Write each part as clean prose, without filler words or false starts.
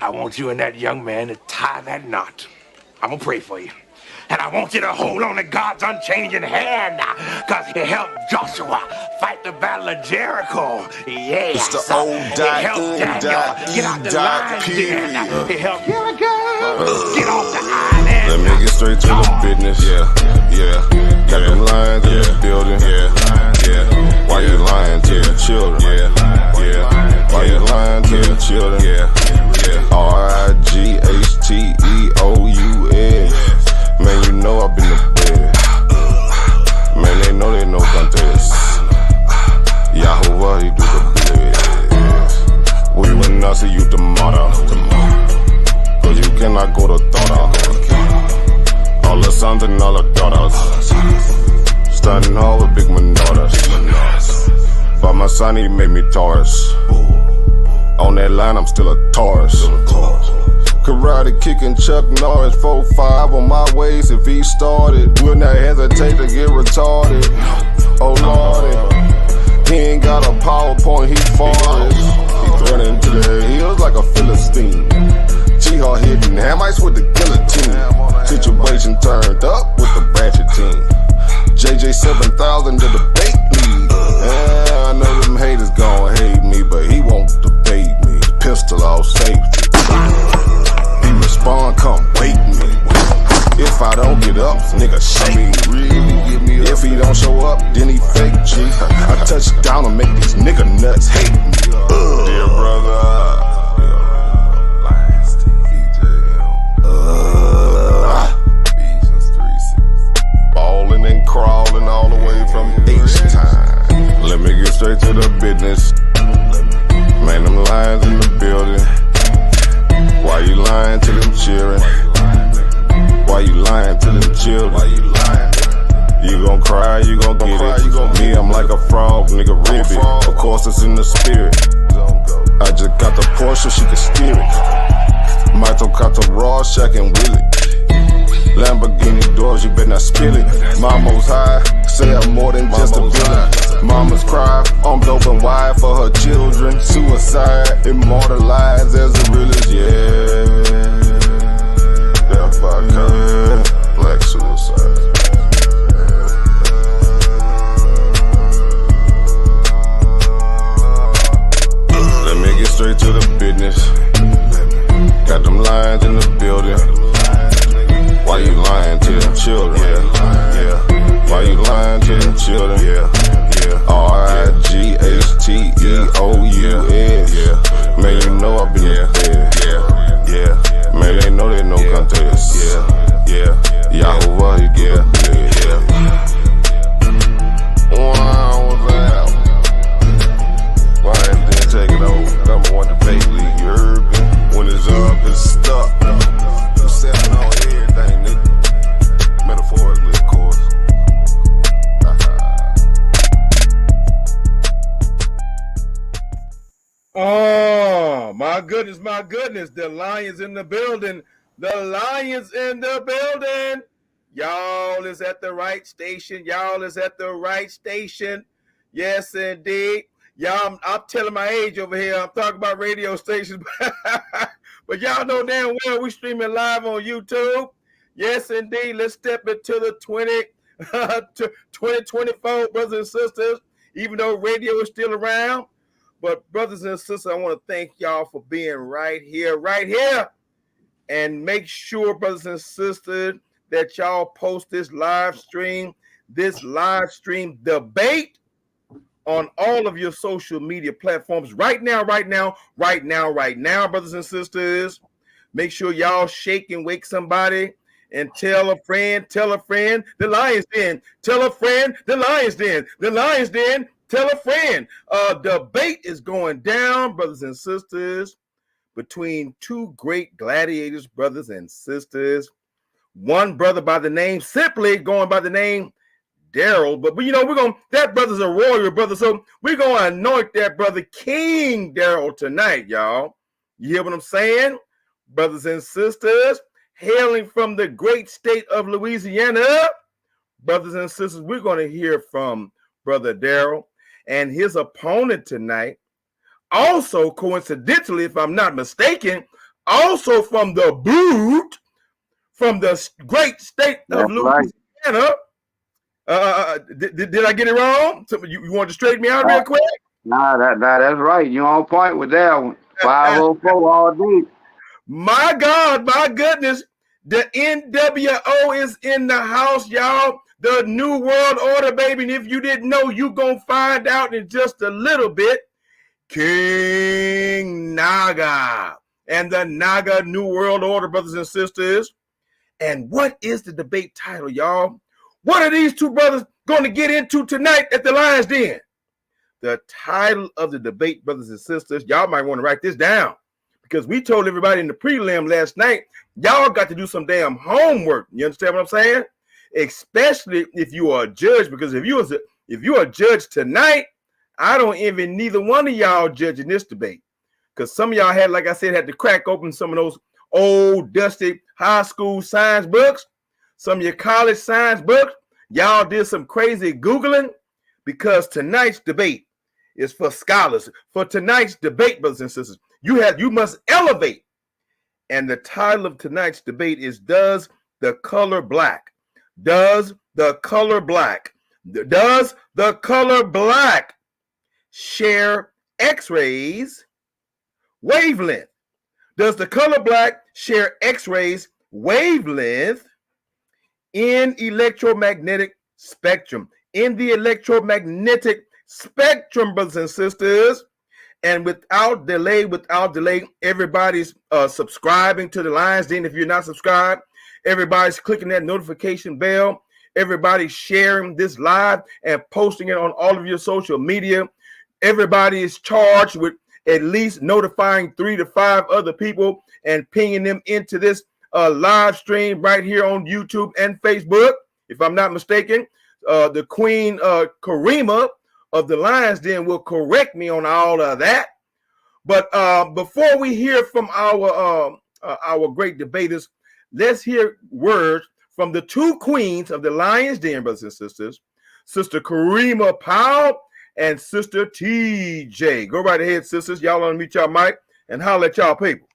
I want you and that young man to tie that knot. I'm gonna pray for you. And I want you to hold on to God's unchanging hand, because he helped Joshua fight the battle of Jericho. Yeah, It's the he helped Daniel get out the lion's den. He helped Gilligan get off the island. Let me get straight to the business. Got them lions in the building. Why you lying to the children? Why you lying to the children? RIGHTEOUS. Man, you know I've been to bed. Man, they know no contest. Yahuwah, he do the bless. We will not see you tomorrow. Cause you cannot go to thought. All the sons and all the daughters. Standing hard with big manodas. But my son, he made me Taurus. On that line, I'm still a Taurus. Karate kicking Chuck Norris, 4-5 on my waist. If he started, will not hesitate to get retarded. Oh lordy, he ain't got a PowerPoint, he farted. He's running to the hills like a Philistine. Jihad hitting Hamites with the guillotine. Situation turned up with the ratchet team. JJ 7000 to the debate league. Yeah, I know them haters gon' hate me, but he won't debate me. Pistol off safety. Respond, come wake me. If I don't get up, nigga shake me. If he don't show up, then he fake G. I touch down and make these nigga nuts hate me. Dear brother, ballin' and crawling all the way from H-time. Let me get straight to the business. Man, them lions in the building. Why you lying to them children? Why you lying to them children? You gon' cry, you gon' get it. Me, I'm like a frog, nigga, ribbit. Of course, it's in the spirit. I just got the Porsche, she can steer it. Michael got the raw, Shaq and Willie. Lamborghini doors, you better not spill it. Mama's high, say I'm more than just a villain. Mama's cry, arms open wide for her children. Suicide, immortalized as the realest, Death by cop, black suicide. Let me get straight to the business. Got them lions in the building. Why you lying to them children? Why you lying to them children? RIGHTEOUS. Man, you know I've been there. Man, they know they no contest. Yahuwah, he get Wow, what's that? Why didn't take it over? Number one debate league, you heard me? When it's up, it's stuck. I'm selling on everything, nigga. Metaphorically, of course. Oh, my goodness, my goodness. The Lions in the building. The Lions in the building. Y'all is at the right station. Y'all is at the right station. Yes, indeed. Y'all, I'm telling my age over here. I'm talking about radio stations. But y'all know damn well we streaming live on YouTube. Yes, indeed. Let's step into the 2024, brothers and sisters, even though radio is still around. But brothers and sisters, I want to thank y'all for being right here. And make sure, brothers and sisters, that y'all post this live stream debate on all of your social media platforms right now, brothers and sisters. Make sure y'all shake and wake somebody and tell a friend, the Lions Den. Tell a friend, the Lions Den. The Lions Den. Tell a friend. Debate is going down, brothers and sisters, between two great gladiators, brothers and sisters. One brother simply going by the name Daryl, but that brother's a warrior brother, so we're gonna anoint that brother King Daryl tonight, y'all. You hear what I'm saying? Brothers and sisters, hailing from the great state of Louisiana, brothers and sisters, we're gonna hear from Brother Daryl. And his opponent tonight, also coincidentally, if I'm not mistaken, also from the boot, from the great state of Louisiana. Did I get it wrong? So you want to straighten me out real quick? Nah, that's right. You on point with that one. 504 all day. My God, my goodness. The NWO is in the house, y'all. The New World Order, baby. And if you didn't know, you gonna find out in just a little bit. King Naga and the Naga New World Order, brothers and sisters. And what is the debate title, y'all? What are these two brothers going to get into tonight at the Lion's Den? The title of the debate, brothers and sisters, y'all might want to write this down, because we told everybody in the prelim last night, y'all got to do some damn homework. You understand what I'm saying? Especially if you are a judge, because if you're a judge tonight, I don't envy neither one of y'all judging this debate, because some of y'all had, like I said, had to crack open some of those old dusty high school science books, some of your college science books. Y'all did some crazy Googling, because tonight's debate is for scholars. For tonight's debate, brothers and sisters, you must elevate. And the title of tonight's debate is, does the color black share X-rays wavelength? Does the color black share X-rays wavelength in electromagnetic spectrum? In the electromagnetic spectrum, brothers and sisters. And without delay, everybody's subscribing to the Lion's Den. If you're not subscribed, everybody's clicking that notification bell. Everybody's sharing this live and posting it on all of your social media. Everybody is charged with at least notifying 3 to 5 other people and pinging them into this live stream right here on YouTube and Facebook. If I'm not mistaken, the Queen Karima of the Lion's Den will correct me on all of that. But before we hear from our great debaters, let's hear words from the two queens of the Lion's Den, brothers and sisters, Sister Karima Powell and Sister TJ. Go right ahead, sisters. Y'all unmute y'all mic and holler at y'all people.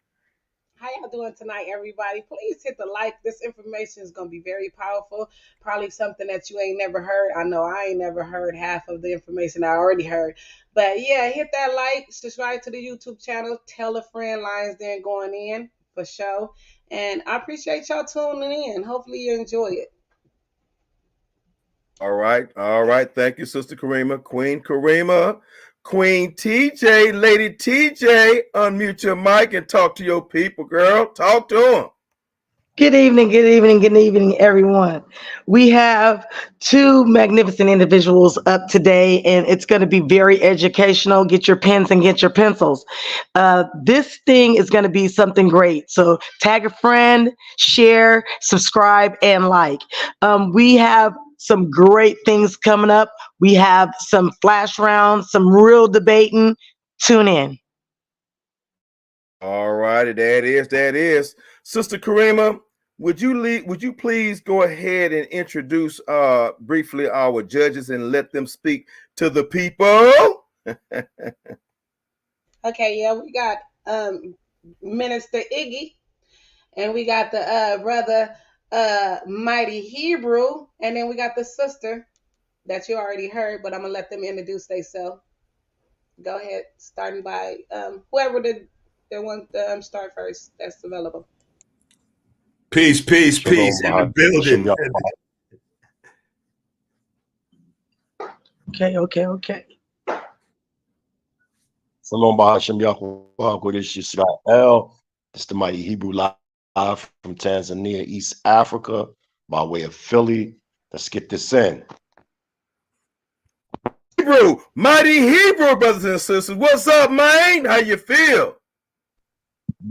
How y'all doing tonight, everybody? Please hit the like. This information is going to be very powerful. Probably something that you ain't never heard. I know I ain't never heard half of the information I already heard. But yeah, hit that like, subscribe to the YouTube channel, tell a friend. Lion's Den going in for sure. And I appreciate y'all tuning in. Hopefully you enjoy it. All right. Thank you, Sister Karima. Queen Karima. Queen TJ, Lady TJ, unmute your mic and talk to your people, girl. Talk to them. Good evening, everyone. We have two magnificent individuals up today, and it's going to be very educational. Get your pens and get your pencils. This thing is going to be something great. So tag a friend, share, subscribe, and like. We have some great things coming up. We have some flash rounds, some real debating. Tune in. All righty, that is. Sister Karima, would you please go ahead and introduce briefly our judges and let them speak to the people? Okay, yeah, we got Minister Iggy, and we got the brother Mighty Hebrew, and then we got the sister that you already heard, but I'm gonna let them introduce themselves. Go ahead, starting by whoever they want to start first that's available. Peace in the building. Okay. Shalom Bahashim Yahuwah Kodesh Yisrael. This is the Mighty Hebrew live from Tanzania, East Africa, by way of Philly. Let's get this in. Hebrew, Mighty Hebrew, brothers and sisters. What's up, man? How you feel?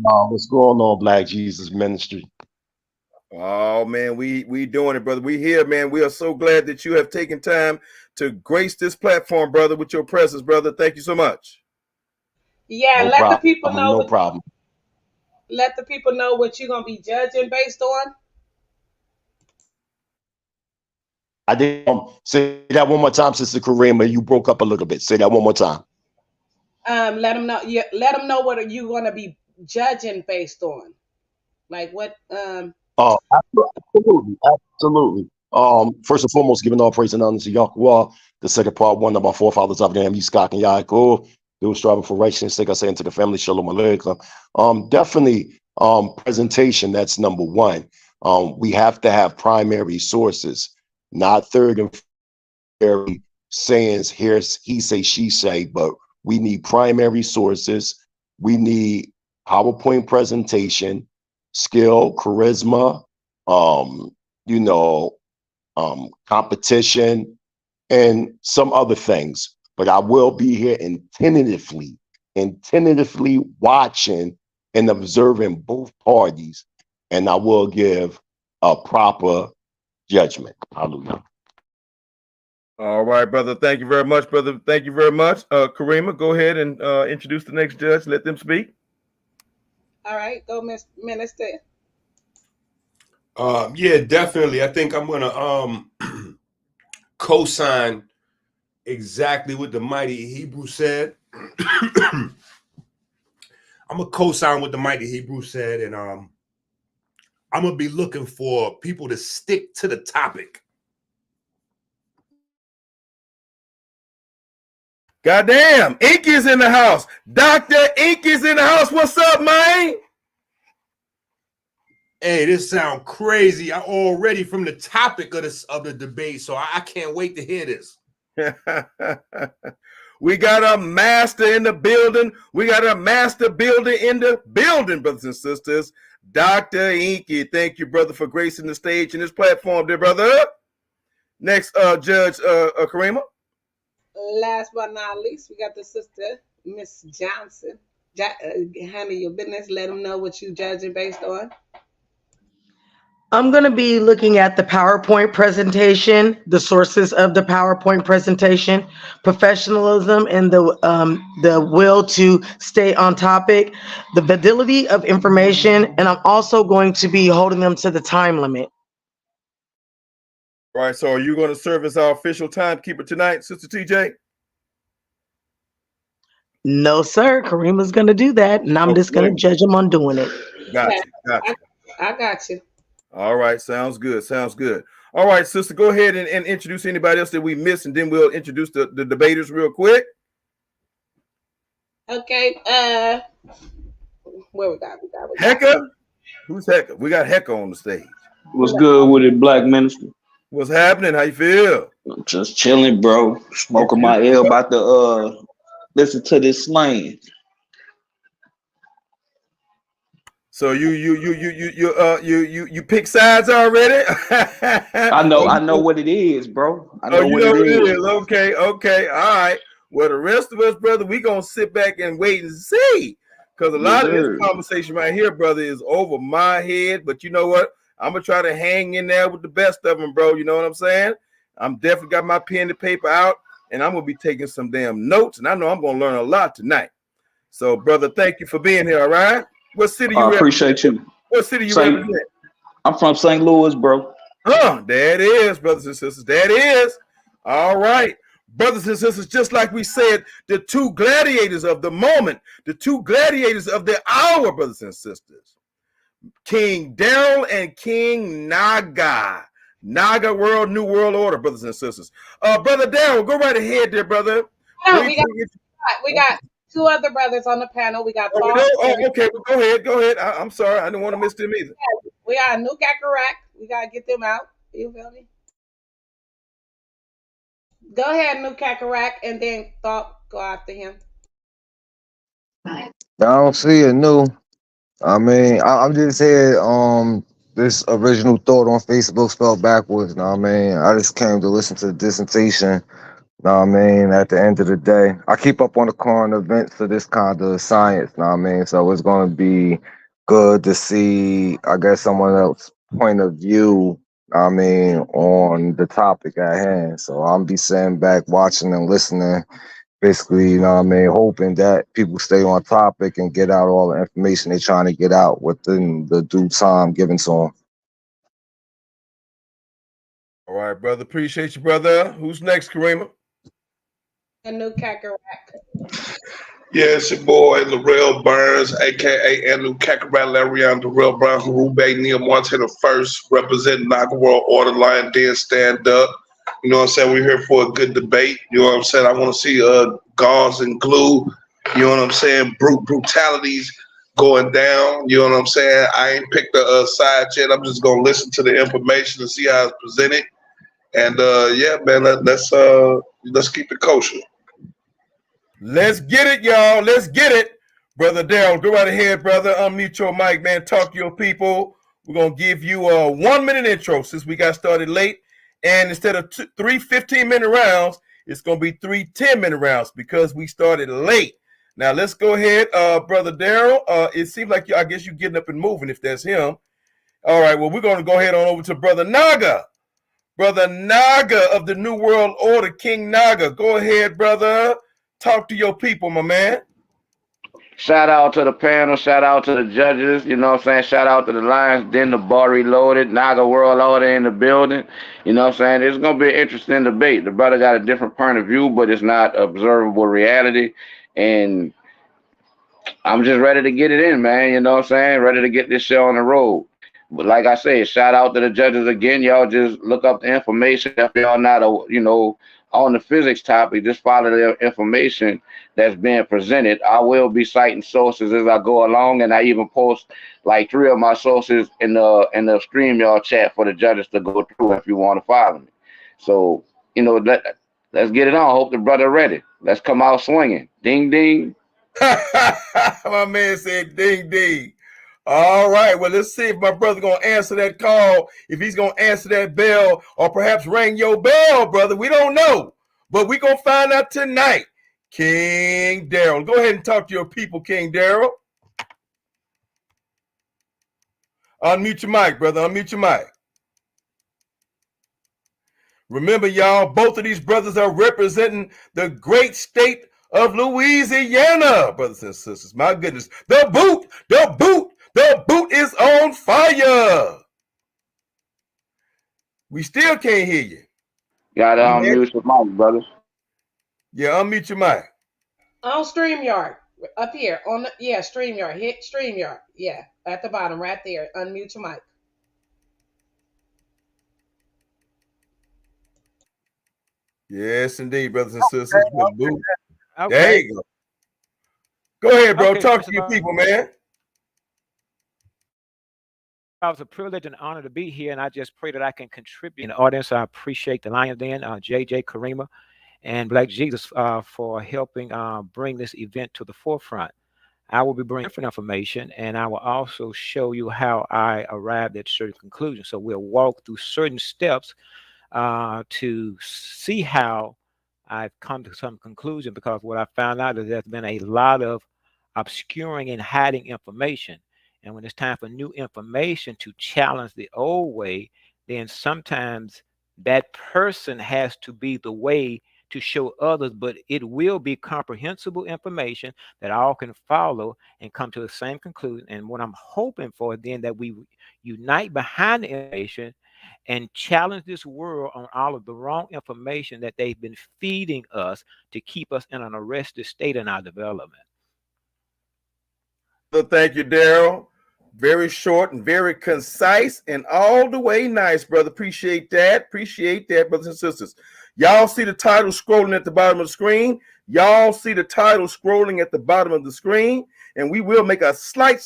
What's going on, Black Jesus Ministry? Oh man, we doing it, brother. We here, man. We are so glad that you have taken time to grace this platform, brother, with your presence, brother. Thank you so much. Yeah, No let problem. the people know. No problem. Let the people know what you're gonna be judging based on. I did say that one more time, Sister Karima. You broke up a little bit. Say that one more time. Let them know. Yeah, let them know what you're gonna be judging based on? Like what? Oh, absolutely. First and foremost, giving all praise and honor to Yahweh. The second part, one of our forefathers, Abraham, Yitzchak, and Yaakov. They were striving for righteousness. Like I say, into the family, Shalom Aleichem. Definitely, presentation. That's number one. We have to have primary sources, not third and fourth sayings. Here's he say, she say, but we need primary sources. We need PowerPoint presentation, skill, charisma, competition, and some other things. But I will be here and tentatively watching and observing both parties, and I will give a proper judgment. Hallelujah. All right, brother. Thank you very much, brother. Thank you very much. Karima, go ahead and introduce the next judge. Let them speak. All right, go, Minister. Yeah, definitely. I think I'm gonna co-sign exactly what the mighty Hebrew said. I'm gonna co-sign what the mighty Hebrew said, and I'm gonna be looking for people to stick to the topic. Goddamn, Ink is in the house. Dr. Ink is in the house. What's up, man? Hey, this sounds crazy. I'm already from the topic of the debate, so I can't wait to hear this. We got a master in the building. We got a master builder in the building, brothers and sisters. Dr. Inky, thank you, brother, for gracing the stage and this platform, dear brother. Next, Judge Karima. Last but not least, we got the sister, Miss Johnson. Handle your business. Let them know what you judging based on. I'm going to be looking at the PowerPoint presentation, the sources of the PowerPoint presentation, professionalism, and the will to stay on topic, the validity of information, and I'm also going to be holding them to the time limit. All right, so are you going to serve as our official timekeeper tonight, Sister TJ? No, sir. Karima's going to do that, and I'm just going to judge him on doing it. Got you. I got you. All right, sounds good. Sounds good. All right, sister, go ahead and introduce anybody else that we missed, and then we'll introduce the debaters real quick. Okay. Where we got? Hecka? Who's Hecka? We got Hecka on the stage. What's good with it, Black Minister? What's happening? How you feel? I'm just chilling, bro. Smoking my L, about to listen to this slang. So you pick sides already? I know what it is, bro. I know what it is. Okay. All right. Well, the rest of us, brother, we gonna sit back and wait and see. Because a lot of this conversation right here, brother, is over my head. But you know what? I'm gonna try to hang in there with the best of them, bro. You know what I'm saying? I'm definitely got my pen and paper out, and I'm gonna be taking some damn notes, and I know I'm gonna learn a lot tonight. So, brother, thank you for being here. All right. What city you represent? I appreciate you. What city you represent? I'm from St. Louis, bro. There it is, brothers and sisters. There it is. All right. Brothers and sisters, just like we said, the two gladiators of the moment, the two gladiators of the hour, brothers and sisters. King Daryl and King Naga. Naga World, New World Order, brothers and sisters. Brother Daryl, go right ahead there, brother. No, we got two other brothers on the panel. We got Paul. Okay, well, go ahead. I'm sorry. I didn't want to miss them either. We got New Kakarot. We got to get them out. You feel me? Go ahead, New Kakarot, and then Thought go after him. I don't see it new. I mean, I'm just here. This original thought on Facebook spelled backwards. Know what I mean? I just came to listen to the dissertation. Know what I mean? At the end of the day, I keep up on the current events of this kind of science. Know what I mean? So it's going to be good to see, I guess, someone else's point of view. I mean, on the topic at hand. So I'm be sitting back, watching and listening. Basically, you know what I mean, hoping that people stay on topic and get out all the information they're trying to get out within the due time given to them. All right, brother. Appreciate you, brother. Who's next, Karima? A New Kakarot. Yeah, it's your boy, Larrell Burns, a.k.a. Andrew Caccarat Larian, Darrell Brown, Harube, Neil Montana first, representing Naga World Order, Lion Den, stand up. You know what I'm saying? We're here for a good debate. You know what I'm saying? I want to see gauze and glue. You know what I'm saying? Brutalities going down. You know what I'm saying? I ain't picked a side yet. I'm just going to listen to the information and see how it's presented. And yeah, man, let's keep it kosher. Let's get it, y'all. Let's get it. Brother Daryl, go right ahead, brother. Unmute your mic, man. Talk to your people. We're going to give you a 1 minute intro since we got started late. And instead of three 15-minute rounds, it's going to be 3 10-minute rounds because we started late. Now, let's go ahead, Brother Daryl. It seems like I guess you're getting up and moving if that's him. All right, well, we're going to go ahead on over to Brother Naga. Brother Naga of the New World Order, King Naga. Go ahead, brother. Talk to your people, my man. Shout out to the panel. Shout out to the judges. You know what I'm saying? Shout out to the Lions Den, the bar reloaded, Naga World Order in the building. You know what I'm saying? It's going to be an interesting debate. The brother got a different point of view, but it's not observable reality. And I'm just ready to get it in, man. You know what I'm saying? Ready to get this show on the road. But like I said, shout out to the judges again. Y'all just look up the information. If y'all not, on the physics topic, just follow the information that's being presented. I will be citing sources as I go along, and I even post like 3 of my sources in the StreamYard chat for the judges to go through if you want to follow me. So, let's get it on. Hope the brother ready. Let's come out swinging. Ding, ding. My man said ding, ding. All right, well, let's see if my brother going to answer that call, if he's going to answer that bell, or perhaps ring your bell, brother. We don't know, but we're going to find out tonight. King Daryl, go ahead and talk to your people, King Daryl. Unmute your mic, brother. Unmute your mic. Remember, y'all, both of these brothers are representing the great state of Louisiana, brothers and sisters. My goodness. The boot is on fire. We still can't hear you. Gotta unmute your mic, brothers. Yeah, unmute your mic. On StreamYard, up here. StreamYard. Hit StreamYard. Yeah, at the bottom, right there. Unmute your mic. Yes, indeed, brothers and sisters. Okay. There you go. Go ahead, bro. Talk to your people, man. It was a privilege and honor to be here, and I just pray that I can contribute in the audience. I appreciate the Lions Den, JJ, Karima, and Black Jesus for helping bring this event to the forefront. I will be bringing different information, and I will also show you how I arrived at certain conclusions. So we'll walk through certain steps to see how I've come to some conclusion, because what I found out is there's been a lot of obscuring and hiding information. And when it's time for new information to challenge the old way, then sometimes that person has to be the way to show others, but it will be comprehensible information that all can follow and come to the same conclusion. And what I'm hoping for then, that we unite behind the information and challenge this world on all of the wrong information that they've been feeding us to keep us in an arrested state in our development. So thank you, Daryl. Very short and very concise and all the way nice, brother. Appreciate that. Appreciate that, brothers and sisters. Y'all see the title scrolling at the bottom of the screen. Y'all see the title scrolling at the bottom of the screen. And we will make a slight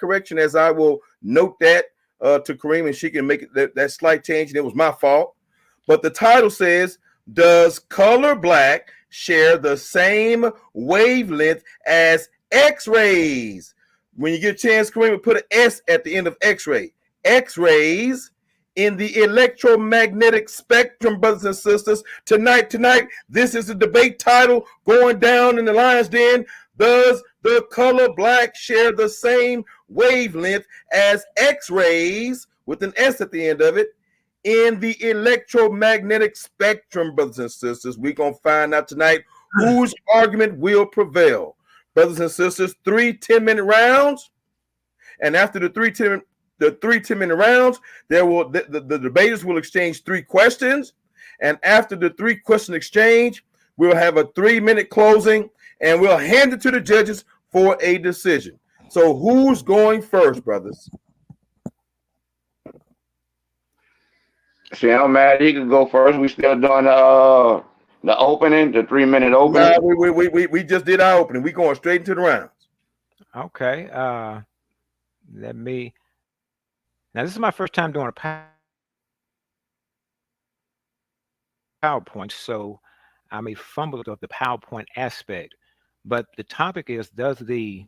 correction, as I will note that to Kareem, and she can make it that slight change. And it was my fault. But the title says, does color black share the same wavelength as X-rays? When you get a chance, Kareem, put an S at the end of X-ray. X-rays in the electromagnetic spectrum, brothers and sisters. Tonight, this is the debate title going down in the Lions Den. Does the color black share the same wavelength as X-rays, with an S at the end of it, in the electromagnetic spectrum, brothers and sisters? We're going to find out tonight whose argument will prevail. Brothers and sisters, 3 10-minute rounds. And after the 3 10-minute rounds, the debaters will exchange 3 questions. And after the 3-question exchange, we'll have a 3-minute closing. and we'll hand it to the judges for a decision. So who's going first, brothers? See, I'm mad. He could go first. We still doing the opening, the 3-minute Nah, opening. we just did our opening. We going straight into the rounds. Okay. Let me. Now, this is my first time doing a PowerPoint, so I may fumble of the PowerPoint aspect. But the topic is, does the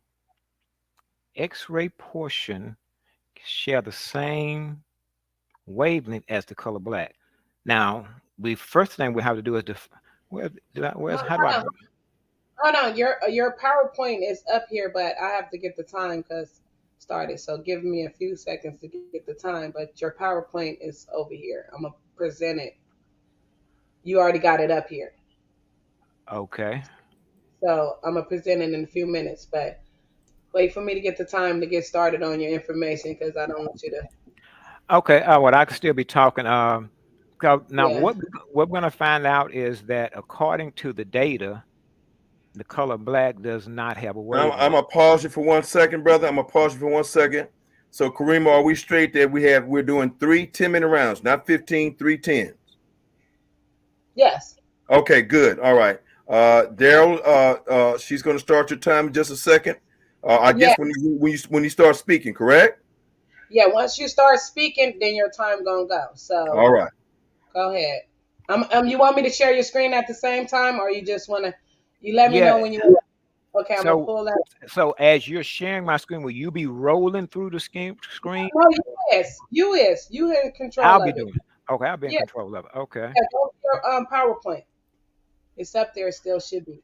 X-ray portion share the same wavelength as the color black? Now, the first thing we have to do is how do I? Hold on, your PowerPoint is up here, but I have to get the time because started. So give me a few seconds to get the time. But your PowerPoint is over here. I'm gonna present it. You already got it up here. Okay. So I'm gonna present it in a few minutes, but wait for me to get the time to get started on your information because I don't want you to. Okay. Well, I could still be talking. Now, Yeah. what we're going to find out is that according to the data, the color black does not have a I'm wavelength. gonna pause you for 1 second, brother. I'm gonna pause you for 1 second. So, Karima, are we straight that we're doing 3 10-minute rounds, not 15, 3 10s? Yes. Okay, good. All right. Daryl, she's gonna start your time in just a second. I Yeah. guess when you start speaking, correct? Yeah. Once you start speaking, then your time gonna go. So All right. go ahead. You want me to share your screen at the same time, or you just wanna you let me Yeah. know when you. Okay, I'm gonna pull that. So as you're sharing my screen, will you be rolling through the screen? No, you in control I'll of be it. doing it. Okay, I'll be in Yeah, control of it. Okay. yeah, go to your PowerPoint. It's up there, it still should be.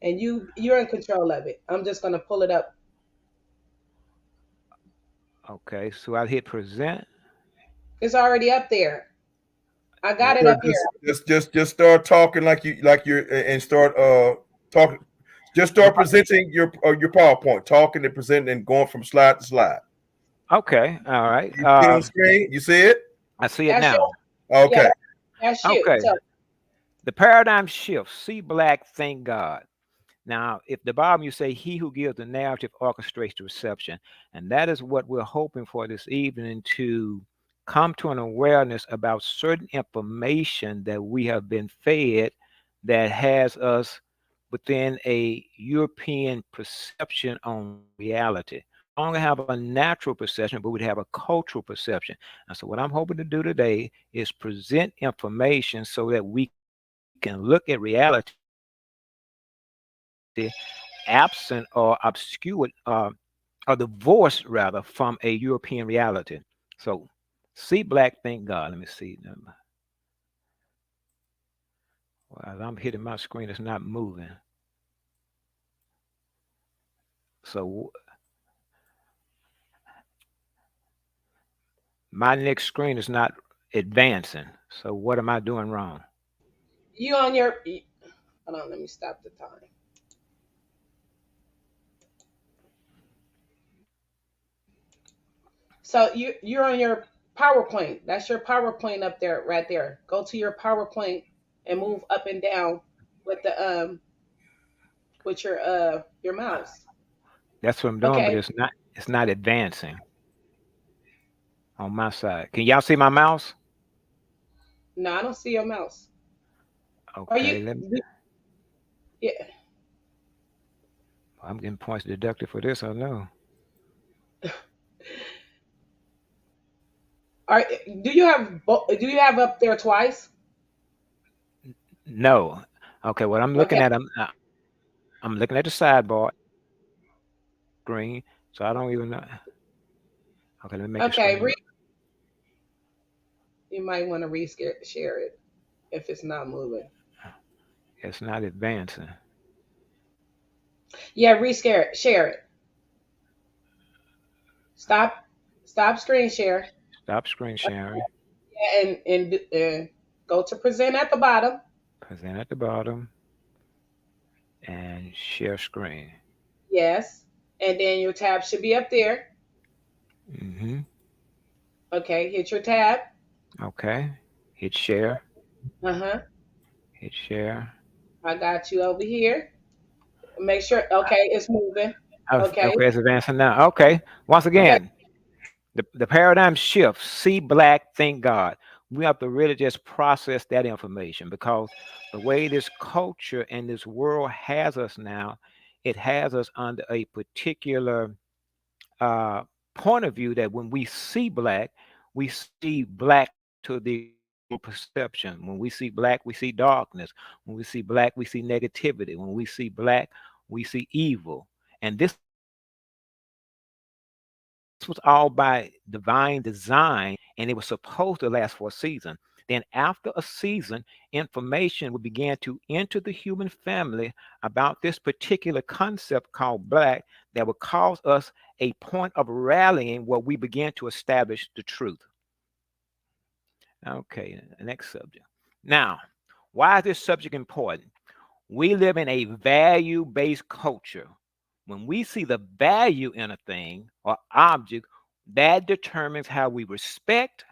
And you're in control of it. I'm just gonna pull it up. Okay. So I'll hit present. It's already up there. I got it Sir, up here. just start talking like you're and start talking. Just start presenting your PowerPoint, talking and presenting and going from slide to slide. Okay. All right. You see it on the screen? You see it? I see it That's now. Okay. Yeah, that's you. Okay. So The paradigm shift. See black, thank God. Now, if the bottom you say, he who gives the narrative orchestrates the reception. And that is what we're hoping for this evening, to come to an awareness about certain information that we have been fed that has us within a European perception on reality. We don't have a natural perception, but we have a cultural perception. And so what I'm hoping to do today is present information so that we can look at reality absent or obscured or divorced rather from a European reality. So see black, thank God. Let me see. Well, I'm hitting my screen, it's not moving. So my next screen is not advancing. So what am I doing wrong? you on your hold on, let me stop the time. So you're on your PowerPoint. That's your PowerPoint up there, right there. Go to your PowerPoint and move up and down with the with your mouse. That's what I'm doing, but Okay. it's not advancing on my side. Can y'all see my mouse? No, I don't see your mouse. Are you? Okay, Yeah. I'm getting points deducted for this, I know. Are do you have up there twice? No. Okay, what I'm looking Okay. at, I'm looking at the sidebar screen, so I don't even know. Okay, let me make the Okay. screen. You might want to share it if it's not moving. It's not advancing. Yeah, share it. Stop screen share. Stop screen sharing. Yeah, and go to present at the bottom. Present at the bottom and share screen. Yes. And then your tab should be up there. Mm-hmm. Okay, hit your tab. Okay. Hit share. Uh-huh. Hit share. I got you over here. Make sure. Okay, it's moving. Okay. Okay, it's advancing now. Okay. Once Okay. again, the paradigm shifts. See black, think God. We have to really just process that information because the way this culture and this world has us now, it has us under a particular uh, point of view that when we see black, we see black to the perception. When we see black, we see darkness. When we see black, we see negativity. When we see black, we see evil. And this was all by divine design, and it was supposed to last for a season. Then, after a season, information would begin to enter the human family about this particular concept called black that would cause us a point of rallying where we began to establish the truth. Okay, next subject. Now, why is this subject important? We live in a value based culture. When we see the value in a thing or object, that determines how we respect,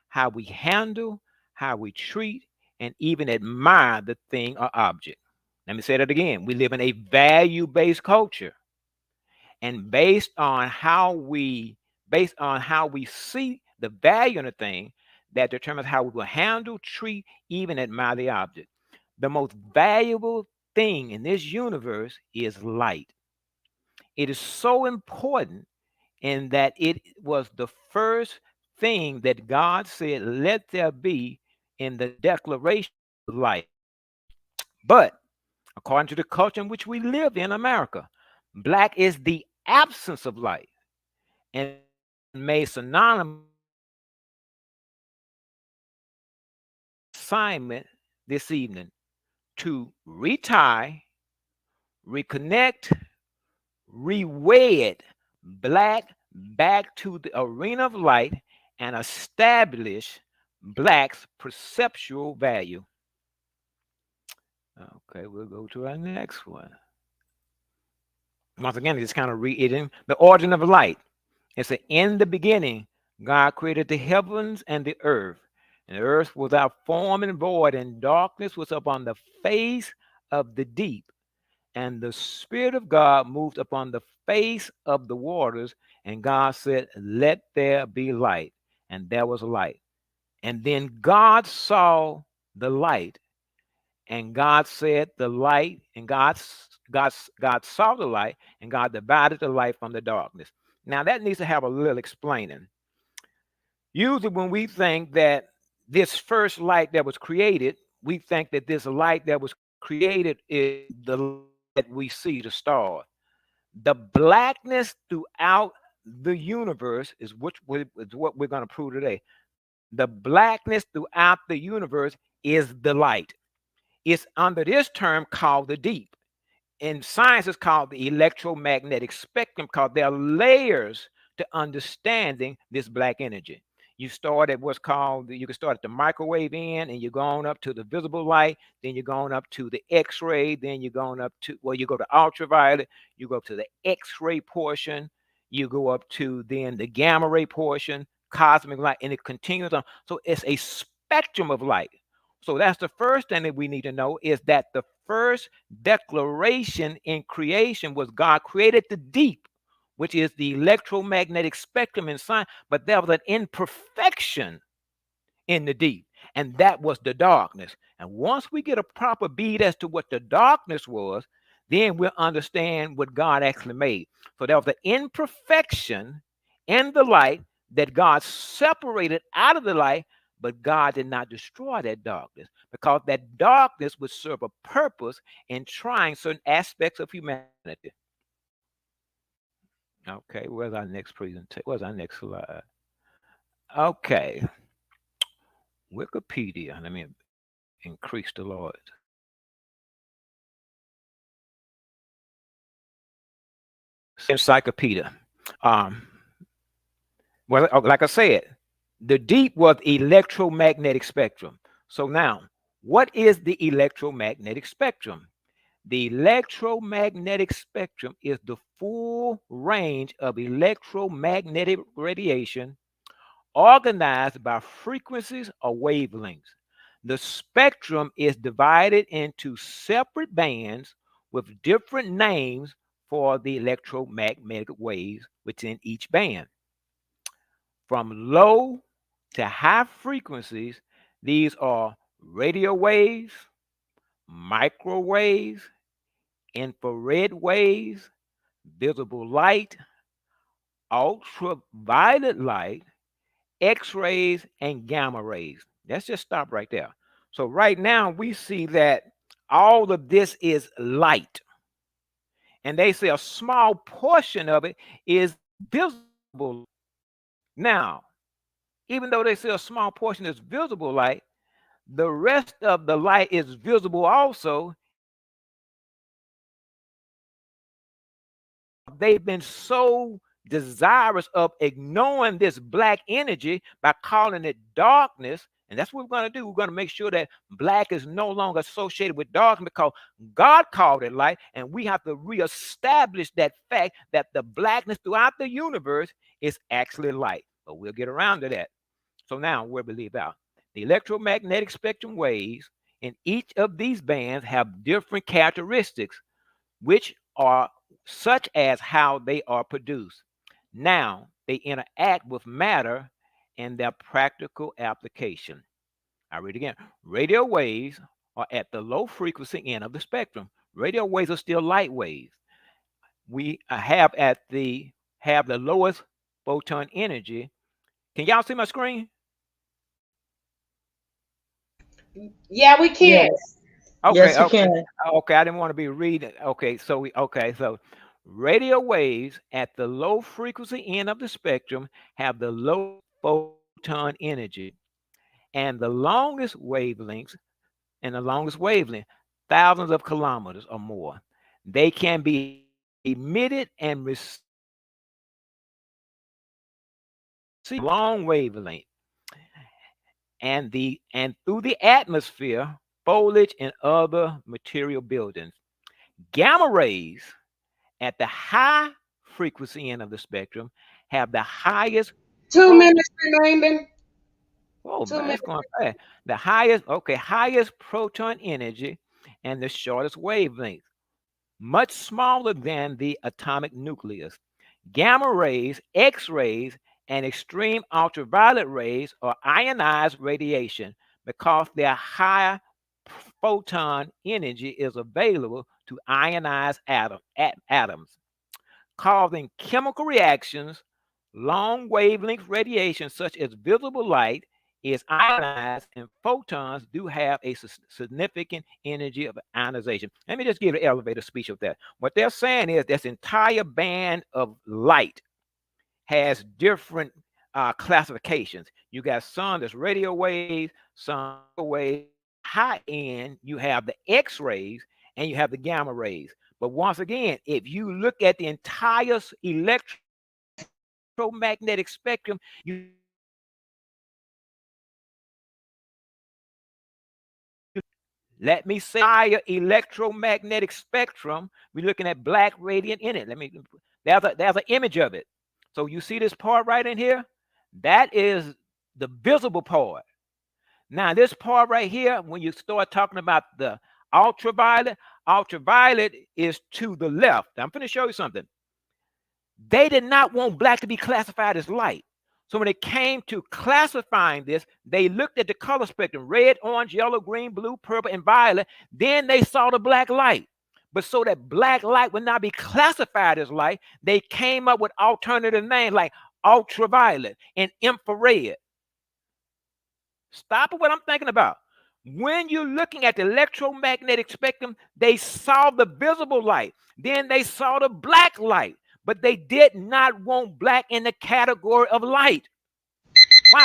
how we handle, how we treat, and even admire the thing or object. Let me say that again. We live in a value based culture. And based on how we see the value in a thing, that determines how we will handle, treat, even admire the object. The most valuable thing in this universe is light. It is so important in that it was the first thing that God said, let there be in the declaration of light. But according to the culture in which we live in America, black is the absence of light and made synonymous assignment this evening to retie, reconnect, rewed black back to the arena of light and establish black's perceptual value. Okay, we'll go to our next one. Once again, it's kind of reiterating the origin of light. It's an in the beginning, God created the heavens and the earth. And the earth was without form and void, and darkness was upon the face of the deep. And the Spirit of God moved upon the face of the waters, and God said, let there be light. And there was light. And then God saw the light, and God said the light, and God saw the light, and God divided the light from the darkness. Now that needs to have a little explaining. Usually when we think that this first light that was created, we think that this light that was created is the light that we see, the star. The blackness throughout the universe is what we're going to prove today. The blackness throughout the universe is the light. It's under this term called the deep. In science, it's called the electromagnetic spectrum, because there are layers to understanding this black energy. You start at what's called, you can start at the microwave end, and you're going up to the visible light, then you're going up to the X-ray, then you're going up to, well, you go to ultraviolet, you go up to the X-ray portion, you go up to then the gamma ray portion, cosmic light, and it continues on. So it's a spectrum of light. So that's the first thing that we need to know, is that the first declaration in creation was God created the deep, which is the electromagnetic spectrum in science, but there was an imperfection in the deep, and that was the darkness. And once we get a proper bead as to what the darkness was, then we'll understand what God actually made. So there was an imperfection in the light that God separated out of the light, but God did not destroy that darkness, because that darkness would serve a purpose in trying certain aspects of humanity. Okay, where's our next presentation? Where's our next slide? Okay, Wikipedia. Let me increase the Lord. Encyclopedia. Well, like I said, the deep was electromagnetic spectrum. So now, what is the electromagnetic spectrum? The electromagnetic spectrum is the full range of electromagnetic radiation organized by frequencies or wavelengths. The spectrum is divided into separate bands with different names for the electromagnetic waves within each band. From low to high frequencies, these are radio waves, microwaves, infrared waves, visible light, ultraviolet light, X rays, and gamma rays. Let's just stop right there. So, right now, we see that all of this is light. And they say a small portion of it is visible. Now, even though they say a small portion is visible light, the rest of the light is visible also. They've been so desirous of ignoring this black energy by calling it darkness. And that's what we're going to do. We're going to make sure that black is no longer associated with darkness because God called it light. And we have to reestablish that fact that the blackness throughout the universe is actually light. But we'll get around to that. So now where we leave out. The electromagnetic spectrum waves in each of these bands have different characteristics, which are such as how they are produced. Now, they interact with matter in their practical application. I read again. Radio waves are at the low frequency end of the spectrum. Radio waves are still light waves. We have the lowest photon energy. Can y'all see my screen? Yeah, we can. Yes. Okay, Yes, you okay, can. okay. I didn't want to be reading. Okay, so radio waves at the low frequency end of the spectrum have the low photon energy, and the longest wavelengths, thousands of kilometers or more. They can be emitted and received long wavelength, and through the atmosphere, foliage, and other material buildings. Gamma rays at the high frequency end of the spectrum have the highest 2 minutes remaining. oh 2 man, it's minutes. going fast. Highest proton energy and the shortest wavelength, much smaller than the atomic nucleus. Gamma rays, X rays, and extreme ultraviolet rays are ionized radiation because their high photon energy is available to ionize atoms, causing chemical reactions. Long wavelength radiation, such as visible light, is ionized, and photons do have a significant energy of ionization. Let me just give an elevator speech of that. What they're saying is this entire band of light has different classifications. You got some that's radio waves, some waves. High end, you have the X rays and you have the gamma rays. But once again, if you look at the entire electromagnetic spectrum, let me say higher electromagnetic spectrum. We're looking at black radiant in it. There's an image of it. So you see this part right in here? That is the visible part. Now, this part right here, when you start talking about the ultraviolet is to the left. I'm going to show you something. They did not want black to be classified as light. So when it came to classifying this, they looked at the color spectrum: red, orange, yellow, green, blue, purple, and violet. Then they saw the black light. But so that black light would not be classified as light, they came up with alternative names like ultraviolet and infrared. Stop at what I'm thinking about. When you're looking at the electromagnetic spectrum, they saw the visible light. Then they saw the black light. But they did not want black in the category of light. Wow.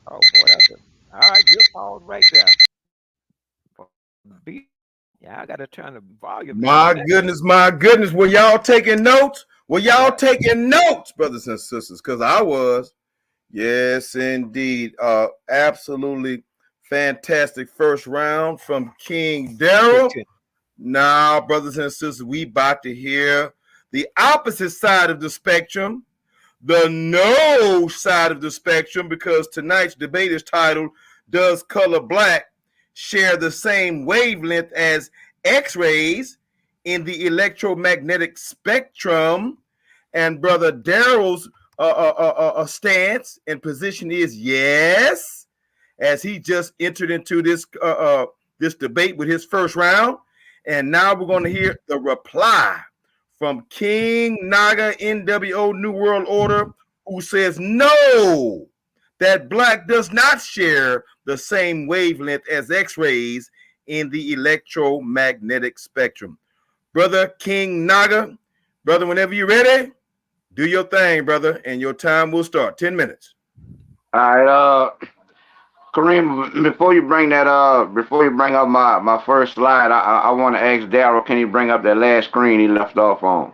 Oh, boy, that's it. All right, you'll pause right there. Yeah, I got to turn the volume down. My goodness. Were y'all taking notes? Taking notes, brothers and sisters? Because I was. Yes, indeed. Absolutely fantastic first round from King Daryl. Now, brothers and sisters, we about to hear the opposite side of the spectrum, the no side of the spectrum, because tonight's debate is titled, Does Color Black Share the Same Wavelength as X-rays in the electromagnetic spectrum. And Brother Daryl's stance and position is yes, as he just entered into this debate with his first round. And now we're going to hear the reply from King Naga NWO New World Order, who says no, that black does not share the same wavelength as X-rays in the electromagnetic spectrum. Brother King Naga, brother, whenever you're ready, do your thing, brother, and your time will start. 10 minutes. All right, Kareem, before you bring up my first slide, I want to ask Daryl, can he bring up that last screen he left off on?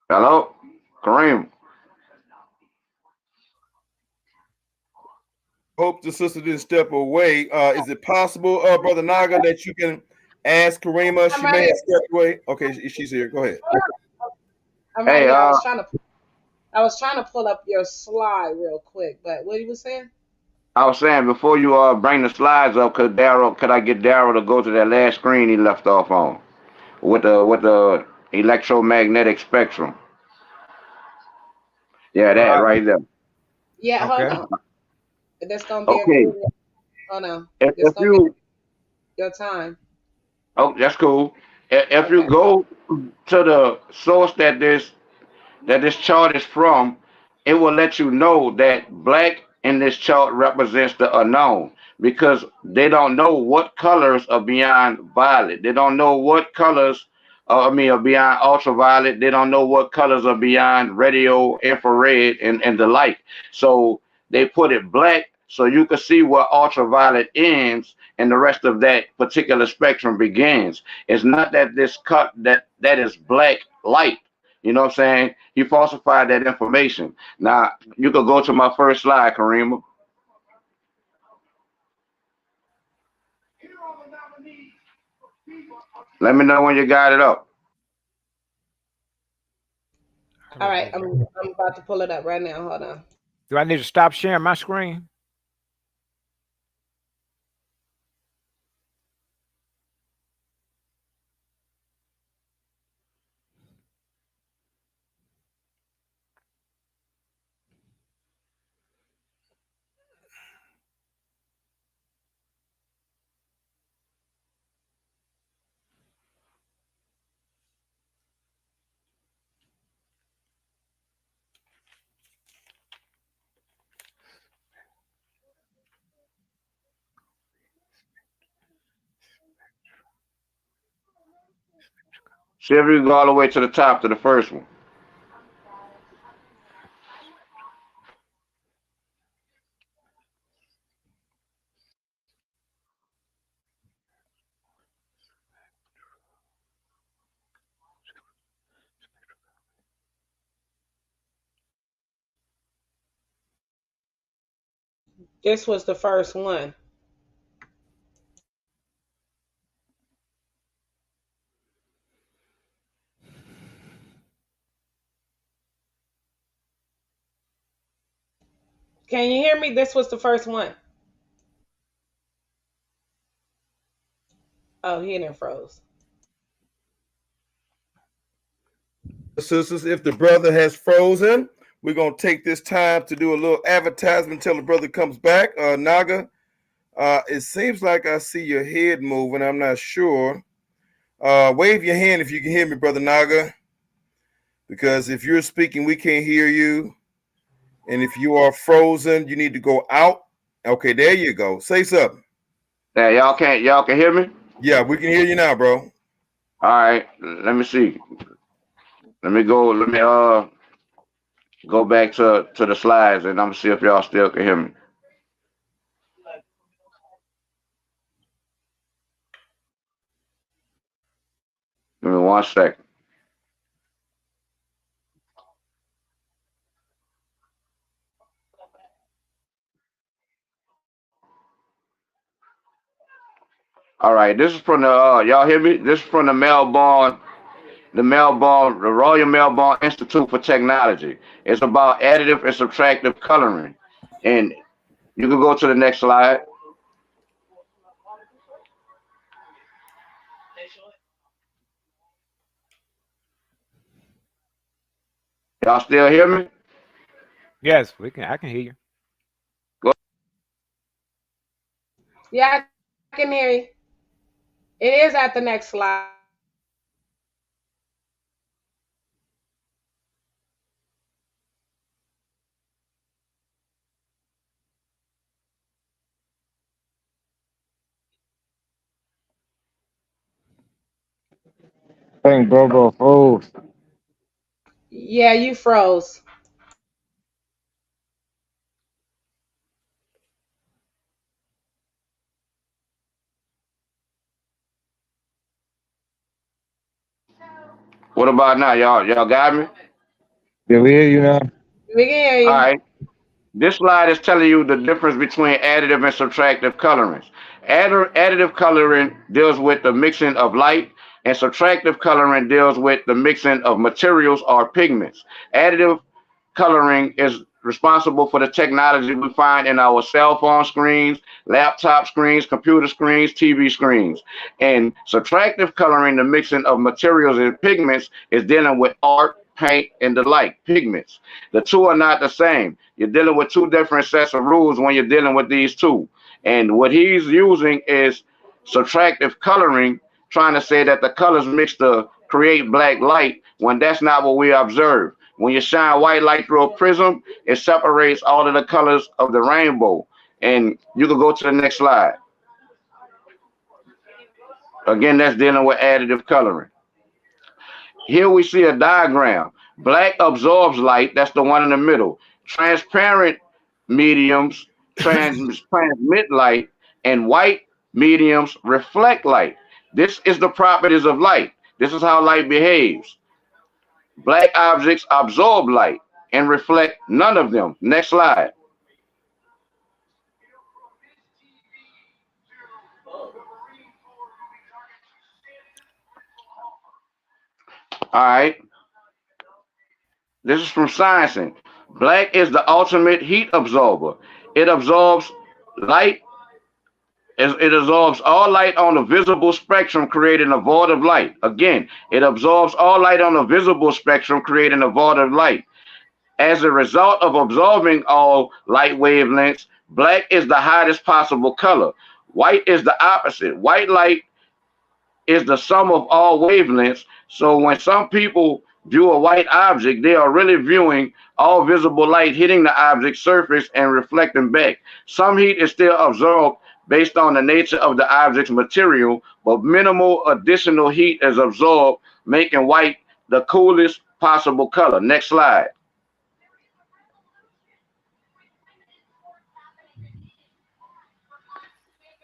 Hello, Kareem. Hope the sister didn't step away. Is it possible, Brother Naga, that you can ask Karima? She may have stepped away. Okay, she's here. Go ahead. I'm right here. I was trying to pull up your slide real quick, but what you was saying? I was saying before you bring the slides up, could I get Daryl to go to that last screen he left off on with the electromagnetic spectrum? Yeah, that right there. Yeah, Okay. hold on. That's gonna be Okay. Hold on. If you Your time. Oh, that's cool. If you go to the source that this chart is from, it will let you know that black in this chart represents the unknown because they don't know what colors are beyond violet. They don't know what colors are beyond ultraviolet. They don't know what colors are beyond radio, infrared, and the like. So they put it black so you can see where ultraviolet ends and the rest of that particular spectrum begins. It's not that this cut that is black light. You know what I'm saying? He falsified that information. Now, you could go to my first slide, Karima. Let me know when you got it up. All right, I'm about to pull it up right now. Hold on. Do I need to stop sharing my screen? See if you can go all the way to the top to the first one. This was the first one. Can you hear me? This was the first one. Oh, he didn't froze. Sisters, if the brother has frozen, we're going to take this time to do a little advertisement until the brother comes back. Naga, it seems like I see your head moving. I'm not sure. Wave your hand if you can hear me, Brother Naga, because if you're speaking, we can't hear you. And if you are frozen, you need to go out. Okay, there you go. Say something. Yeah, y'all can hear me? Yeah, we can hear you now, bro. All right, let me see. Let me go back to the slides and I'm gonna see if y'all still can hear me. Give me 1 second. All right, this is from the y'all hear me? This is from the Melbourne the Royal Melbourne Institute for Technology. It's about additive and subtractive coloring. And you can go to the next slide. Y'all still hear me? Yes, we can. I can hear you. Go. Yeah, I can hear you. It is at the next slide. I think bro froze. Yeah, you froze. What about now? Y'all got me? Yeah, we hear you now. We can hear All you. right. This slide is telling you the difference between additive and subtractive colorings. Additive coloring deals with the mixing of light, and subtractive coloring deals with the mixing of materials or pigments. Additive coloring is responsible for the technology we find in our cell phone screens, laptop screens, computer screens, TV screens. And subtractive coloring, the mixing of materials and pigments, is dealing with art, paint, and the like, pigments. The two are not the same. You're dealing with two different sets of rules when you're dealing with these two. And what he's using is subtractive coloring, trying to say that the colors mix to create black light when that's not what we observe. When you shine white light through a prism, it separates all of the colors of the rainbow. And you can go to the next slide. Again, that's dealing with additive coloring. Here we see a diagram. Black absorbs light, that's the one in the middle. Transparent mediums transmit light, and white mediums reflect light. This is the properties of light. This is how light behaves. Black objects absorb light and reflect none of them. Next slide. All right. This is from Sciencing. Black is the ultimate heat absorber. It absorbs light. It absorbs all light on the visible spectrum, creating a void of light. Again, it absorbs all light on the visible spectrum, creating a void of light. As a result of absorbing all light wavelengths, black is the hottest possible color. White is the opposite. White light is the sum of all wavelengths. So when some people view a white object, they are really viewing all visible light hitting the object surface and reflecting back. Some heat is still absorbed based on the nature of the object's material, but minimal additional heat is absorbed, making white the coolest possible color. Next slide.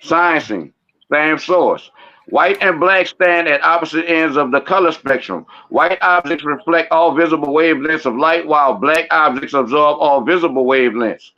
Sciencing, same source. White and black stand at opposite ends of the color spectrum. White objects reflect all visible wavelengths of light, while black objects absorb all visible wavelengths.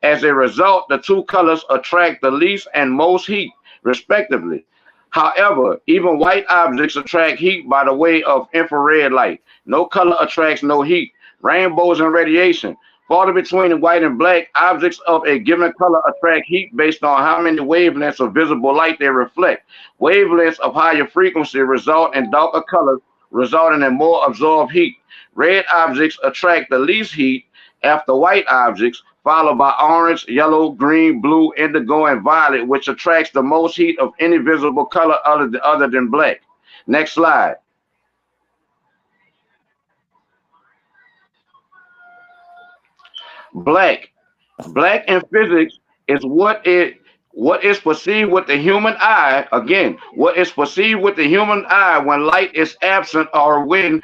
As a result, the two colors attract the least and most heat, respectively. However, even white objects attract heat by the way of infrared light. No color attracts no heat. Rainbows and radiation. Far between white and black, objects of a given color attract heat based on how many wavelengths of visible light they reflect. Wavelengths of higher frequency result in darker colors, resulting in more absorbed heat. Red objects attract the least heat after white objects, followed by orange, yellow, green, blue, indigo, and violet, which attracts the most heat of any visible color other than black. Next slide. Black. Black in physics is what is perceived with the human eye. Again, what is perceived with the human eye when light is absent or when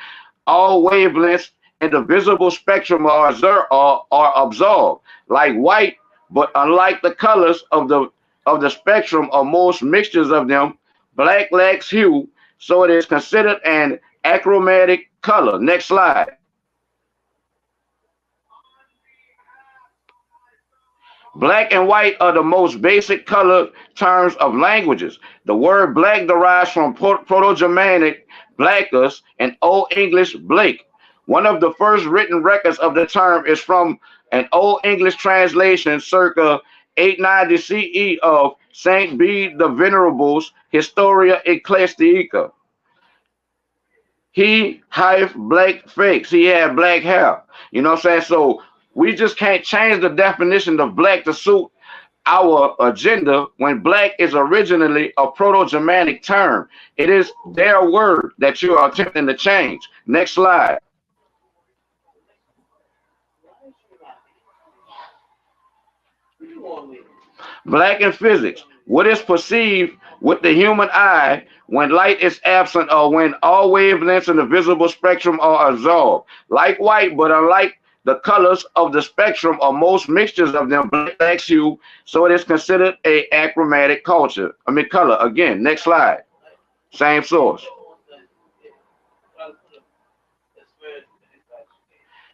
all wavelengths in the visible spectrum are absorbed. Like white, but unlike the colors of the spectrum or most mixtures of them, black lacks hue, so it is considered an achromatic color. Next slide. Black and white are the most basic color terms of languages. The word black derives from Proto-Germanic Blackus, and Old English Blake. One of the first written records of the term is from an Old English translation circa 890 CE of Saint Bede the Venerable's Historia Ecclesiastica. He hive black fakes. He had black hair. You know what I'm saying? So we just can't change the definition of black to suit our agenda when black is originally a Proto-Germanic term. It is their word that you are attempting to change. Next slide. Black in physics. What is perceived with the human eye when light is absent or when all wavelengths in the visible spectrum are absorbed. Like white, but unlike the colors of the spectrum or most mixtures of them, black lacks hue, so it is considered a achromatic color. Again, next slide. Same source.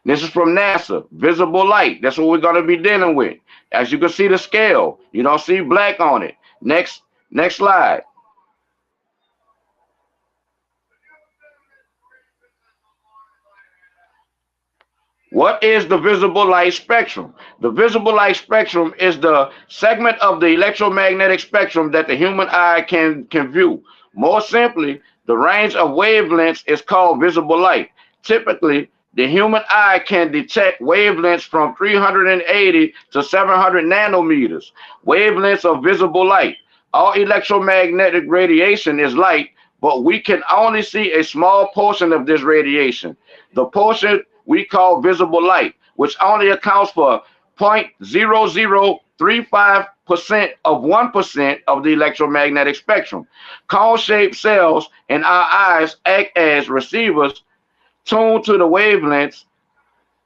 This is from NASA. Visible light. That's what we're going to be dealing with. As you can see the scale, you don't see black on it. Next slide. What is the visible light spectrum? The visible light spectrum is the segment of the electromagnetic spectrum that the human eye can view. More simply, the range of wavelengths is called visible light. Typically, the human eye can detect wavelengths from 380 to 700 nanometers, wavelengths of visible light. All electromagnetic radiation is light, but we can only see a small portion of this radiation. The portion we call visible light, which only accounts for 0.0035% of 1% of the electromagnetic spectrum. Cone-shaped cells in our eyes act as receivers tuned to the wavelengths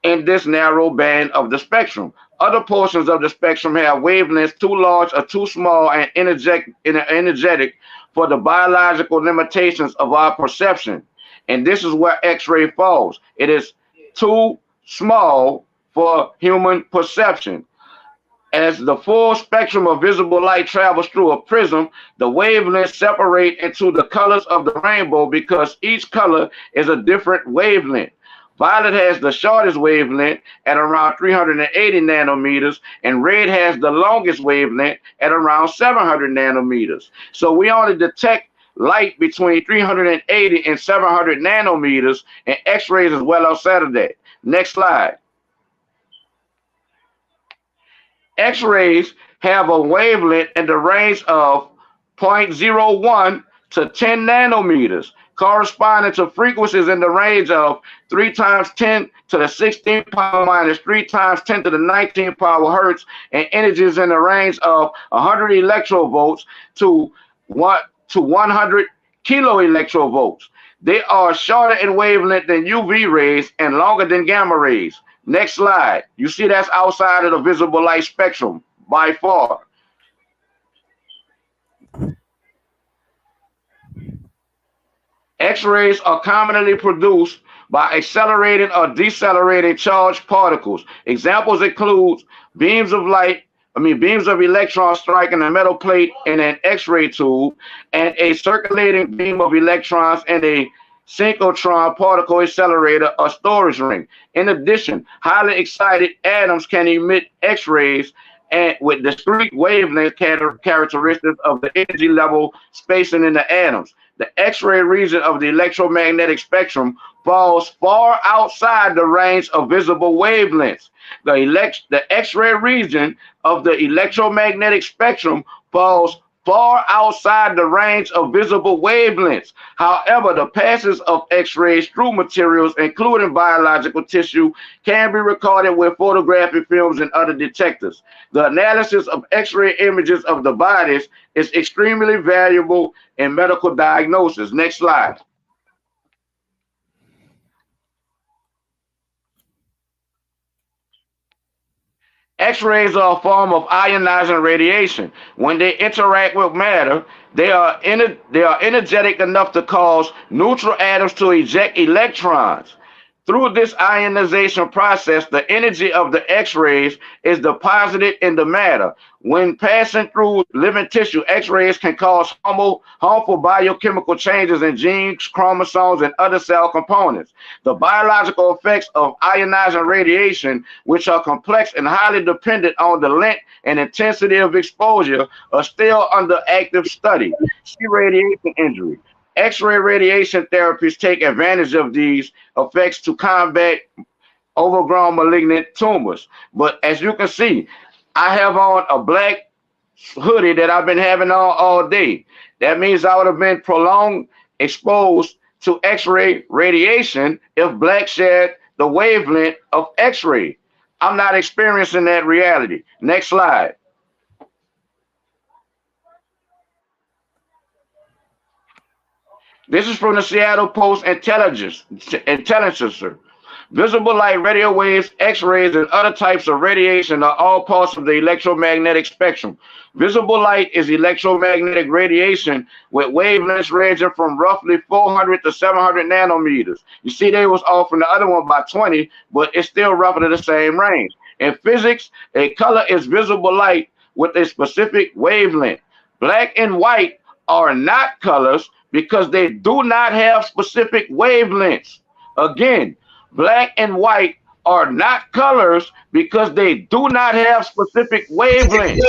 in this narrow band of the spectrum. Other portions of the spectrum have wavelengths too large or too small and energetic for the biological limitations of our perception. And this is where X-ray falls. It is too small for human perception. As the full spectrum of visible light travels through a prism, the wavelengths separate into the colors of the rainbow because each color is a different wavelength. Violet has the shortest wavelength at around 380 nanometers, and red has the longest wavelength at around 700 nanometers. So we only detect light between 380 and 700 nanometers, and X-rays is well outside of that. Next slide. X-rays have a wavelength in the range of 0.01 to 10 nanometers, corresponding to frequencies in the range of 3 times 10 to the 16th power minus 3 times 10 to the 19th power hertz, and energies in the range of 100 electrovolts to 100 kilo electrovolts. They are shorter in wavelength than UV rays and longer than gamma rays. Next slide. You see that's outside of the visible light spectrum by far. X-rays are commonly produced by accelerating or decelerating charged particles. Examples include beams of electrons striking a metal plate in an X-ray tube, and a circulating beam of electrons in a synchrotron particle accelerator or storage ring. In addition, highly excited atoms can emit X-rays and with discrete wavelength characteristics of the energy level spacing in the atoms. The X-ray region of the electromagnetic spectrum falls far outside the range of visible wavelengths. The X-ray region of the electromagnetic spectrum falls far outside the range of visible wavelengths. However, the passage of X-rays through materials, including biological tissue, can be recorded with photographic films and other detectors. The analysis of X-ray images of the bodies is extremely valuable in medical diagnosis. Next slide. X-rays are a form of ionizing radiation. When they interact with matter, they are energetic enough to cause neutral atoms to eject electrons. Through this ionization process, the energy of the X-rays is deposited in the matter. When passing through living tissue, X-rays can cause harmful biochemical changes in genes, chromosomes, and other cell components. The biological effects of ionizing radiation, which are complex and highly dependent on the length and intensity of exposure, are still under active study. See radiation injury. X-ray radiation therapies take advantage of these effects to combat overgrown malignant tumors. But as you can see, I have on a black hoodie that I've been having on all day. That means I would have been prolonged exposed to X-ray radiation if black shared the wavelength of X-ray. I'm not experiencing that reality. Next slide. This is from the Seattle Post Intelligencer. Visible light, radio waves, X-rays, and other types of radiation are all parts of the electromagnetic spectrum. Visible light is electromagnetic radiation with wavelengths ranging from roughly 400 to 700 nanometers. You see, they was off from the other one by 20, but it's still roughly the same range. In physics, a color is visible light with a specific wavelength. Black and white are not colors because they do not have specific wavelengths. Again, black and white are not colors because they do not have specific wavelengths.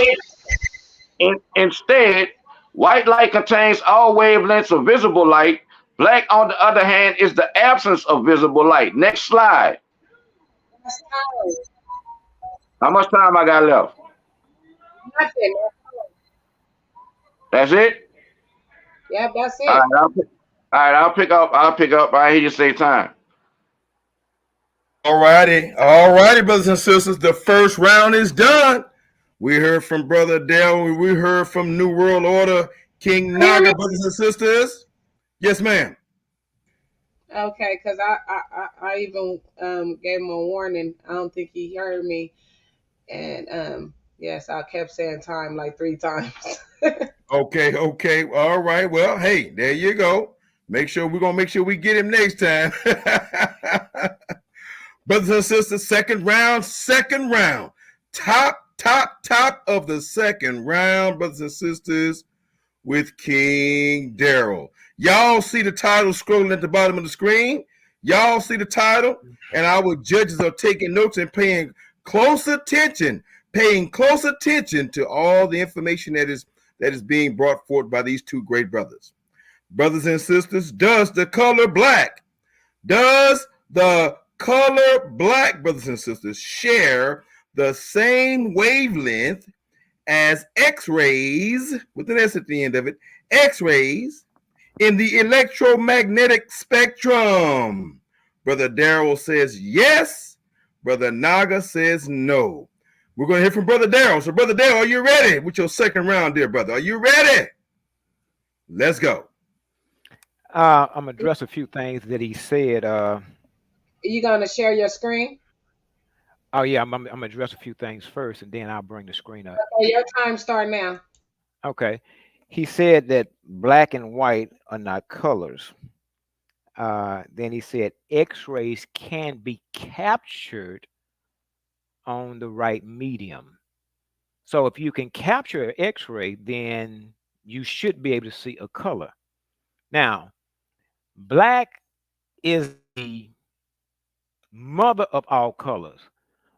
Instead, white light contains all wavelengths of visible light. Black, on the other hand, is the absence of visible light. Next slide. How much time I got left? Nothing. That's it? Yeah, that's it. All right, I'll pick up. I hear you say time. All righty, brothers and sisters. The first round is done. We heard from Brother Dale. We heard from New World Order, King Naga, brothers and sisters. Yes, ma'am. Okay, because I even gave him a warning. I don't think he heard me. And yes, I kept saying time like 3 times. Okay. All right. Well, hey, there you go. We're gonna make sure we get him next time. Brothers and sisters, second round. Top of the second round, brothers and sisters, with King Daryl. Y'all see the title scrolling at the bottom of the screen? Y'all see the title? And our judges are taking notes and paying close attention to all the information that is being brought forth by these two great brothers. Brothers and sisters, does the color black, brothers and sisters, share the same wavelength as X-rays, with an S at the end of it, X-rays in the electromagnetic spectrum? Brother Daryl says yes. Brother Naga says no. We're going to hear from Brother Daryl. So, Brother Daryl, are you ready with your second round, dear brother? Are you ready? Let's go. I'm going to address a few things that he said. Are you going to share your screen? Oh, yeah, I'm going to address a few things first, and then I'll bring the screen up. Okay, your time start now. Okay. He said that black and white are not colors. Then he said X-rays can be captured on the right medium. So if you can capture an X-ray, then you should be able to see a color. Now, black is the mother of all colors,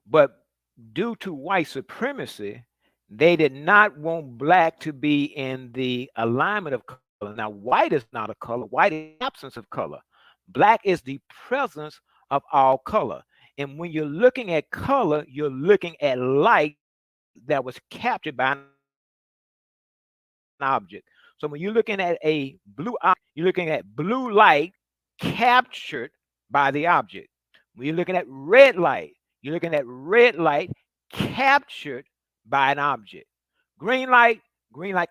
but due to white supremacy, they did not want black to be in the alignment of color. Now, white is not a color. White is the absence of color. Black is the presence of all color. And when you're looking at color, you're looking at light that was captured by an object. So when you're looking at a blue object, you're looking at blue light captured by the object. When you're looking at red light, you're looking at red light captured by an object. Green light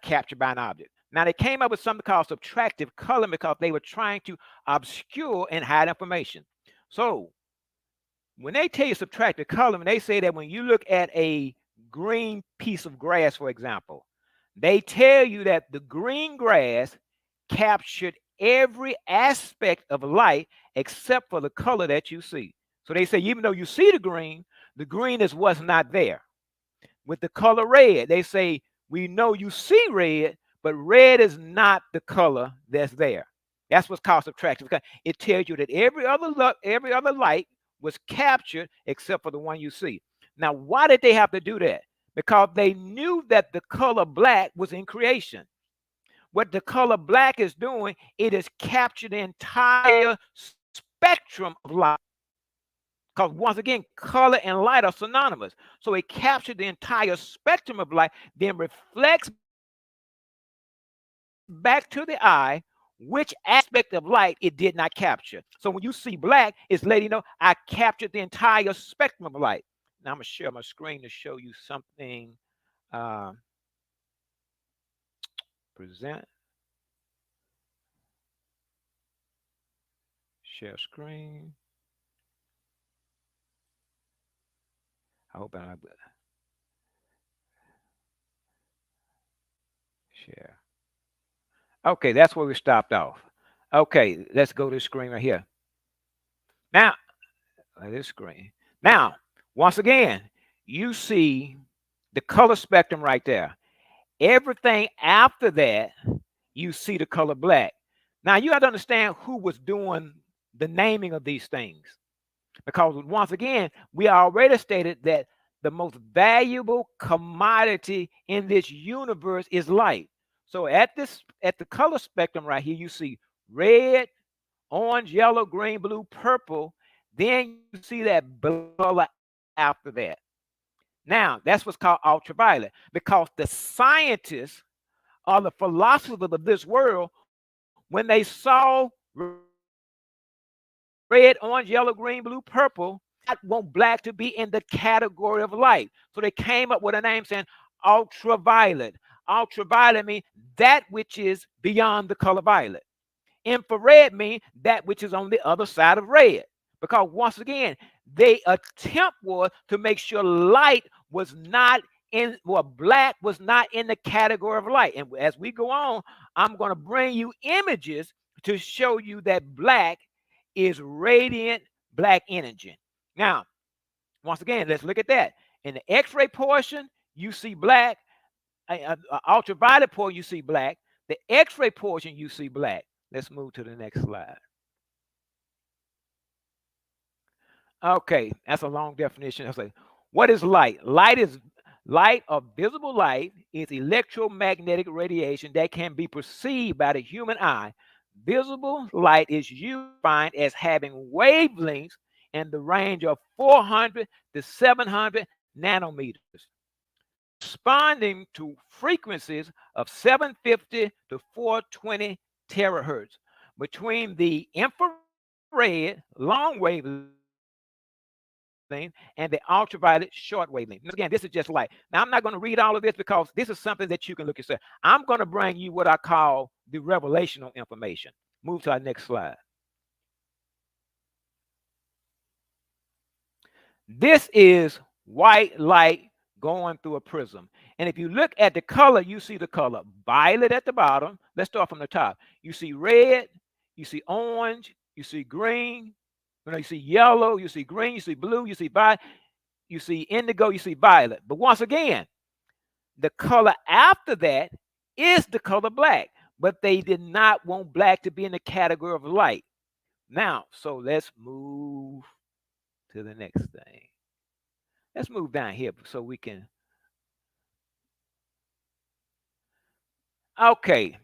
captured by an object. Now, they came up with something called subtractive color because they were trying to obscure and hide information. So when they tell you subtractive color, when they say that when you look at a green piece of grass, for example, they tell you that the green grass captured every aspect of light except for the color that you see. So they say, even though you see the green is what's not there. With the color red, they say, we know you see red, but red is not the color that's there. That's what's called subtraction, because it tells you that every other light was captured except for the one you see. Now, why did they have to do that? Because they knew that the color black was in creation. What the color black is doing, it has captured the entire spectrum of light. Because once again, color and light are synonymous. So it captured the entire spectrum of light, then reflects back to the eye which aspect of light it did not capture. So when you see black, it's letting you know I captured the entire spectrum of light. Now I'm going to share my screen to show you something. Present. Share screen. I hope I share. Okay, that's where we stopped off. Okay, let's go to the screen right here. Now, this screen. Now, once again, you see the color spectrum right there. Everything after that, you see the color black. Now, you have to understand who was doing the naming of these things. Because once again, we already stated that the most valuable commodity in this universe is light. So at the color spectrum right here, you see red, orange, yellow, green, blue, purple. Then you see that color after that. Now, that's what's called ultraviolet, because the scientists or the philosophers of this world, when they saw red, orange, yellow, green, blue, purple, I want black to be in the category of light. So they came up with a name saying ultraviolet. Ultraviolet means that which is beyond the color violet. Infrared means that which is on the other side of red. Because once again, they attempt was to make sure light was not in, well, black was not in the category of light. And as we go on, I'm going to bring you images to show you that black is radiant black energy. Now, once again, let's look at that. In the X-ray portion, you see black. Ultraviolet portion, you see black. The X-ray portion, you see black. Let's move to the next slide. Okay, that's a long definition. Like, what is light? Light or visible light is electromagnetic radiation that can be perceived by the human eye. Visible light is defined as having wavelengths in the range of 400 to 700 nanometers, responding to frequencies of 750 to 420 terahertz. Between the infrared long wavelength and the ultraviolet short wavelength. Again, this is just light. Now, I'm not going to read all of this because this is something that you can look yourself. I'm going to bring you what I call the revelational information. Move to our next slide. This is white light going through a prism. And if you look at the color, you see the color violet at the bottom. Let's start from the top. You see red, you see orange, you see green, you see yellow, you see green, you see blue, you see violet, you see indigo, you see violet. But once again, the color after that is the color black, but they did not want black to be in the category of light. Now, so let's move to the next thing. Let's move down here so we can. Okay,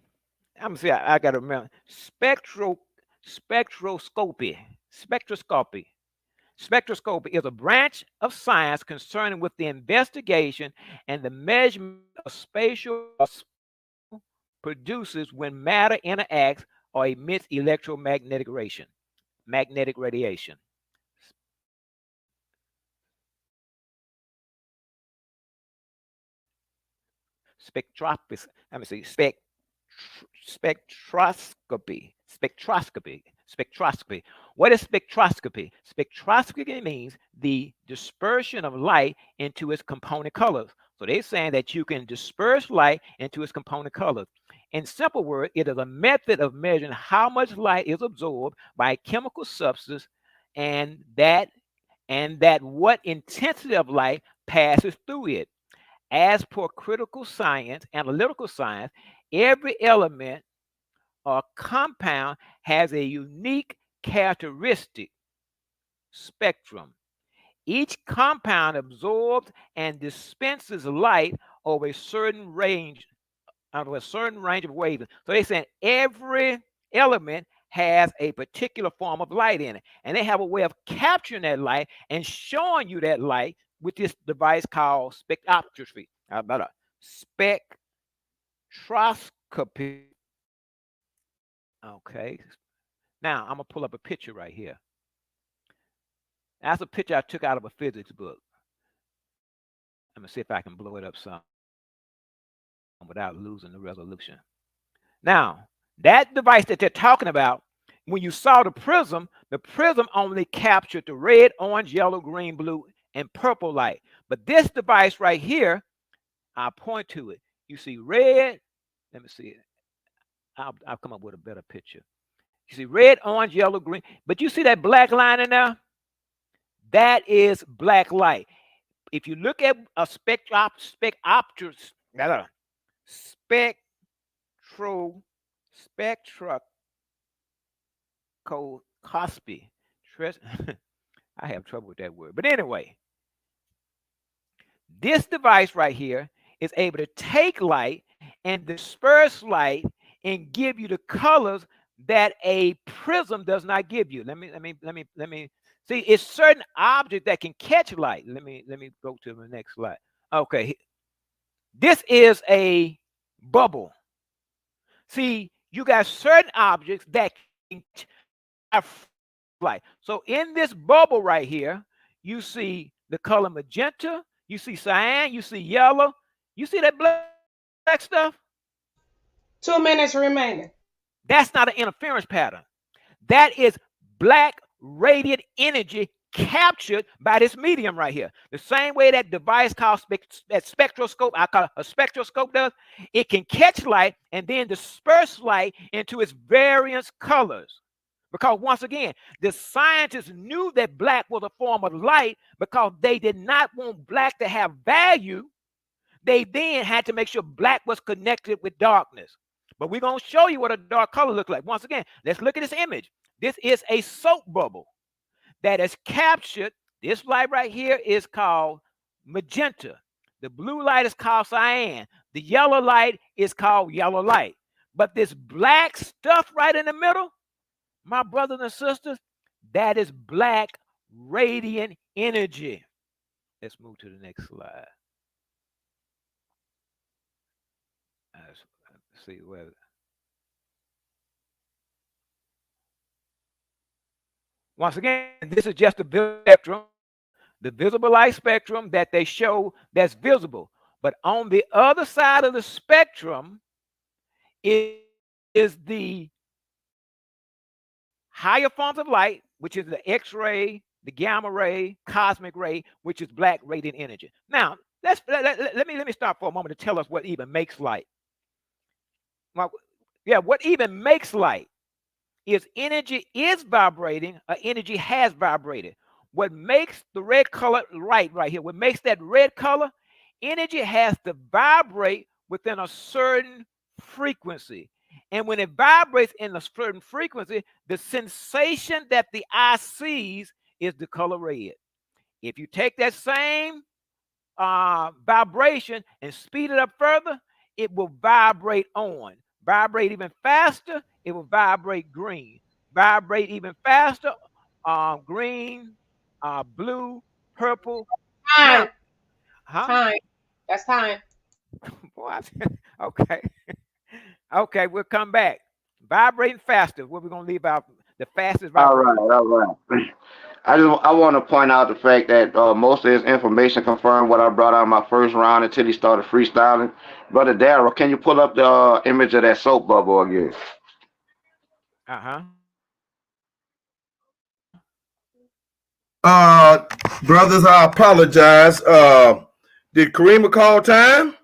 I'm gonna say I got to remember spectroscopy. Spectroscopy is a branch of science concerning with the investigation and the measurement of spatial produces when matter interacts or emits electromagnetic radiation. Spectroscopy. Let me see. Spectroscopy. What is spectroscopy? Spectroscopy means the dispersion of light into its component colors. So they're saying that you can disperse light into its component colors. In simple words, it is a method of measuring how much light is absorbed by a chemical substance and that what intensity of light passes through it. As per critical science, analytical science, every element or compound has a unique characteristic spectrum. Each compound absorbs and dispenses light over a certain range of wavelengths. So they're saying every element has a particular form of light in it, and they have a way of capturing that light and showing you that light with this device called spectroscopy. Spectroscopy. Okay. Now I'm gonna pull up a picture right here. That's a picture I took out of a physics book. I'm gonna see if I can blow it up some without losing the resolution. Now, that device that they're talking about, when you saw the prism only captured the red, orange, yellow, green, blue, and purple light. But this device right here, I'll point to it. You see red. Let me see it. I'll come up with a better picture. You see red, orange, yellow, green. But you see that black line in there? That is black light. If you look at a spectroscopy, I have trouble with that word. But anyway, this device right here is able to take light and disperse light and give you the colors that a prism does not give you. Let me see. It's certain objects that can catch light. Let me go to the next slide. Okay, this is a bubble. See, you got certain objects that can have light. So in this bubble right here, you see the color magenta, you see cyan, you see yellow, you see that black stuff? 2 minutes remaining. That's not an interference pattern. That is black radiant energy captured by this medium right here. The same way that device called that spectroscope, I call it a spectroscope does, it can catch light and then disperse light into its various colors. Because once again, the scientists knew that black was a form of light because they did not want black to have value. They then had to make sure black was connected with darkness. But we're going to show you what a dark color looks like. Once again, let's look at this image. This is a soap bubble that has captured. This light right here is called magenta. The blue light is called cyan. The yellow light is called yellow light. But this black stuff right in the middle, my brothers and sisters, that is black radiant energy. Let's move to the next slide. Let's see where. Once again, this is just the spectrum, the visible light spectrum that they show that's visible. But on the other side of the spectrum is the higher forms of light, which is the X-ray, the gamma ray, cosmic ray, which is black radiant energy. Now, let me stop for a moment to tell us what even makes light. Well, yeah, what even makes light is energy is vibrating, or energy has vibrated. What makes the red color right here, what makes that red color, energy has to vibrate within a certain frequency. And when it vibrates in a certain frequency, the sensation that the eye sees is the color red. If you take that same vibration and speed it up further, it will vibrate on. Vibrate even faster, it will vibrate green. Vibrate even faster, green, blue, purple. Time. Now, huh? Time. That's time. Okay. Okay, we'll come back. Vibrating faster. What we're gonna leave out the fastest vibration. All right. I want to point out the fact that most of his information confirmed what I brought out in my first round until he started freestyling. Brother Darrell, can you pull up the image of that soap bubble again? Brothers, I apologize. Did Karima call time?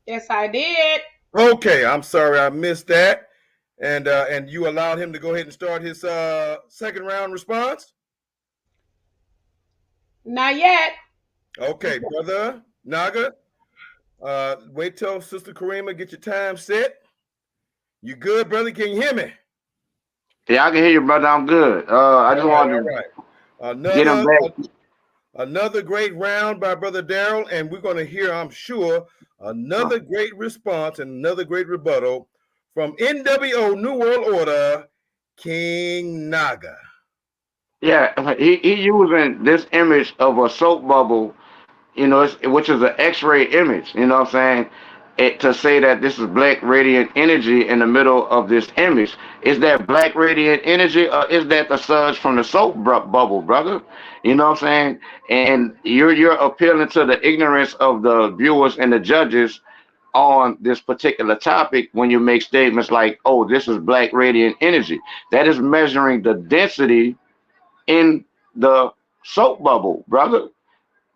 Yes, I did. Okay, I'm sorry I missed that. And you allowed him to go ahead and start his second round response? Not yet. Okay, brother Naga. Wait till Sister Karima get your time set. You good, brother? Can you hear me? Yeah, I can hear you, brother. I'm good. I just wanted All to right. get him back. Another great round by Brother Daryl, and we're going to hear, I'm sure, another great response and another great rebuttal from NWO New World Order, King Naga. Yeah, he using this image of a soap bubble, you know, which is an X-ray image. You know what I'm saying? To say that this is black radiant energy in the middle of this image. Is that black radiant energy, or is that the surge from the soap bubble, brother? You know what I'm saying? And you're appealing to the ignorance of the viewers and the judges on this particular topic when you make statements like, "Oh, this is black radiant energy." That is measuring the density in the soap bubble, brother.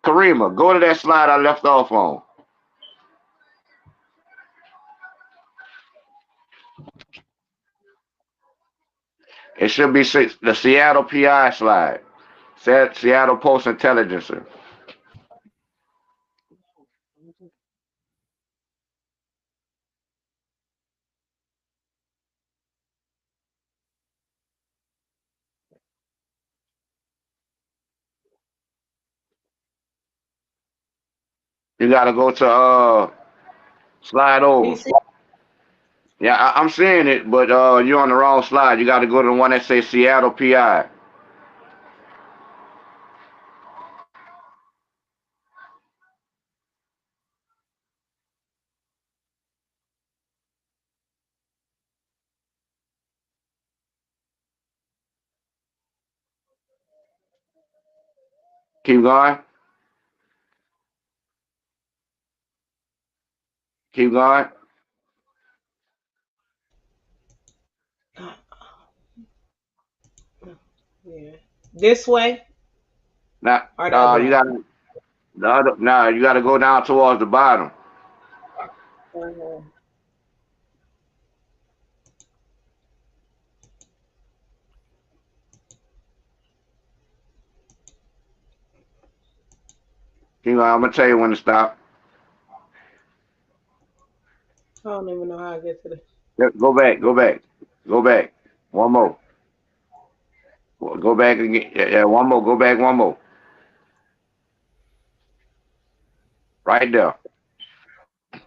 Karima, go to that slide I left off on. It should be the Seattle PI slide. Seattle Post Intelligencer. You gotta go to slide over. Yeah, I'm seeing it, but you're on the wrong slide. You gotta go to the one that says Seattle PI. Keep going. Keep going. Yeah. This way Now, or the other you way? gotta the other. Now you gotta go down towards the bottom. Mhm. Keep going. I'm gonna tell you when to stop. I don't even know how I get to the. Go back. Go back. Go back. One more. Go back again. Yeah, one more. Go back one more. Right there.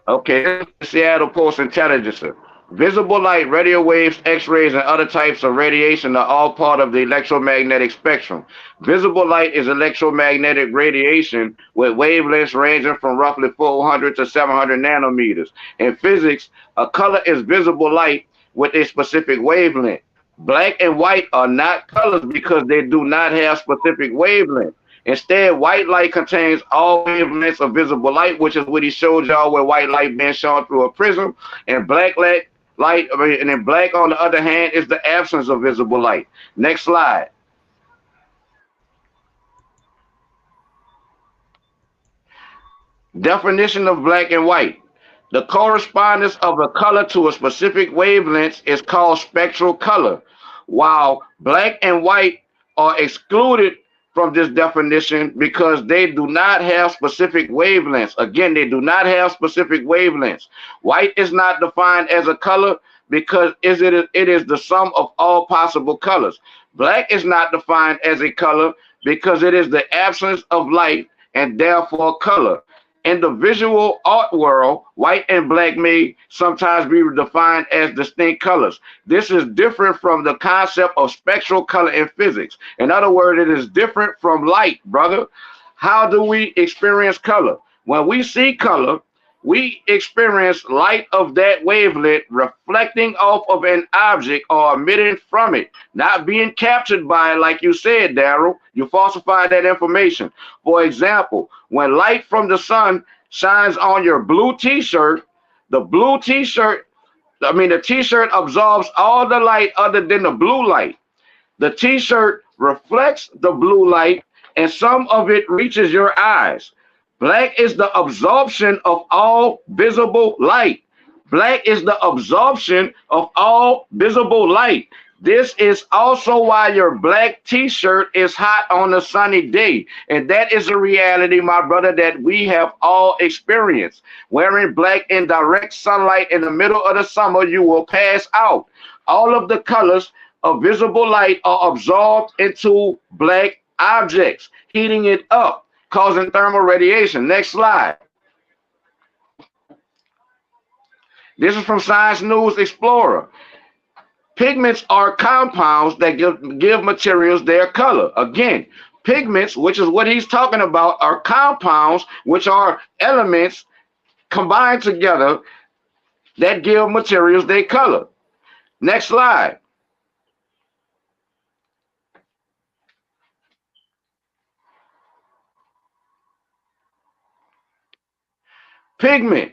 Okay, Seattle Post Intelligencer. Visible light, radio waves, X-rays, and other types of radiation are all part of the electromagnetic spectrum. Visible light is electromagnetic radiation with wavelengths ranging from roughly 400 to 700 nanometers. In physics, a color is visible light with a specific wavelength. Black and white are not colors because they do not have specific wavelengths. Instead, white light contains all wavelengths of visible light, which is what he showed y'all where white light being shown through a prism, and and then black on the other hand is the absence of visible light. Next slide. Definition of black and white. The correspondence of a color to a specific wavelength is called spectral color, while black and white are excluded from this definition because they do not have specific wavelengths. Again, they do not have specific wavelengths. White is not defined as a color because it is the sum of all possible colors. Black is not defined as a color because it is the absence of light and therefore color. In the visual art world, white and black may sometimes be defined as distinct colors. This is different from the concept of spectral color in physics. In other words, it is different from light, brother. How do we experience color? When we see color, we experience light of that wavelength reflecting off of an object or emitting from it, not being captured by it, like you said, Daryl. You falsified that information. For example, when light from the sun shines on your blue t-shirt, the blue t-shirt, the t-shirt absorbs all the light other than the blue light. The t-shirt reflects the blue light and some of it reaches your eyes. Black is the absorption of all visible light. Black is the absorption of all visible light. This is also why your black t-shirt is hot on a sunny day. And that is a reality, my brother, that we have all experienced. Wearing black in direct sunlight in the middle of the summer, you will pass out. All of the colors of visible light are absorbed into black objects, heating it up, causing thermal radiation. Next slide. This is from Science News Explorer. Pigments are compounds that give materials their color. Again, pigments, which is what he's talking about, are compounds, which are elements combined together that give materials their color. Next slide. Pigment.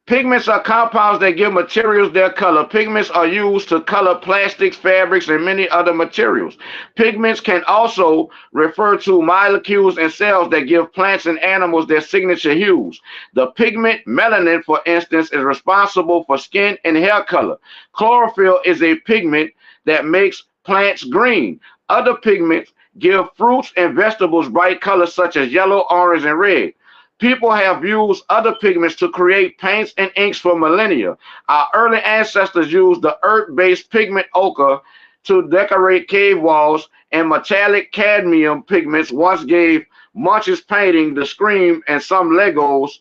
Pigments are compounds that give materials their color. Pigments are used to color plastics, fabrics, and many other materials. Pigments can also refer to molecules and cells that give plants and animals their signature hues. The pigment melanin, for instance, is responsible for skin and hair color. Chlorophyll is a pigment that makes plants green. Other pigments give fruits and vegetables bright colors such as yellow, orange, and red. People have used other pigments to create paints and inks for millennia. Our early ancestors used the earth-based pigment ochre to decorate cave walls, and metallic cadmium pigments once gave Munch's painting, The Scream, and some Legos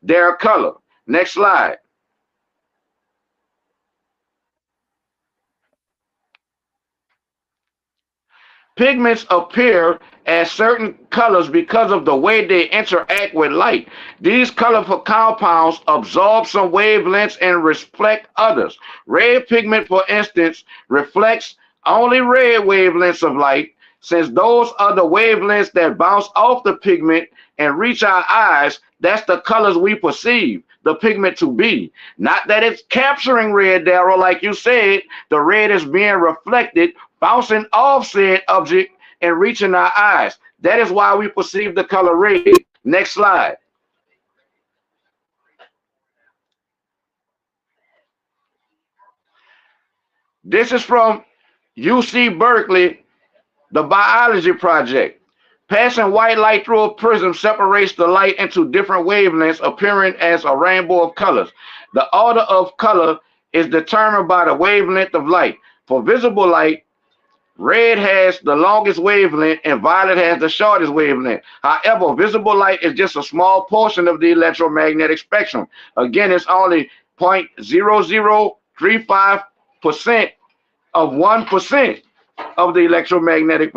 their color. Next slide. Pigments appear as certain colors because of the way they interact with light. These colorful compounds absorb some wavelengths and reflect others. Red pigment, for instance, reflects only red wavelengths of light. Since those are the wavelengths that bounce off the pigment and reach our eyes, that's the colors we perceive the pigment to be. Not that it's capturing red, Daryl, like you said. The red is being reflected, bouncing off said object and reaching our eyes. That is why we perceive the color red. Next slide. This is from UC Berkeley, the biology project. Passing white light through a prism separates the light into different wavelengths, appearing as a rainbow of colors. The order of color is determined by the wavelength of light. For visible light, red has the longest wavelength and violet has the shortest wavelength. However, visible light is just a small portion of the electromagnetic spectrum. Again, it's only 0.0035% of 1% of the electromagnetic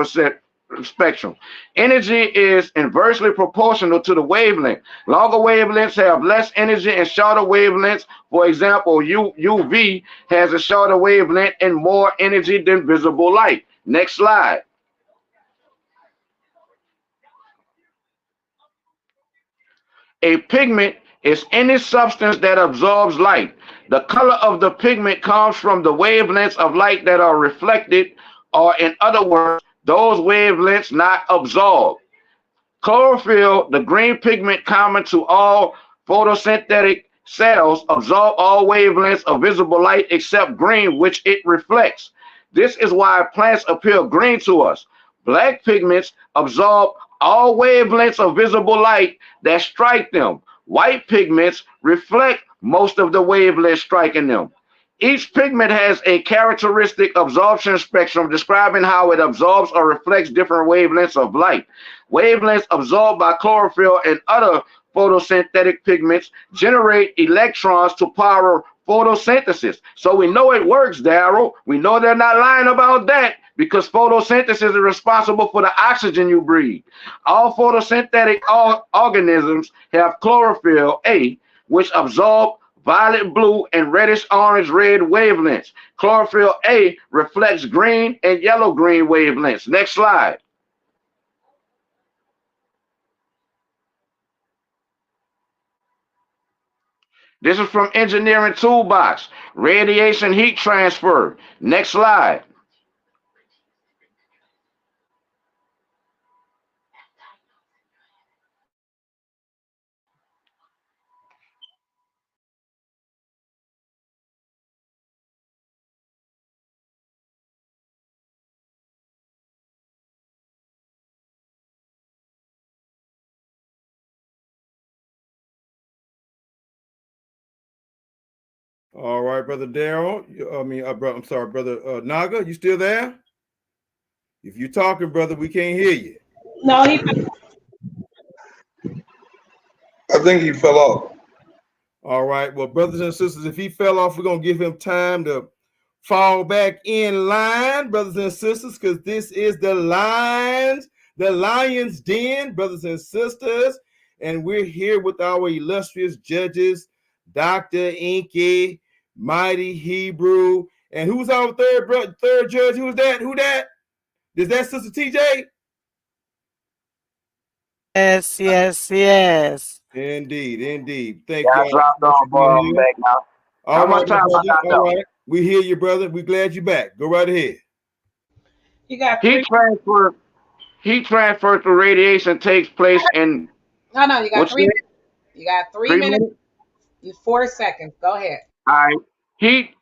spectrum. Energy is inversely proportional to the wavelength. Longer wavelengths have less energy and shorter wavelengths. For example, UV has a shorter wavelength and more energy than visible light. Next slide. A pigment is any substance that absorbs light. The color of the pigment comes from the wavelengths of light that are reflected, or in other words, those wavelengths not absorbed. Chlorophyll, the green pigment common to all photosynthetic cells, absorb all wavelengths of visible light except green, which it reflects. This is why plants appear green to us. Black pigments absorb all wavelengths of visible light that strike them. White pigments reflect most of the wavelengths striking them. Each pigment has a characteristic absorption spectrum describing how it absorbs or reflects different wavelengths of light. Wavelengths absorbed by chlorophyll and other photosynthetic pigments generate electrons to power photosynthesis. So we know it works, Daryl. We know they're not lying about that because photosynthesis is responsible for the oxygen you breathe. All photosynthetic organisms have chlorophyll A, which absorb violet blue and reddish orange red wavelengths. Chlorophyll A reflects green and yellow green wavelengths. Next slide. This is from Engineering Toolbox. Radiation heat transfer. Next slide. All right, brother Daryl. I'm sorry, brother Naga. You still there? If you're talking, brother, we can't hear you. No, he. I think he fell off. All right. Well, brothers and sisters, if he fell off, we're gonna give him time to fall back in line, brothers and sisters, because this is the Lion's Den, brothers and sisters, and we're here with our illustrious judges, Dr. Inky, Mighty Hebrew, and who's our third judge? Who that? Is that Sister TJ? Yes. Indeed. Thank Yeah, I you dropped all off for being here. back now. How much time I got all right. We hear you, brother. We're glad you're back. Go right ahead. You got Heat transfer through radiation takes place in No, you got what's 3 that? minutes. You got 3 3 minutes minutes? and 4 seconds. Go ahead. All right. Heat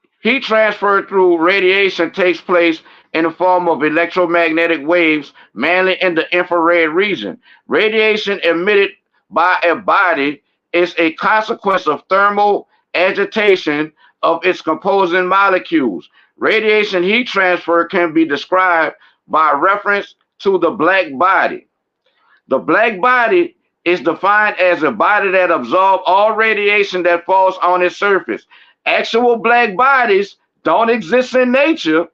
transfer through radiation takes place in the form of electromagnetic waves, mainly in the infrared region. Radiation emitted by a body is a consequence of thermal agitation of its composing molecules. Radiation heat transfer can be described by reference to the black body. The black body is defined as a body that absorbs all radiation that falls on its surface. Actual black bodies don't exist in nature,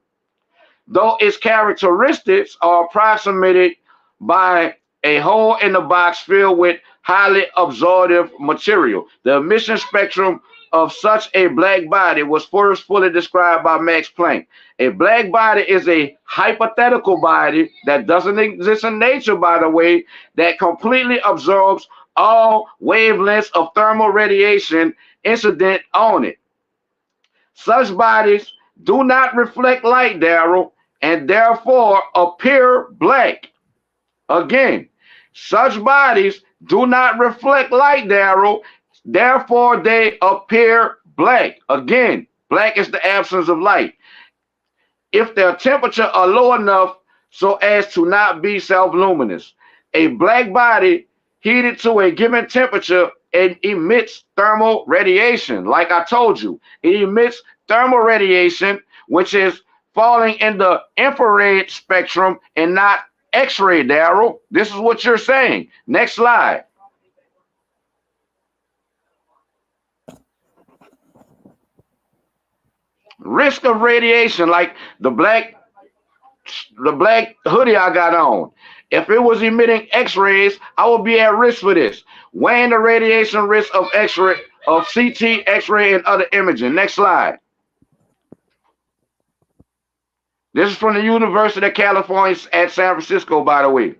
though its characteristics are approximated by a hole in the box filled with highly absorptive material. The emission spectrum of such a black body was first fully described by Max Planck. A black body is a hypothetical body that doesn't exist in nature, by the way, that completely absorbs all wavelengths of thermal radiation incident on it. Such bodies do not reflect light, Daryl, and therefore appear black. Again, such bodies do not reflect light, Daryl, therefore they appear black. Again, black is the absence of light. If their temperature are low enough so as to not be self-luminous. A black body heated to a given temperature, it emits thermal radiation. Like I told you, it emits thermal radiation, which is falling in the infrared spectrum and not X-ray, Daryl. This is what you're saying. Next slide. Risk of radiation, like the black hoodie I got on. If it was emitting X-rays, I would be at risk for this. Weighing the radiation risk of X-ray, of CT, X-ray, and other imaging. Next slide. This is from the University of California at San Francisco, by the way.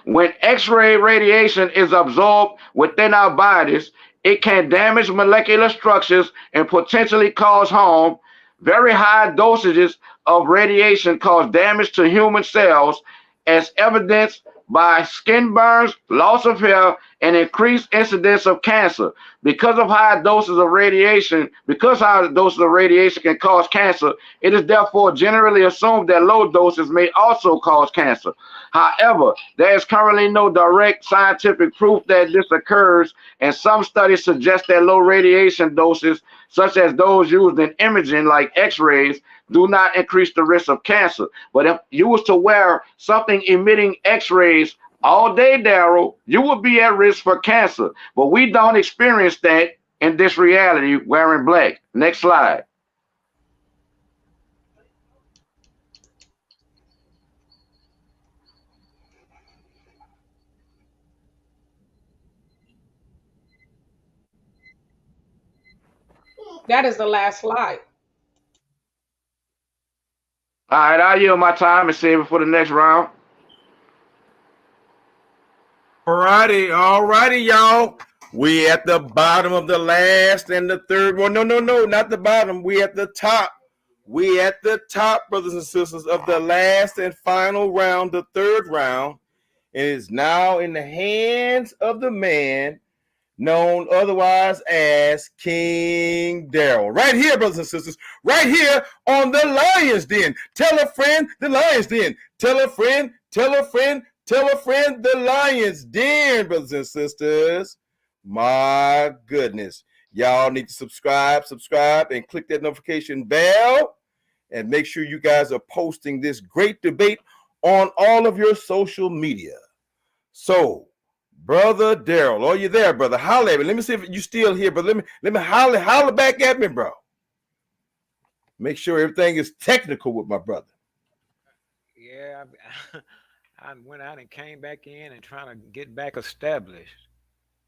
When X-ray radiation is absorbed within our bodies, it can damage molecular structures and potentially cause harm. Very high dosages of radiation cause damage to human cells, as evidenced by skin burns, loss of hair, and increased incidence of cancer. Because high doses of radiation can cause cancer, it is therefore generally assumed that low doses may also cause cancer. However, there is currently no direct scientific proof that this occurs, and some studies suggest that low radiation doses, such as those used in imaging like X-rays, do not increase the risk of cancer. But if you was to wear something emitting X-rays all day, Daryl, you would be at risk for cancer. But we don't experience that in this reality wearing black. Next slide. That is the last slide. All right, I'll yield my time and save it for the next round. All righty, y'all. We at the bottom of the last and the third one. No, not the bottom. We at the top. We at the top, brothers and sisters, of the last and final round, the third round. It is now in the hands of the man known otherwise as King Daryl. Right here, brothers and sisters, right here on the Lion's Den. Tell a friend, the Lion's Den. Tell a friend, tell a friend, tell a friend, the Lion's Den, brothers and sisters. My goodness. Y'all need to subscribe, and click that notification bell. And make sure you guys are posting this great debate on all of your social media. So, Brother Daryl, are you there, brother? Holler at me. Let me see if you still here, but let me holler back at me, bro. Make sure everything is technical with my brother. Yeah, I went out and came back in and trying to get back established.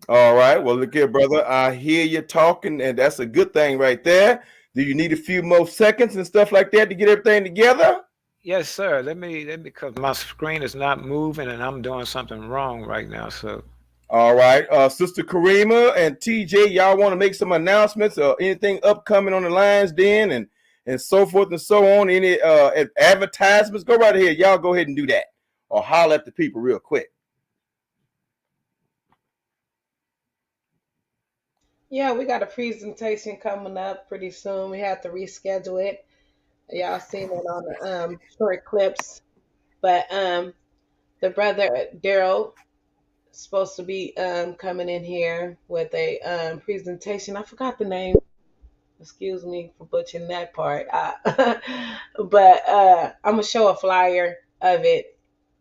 All right. Well, look here, brother. I hear you talking, and that's a good thing right there. Do you need a few more seconds and stuff like that to get everything together? Yes, sir. Let me because my screen is not moving and I'm doing something wrong right now. So All right. Sister Karima and TJ, y'all want to make some announcements or anything upcoming on the Lions Den and so forth and so on? Any advertisements? Go right ahead. Y'all go ahead and do that. Or holler at the people real quick. Yeah, we got a presentation coming up pretty soon. We have to reschedule it. Y'all seen it on the short clips. But the brother Daryl is supposed to be coming in here with a presentation. I forgot the name. Excuse me for butchering that part. But I'm gonna show a flyer of it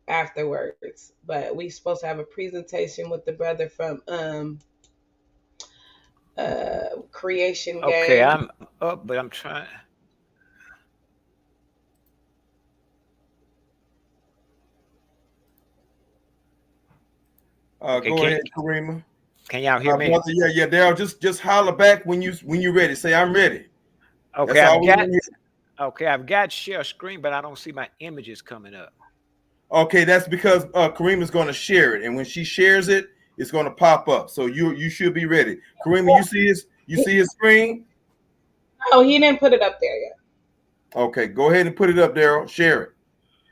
afterwards. But we supposed to have a presentation with the brother from Creation okay, Game. I'm up, but I'm trying. Okay, Go ahead, Karima. Can y'all hear me? Brother, yeah, Daryl. Just holler back when you're ready. Say I'm ready. Okay, That's all we want to hear. Okay, I've got share screen, but I don't see my images coming up. Okay, that's because Karima's going to share it, and when she shares it, it's going to pop up. So you should be ready. Karima, you see his screen? Oh, he didn't put it up there yet. Okay, go ahead and put it up, Daryl. Share it.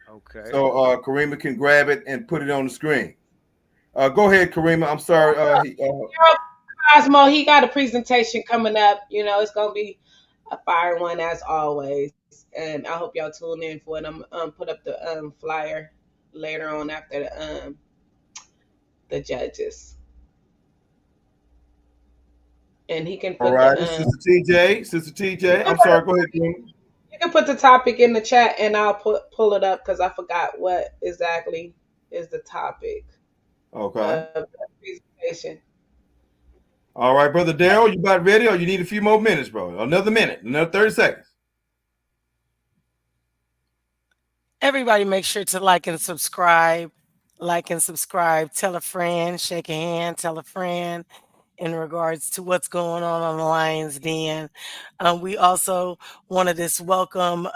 Okay. So Karima can grab it and put it on the screen. Go ahead, Karima. I'm sorry. Cosmo, he got a presentation coming up. You know, it's gonna be a fire one as always. And I hope y'all tune in for it. I'm put up the flyer later on after the judges. And he can All put right, the Sister TJ. I'm sorry. Go ahead, Karima. you can put the topic in the chat and I'll pull it up because I forgot what exactly is the topic Okay. of the presentation. All right, brother Daryl, you about ready, or you need a few more minutes, bro? Another minute, another 30 seconds. Everybody make sure to like and subscribe. Like and subscribe. Tell a friend, shake a hand, tell a friend in regards to what's going on the Lions Den. We also wanted to welcome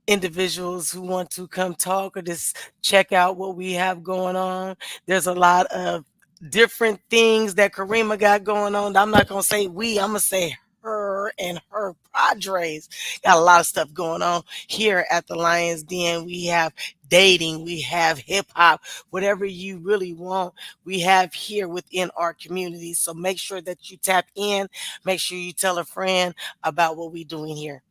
individuals who want to come talk or just check out what we have going on. There's a lot of different things that Karima got going on. I'm not going to say we, I'm going to say her and her padres got a lot of stuff going on here at the Lions Den. We have dating, we have hip hop, whatever you really want, we have here within our community. So make sure that you tap in, make sure you tell a friend about what we're doing here.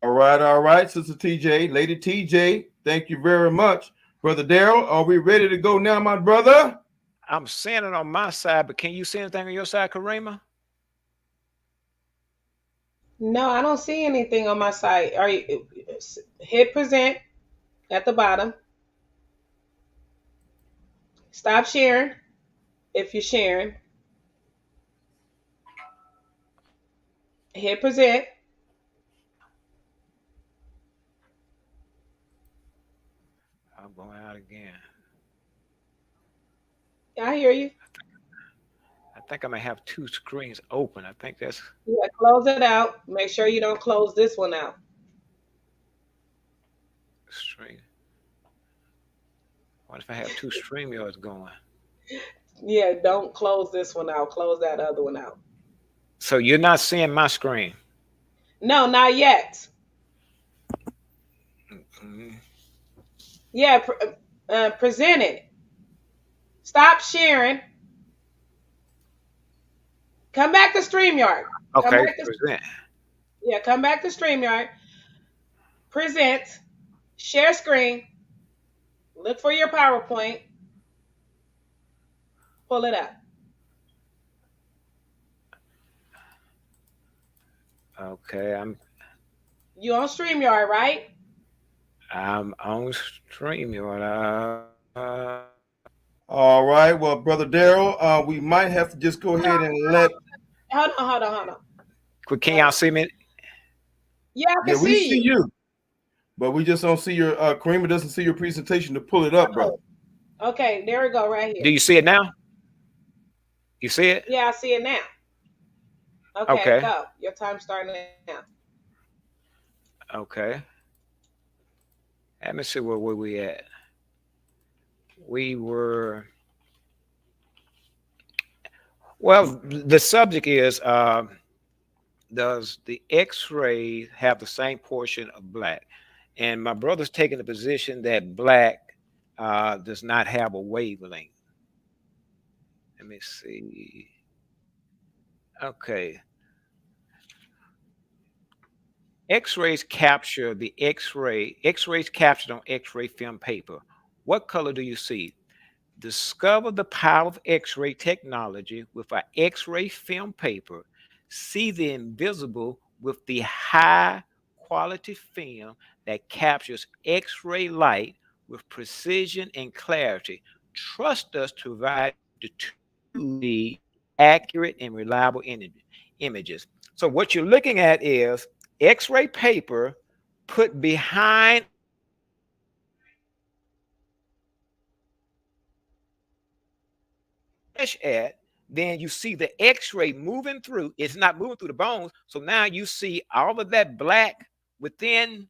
All right, Sister TJ, Lady TJ, thank you very much. Brother Daryl, are we ready to go now, my brother? I'm seeing it on my side, but can you see anything on your side, Karima? No, I don't see anything on my site. Are you hit present at the bottom? Stop sharing if you're sharing. Hit present. I'm going out again. I hear you. I think I may have two screens open. I think that's Yeah, close it out. Make sure you don't close this one out. stream. What if I have two StreamYards going? Yeah, don't close this one out. Close that other one out. So you're not seeing my screen? No, not yet. Mm-hmm. Yeah, present it. Stop sharing. Come back to StreamYard. Okay, present. Yeah, come back to StreamYard. Present. Share screen. Look for your PowerPoint. Pull it up. Okay, You on StreamYard, right? I'm on StreamYard. All right. Well, brother Daryl, we might have to just go ahead and let. Hold on. Can Hold y'all on. see me? Yeah, I can Yeah, we see see you. you, but we just don't see your. Kareem doesn't see your presentation to pull it up, brother. Okay, there we go, right Do here. you see it now? You see it? Yeah, I see it now. Okay, Okay. go. Your time's starting now. Okay. Let me see where we at. We were well. The subject is does the X-ray have the same portion of black? And my brother's taking the position that black does not have a wavelength. Let me see. Okay. X-rays capture the X-rays captured on X-ray film paper. What color do you see? Discover the power of X-ray technology with our X-ray film paper. See the invisible with the high quality film that captures X-ray light with precision and clarity. Trust us to provide the 2D accurate and reliable images. So what you're looking at is X-ray paper put behind at, then you see the X-ray moving through. It's not moving through the bones. So now you see all of that black within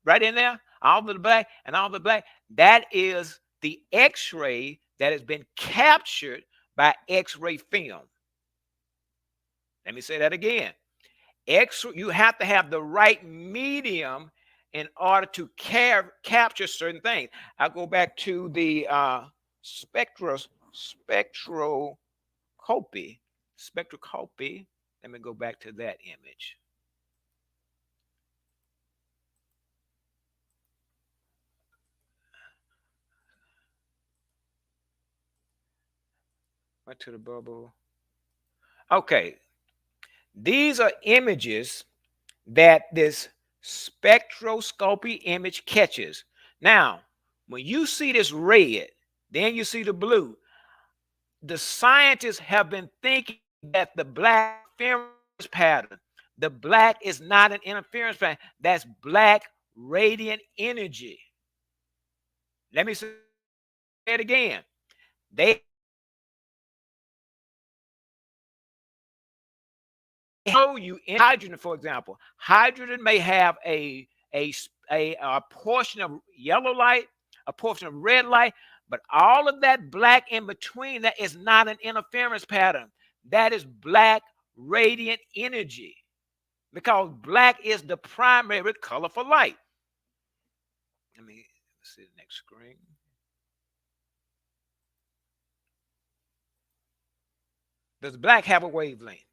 right in there, all of the black and all the black. That is the X-ray that has been captured by X-ray film. Let me say that again. You have to have the right medium in order to capture certain things. I'll go back to the spectroscopy. Spectroscopy. Let me go back to that image. Went to the bubble. Okay. These are images that this spectroscopy image catches. Now, when you see this red, then you see the blue. The scientists have been thinking that the black interference pattern, the black is not an interference pattern. That's black radiant energy. Let me say it again. They show you in hydrogen, for example. Hydrogen may have a portion of yellow light, a portion of red light, but all of that black in between that is not an interference pattern. That is black radiant energy, because black is the primary color for light. Let me see the next screen. Does black have a wavelength?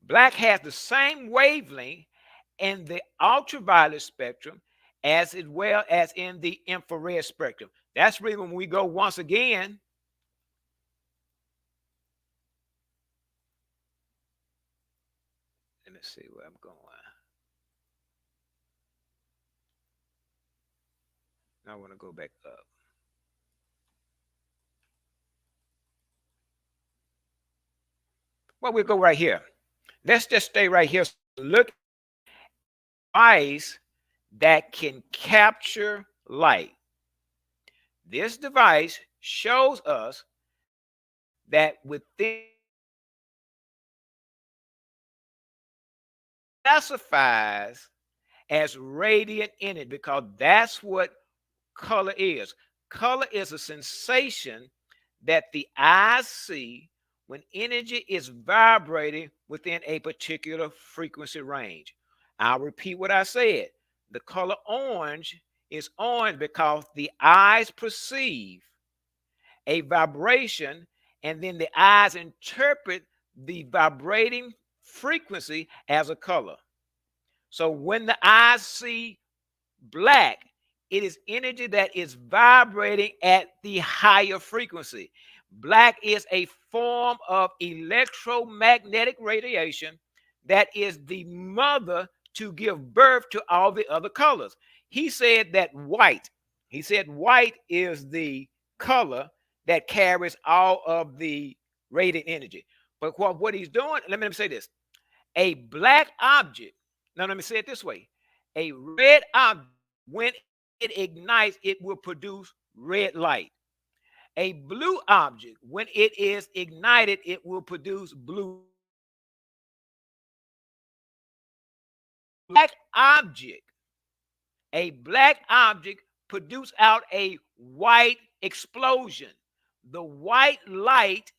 Black has the same wavelength in the ultraviolet spectrum as well as in the infrared spectrum. That's really when we go once again. Let me see where I'm going. I want to go back up. Well, we'll go right here. Let's just stay right here. Look, device that can capture light. This device shows us that within specifies as radiant energy, because that's what color is. Color is a sensation that the eyes see when energy is vibrating within a particular frequency range. I'll repeat what I said. The color orange is orange because the eyes perceive a vibration, and then the eyes interpret the vibrating frequency as a color. So when the eyes see black, it is energy that is vibrating at the higher frequency. Black is a form of electromagnetic radiation that is the mother to give birth to all the other colors. He said that white is the color that carries all of the radiant energy. But what he's doing, let me say this: a black object, now let me say it this way: a red object, when it ignites, it will produce red light. A blue object, when it is ignited, it will produce blue. Black object, a black object produce out a white explosion. The white light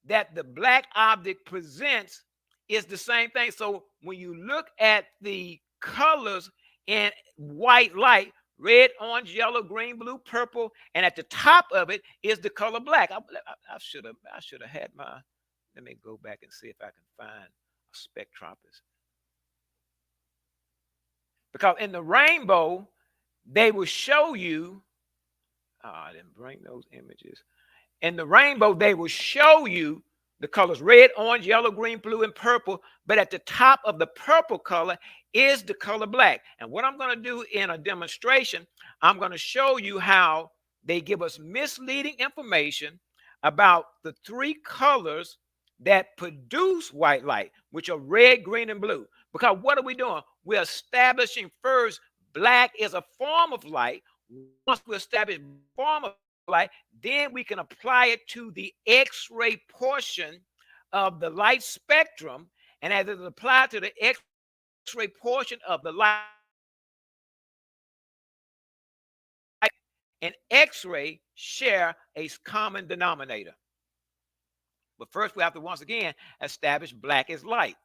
that the black object presents is the same thing. So when you look at the colors in white light, red, orange, yellow, green, blue, purple, and at the top of it is the color black. I should have had my. Let me go back and see if I can find a spectrometer. Because in the rainbow, they will show you. Oh, I didn't bring those images. In the rainbow, they will show you the colors red, orange, yellow, green, blue, and purple. But at the top of the purple color is the color black. And what I'm going to do in a demonstration, I'm going to show you how they give us misleading information about the three colors that produce white light, which are red, green, and blue. Because what are we doing? We're establishing first black is a form of light. Once we establish form of light, then we can apply it to the X-ray portion of the light spectrum. And as it is applied to the X-ray portion of the light, and X-ray share a common denominator. But first, we have to once again establish black as light.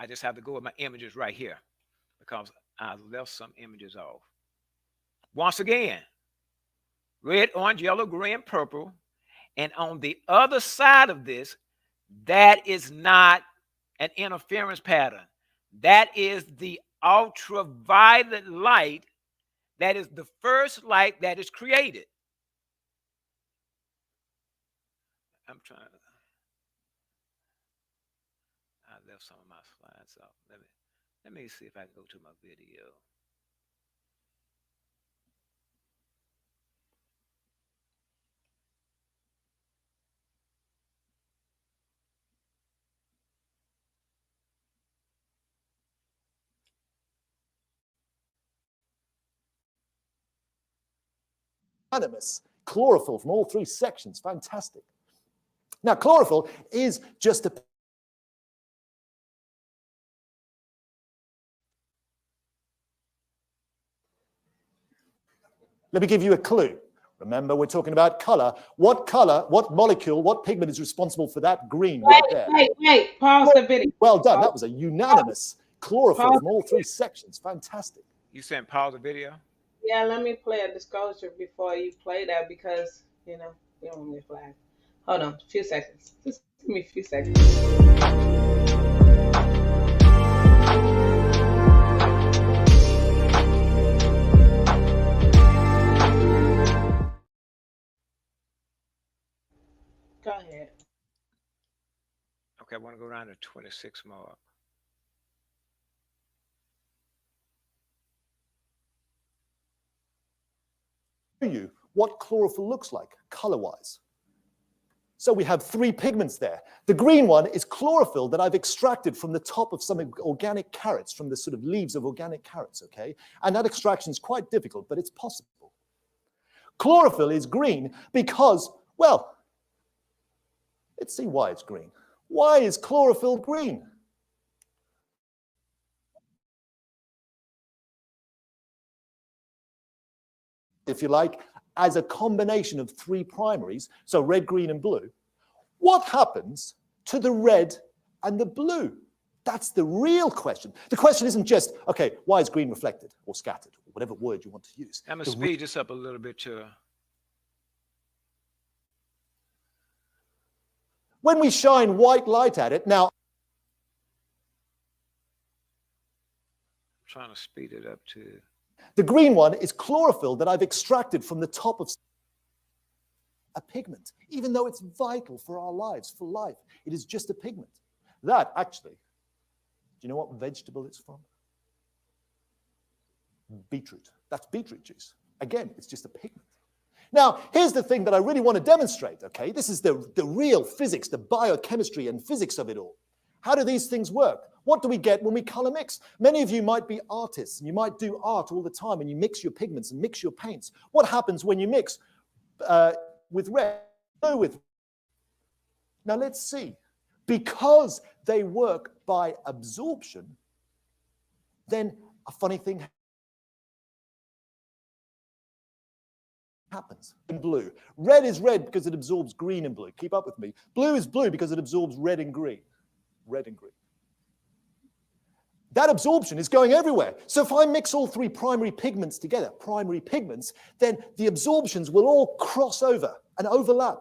I just have to go with my images right here because I left some images off. Once again, red, orange, yellow, green, purple. And on the other side of this, that is not an interference pattern. That is the ultraviolet light. That is the first light that is created. I'm trying to. I left some of my slides off. Let me see if I can go to my video. Unanimous. Chlorophyll from all three sections. Fantastic. Now, chlorophyll is just a Let me give you a clue. Remember, we're talking about color. What molecule, what pigment is responsible for that green right there? Wait. Pause the video. Well done. That was a unanimous chlorophyll from all three sections. Fantastic. You saying pause the video? Yeah, let me play a disclosure before you play that because, you don't want me to flag. Hold on, a few seconds. Just give me a few seconds. Go ahead. Okay, I want to go around to 26 more. You what chlorophyll looks like color-wise. So we have three pigments there. The green one is chlorophyll that I've extracted from the top of some organic carrots, from the sort of leaves of organic carrots, okay? And that extraction is quite difficult, but it's possible. Chlorophyll is green because, well, let's see why it's green. Why is chlorophyll green? If you like, as a combination of three primaries, so red, green, and blue, what happens to the red and the blue? That's the real question. The question isn't just, okay, why is green reflected or scattered, or whatever word you want to use. I'm going to speed this up a little bit to... When we shine white light at it, now... I'm trying to speed it up to... The green one is chlorophyll that I've extracted from the top of... a pigment, even though it's vital for our lives, for life. It is just a pigment. That, actually, do you know what vegetable it's from? Beetroot. That's beetroot juice. Again, it's just a pigment. Now, here's the thing that I really want to demonstrate, okay? This is the real physics, the biochemistry and physics of it all. How do these things work? What do we get when we color mix? Many of you might be artists, and you might do art all the time, and you mix your pigments and mix your paints. What happens when you mix with red, blue with... Now, let's see. Because they work by absorption, then a funny thing happens in blue. Red is red because it absorbs green and blue. Keep up with me. Blue is blue because it absorbs red and green. Red and green. That absorption is going everywhere. So if I mix all three primary pigments together, primary pigments, then the absorptions will all cross over and overlap.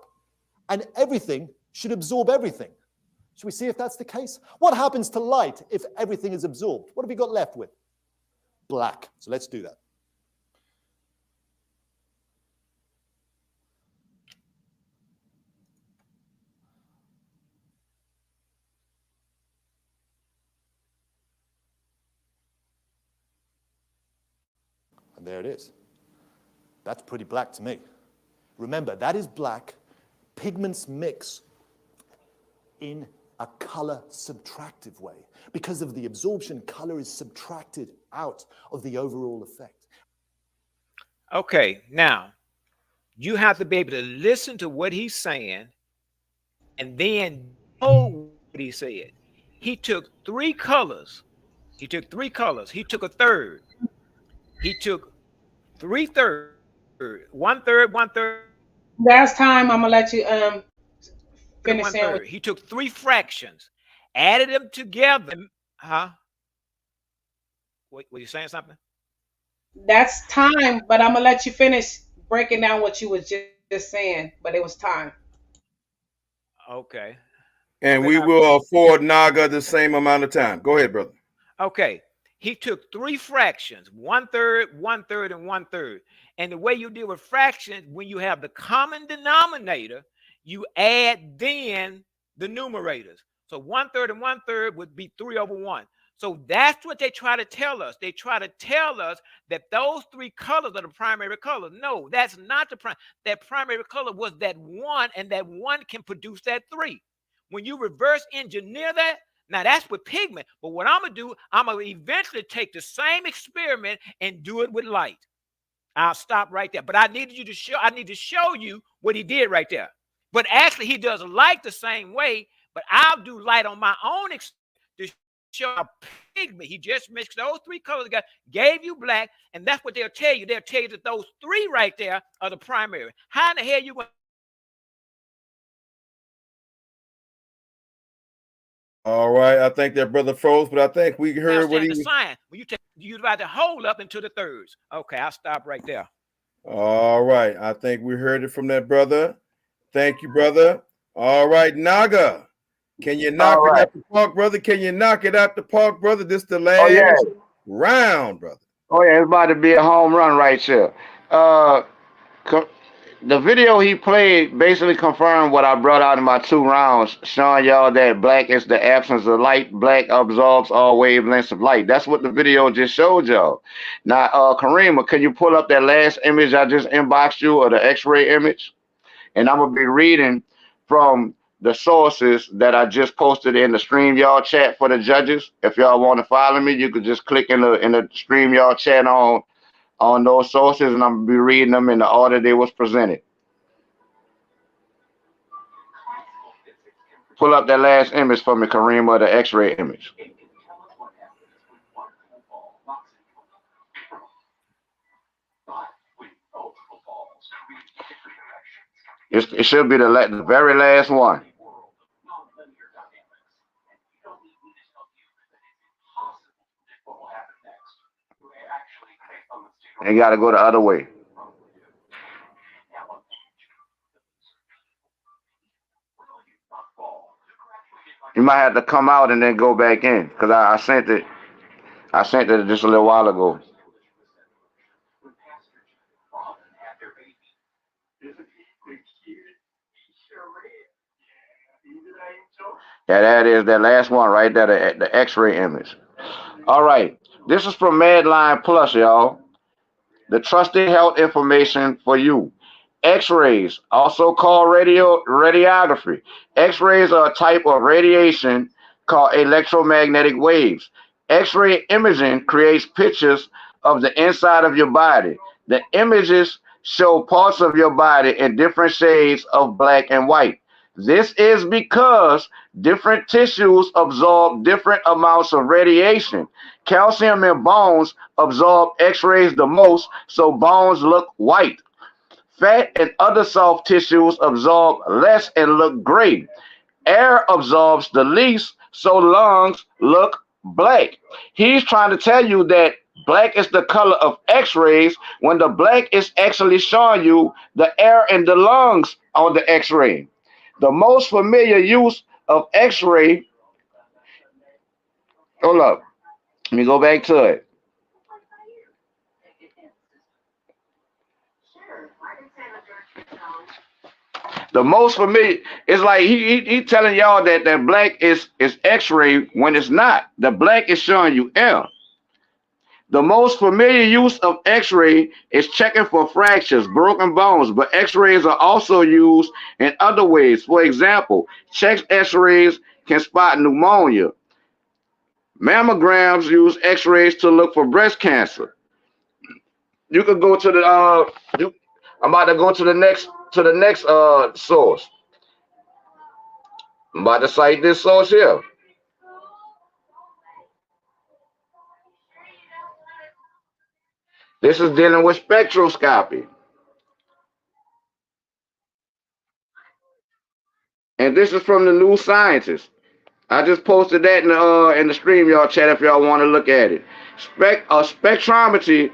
And everything should absorb everything. Should we see if that's the case? What happens to light if everything is absorbed? What have we got left with? Black. So let's do that. And there it is. That's pretty black to me. Remember, that is black. Pigments mix in a color subtractive way. Because of the absorption, color is subtracted out of the overall effect. Okay, now you have to be able to listen to what he's saying and then know what he said. He took three colors. He took three colors. He took a third. He took 3/3, 1/3, 1/3. Last time, I'm gonna let you finish saying 1/3. He took three fractions, added them together. Huh? Were you saying something? That's time, but I'm gonna let you finish breaking down what you was just saying. But it was time. Okay. And Okay, we now, will afford Naga the same amount of time. Go ahead, brother. okay. He took three fractions, 1/3, 1/3, and 1/3. And the way you deal with fractions, when you have the common denominator, you add then the numerators. So 1/3 and 1/3 would be 3/1. So that's what they try to tell us. They try to tell us that those three colors are the primary color. No, that's not the primary. That primary color was that one, and that one can produce that three. When you reverse engineer that, now that's with pigment. But what I'm gonna do, I'm gonna eventually take the same experiment and do it with light. I'll stop right there. But I need to show you what he did right there. But actually, he does light the same way, but I'll do light on my own to show a pigment. He just mixed those three colors together, gave you black, and that's what they'll tell you. They'll tell you that those three right there are the primary. How in the hell you going? All right, I think that brother froze, but I think we heard what he was. Sign when you divide the whole up into the thirds. Okay, I'll stop right there. All right, I think we heard it from that brother. Thank you, brother. All right, Naga, can you knock it out the park, brother? Can you knock it out the park, brother? This is the last round, brother. Oh yeah, it's about to be a home run right here. The video he played basically confirmed what I brought out in my 2 rounds, showing y'all that black is the absence of light. Black absorbs all wavelengths of light. That's what the video just showed y'all. Now, Karima, can you pull up that last image I just inboxed you, or the X-ray image? And I'm gonna be reading from the sources that I just posted in the StreamYard chat for the judges. If y'all want to follow me, you could just click in the StreamYard chat on those sources, and I'm gonna be reading them in the order they was presented. Pull up that last image for me, Kareem, or the X-ray image. It should be the very last one. And you got to go the other way. You might have to come out and then go back in, because I sent it. I sent it just a little while ago. Yeah, that is that last one right there, the X-ray image. All right, this is from Medline Plus, y'all. The trusted health information for you. X-rays, also called radiography. X-rays are a type of radiation called electromagnetic waves. X-ray imaging creates pictures of the inside of your body. The images show parts of your body in different shades of black and white. This is because different tissues absorb different amounts of radiation. Calcium in bones absorb X-rays the most, so bones look white. Fat and other soft tissues absorb less and look gray. Air absorbs the least, so lungs look black. He's trying to tell you that black is the color of X-rays when the black is actually showing you the air in the lungs on the X-ray. The most familiar use of X-ray, hold up, let me go back to it. The most familiar, it's like he telling y'all that black is X-ray when it's not. The black is showing you air. The most familiar use of X-ray is checking for fractures, broken bones, but X-rays are also used in other ways. For example, chest X-rays can spot pneumonia. Mammograms use X-rays to look for breast cancer. You could go to the I'm about to go to the next source. I'm about to cite this source here. This is dealing with spectroscopy. And this is from the New Scientist. I just posted that in the stream, y'all chat if y'all want to look at it. Spectrometry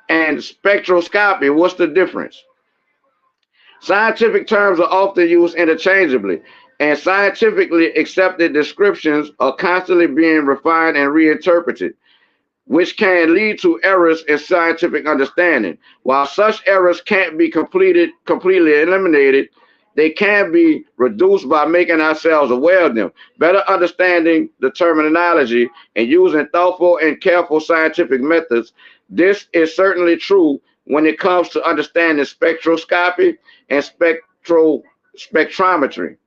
and spectroscopy, what's the difference? Scientific terms are often used interchangeably, and scientifically accepted descriptions are constantly being refined and reinterpreted, which can lead to errors in scientific understanding. While such errors can't be completely eliminated, they can be reduced by making ourselves aware of them, better understanding the terminology, and using thoughtful and careful scientific methods. This is certainly true when it comes to understanding spectroscopy and spectrometry,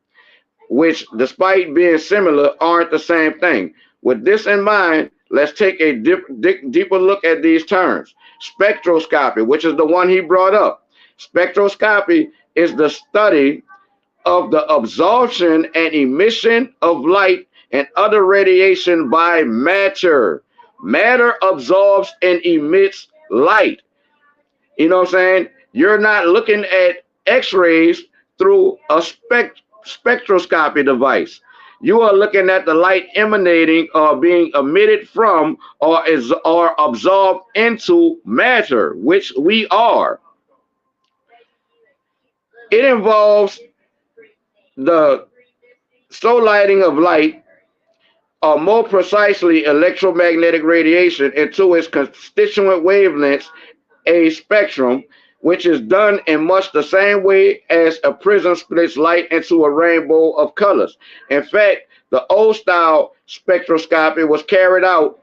which, despite being similar, aren't the same thing. With this in mind, let's take a deeper look at these terms. Spectroscopy, which is the one he brought up. Spectroscopy is the study of the absorption and emission of light and other radiation by matter. Matter absorbs and emits light. You know what I'm saying? You're not looking at X-rays through a spectroscopy device. You are looking at the light emanating or being emitted from or absorbed into matter, which we are. It involves the lighting of light, or more precisely electromagnetic radiation, into its constituent wavelengths, a spectrum, which is done in much the same way as a prism splits light into a rainbow of colors. In fact, the old style spectroscopy was carried out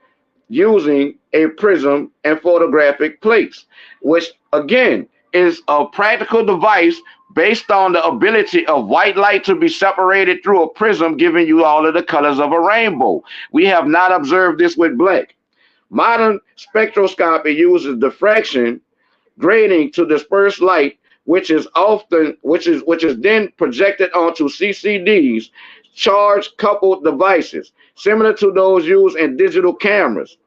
using a prism and photographic plates, which again is a practical device based on the ability of white light to be separated through a prism, giving you all of the colors of a rainbow. We have not observed this with black. Modern spectroscopy uses diffraction grating to disperse light, which is then projected onto CCDs, charge coupled devices, similar to those used in digital cameras.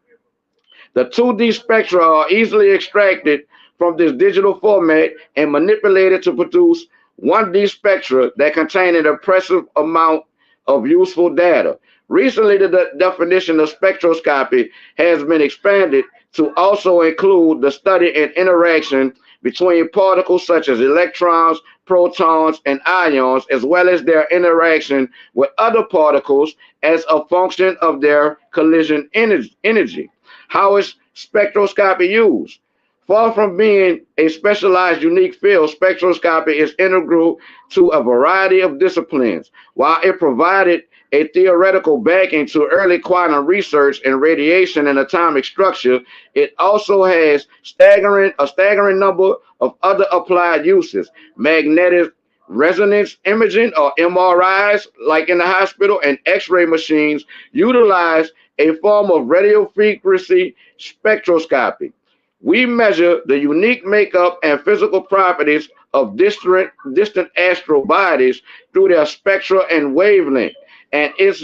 The 2D spectra are easily extracted from this digital format and manipulated to produce 1D spectra that contain an impressive amount of useful data. Recently, the definition of spectroscopy has been expanded to also include the study and interaction between particles such as electrons, protons, and ions, as well as their interaction with other particles as a function of their collision energy. How is spectroscopy used? Far from being a specialized, unique field, spectroscopy is integral to a variety of disciplines. While it provided a theoretical backing to early quantum research in radiation and atomic structure, it also has a staggering number of other applied uses. Magnetic resonance imaging, or MRIs, like in the hospital, and X-ray machines utilize a form of radio frequency spectroscopy. We measure the unique makeup and physical properties of distant astral bodies through their spectra and wavelength, and it's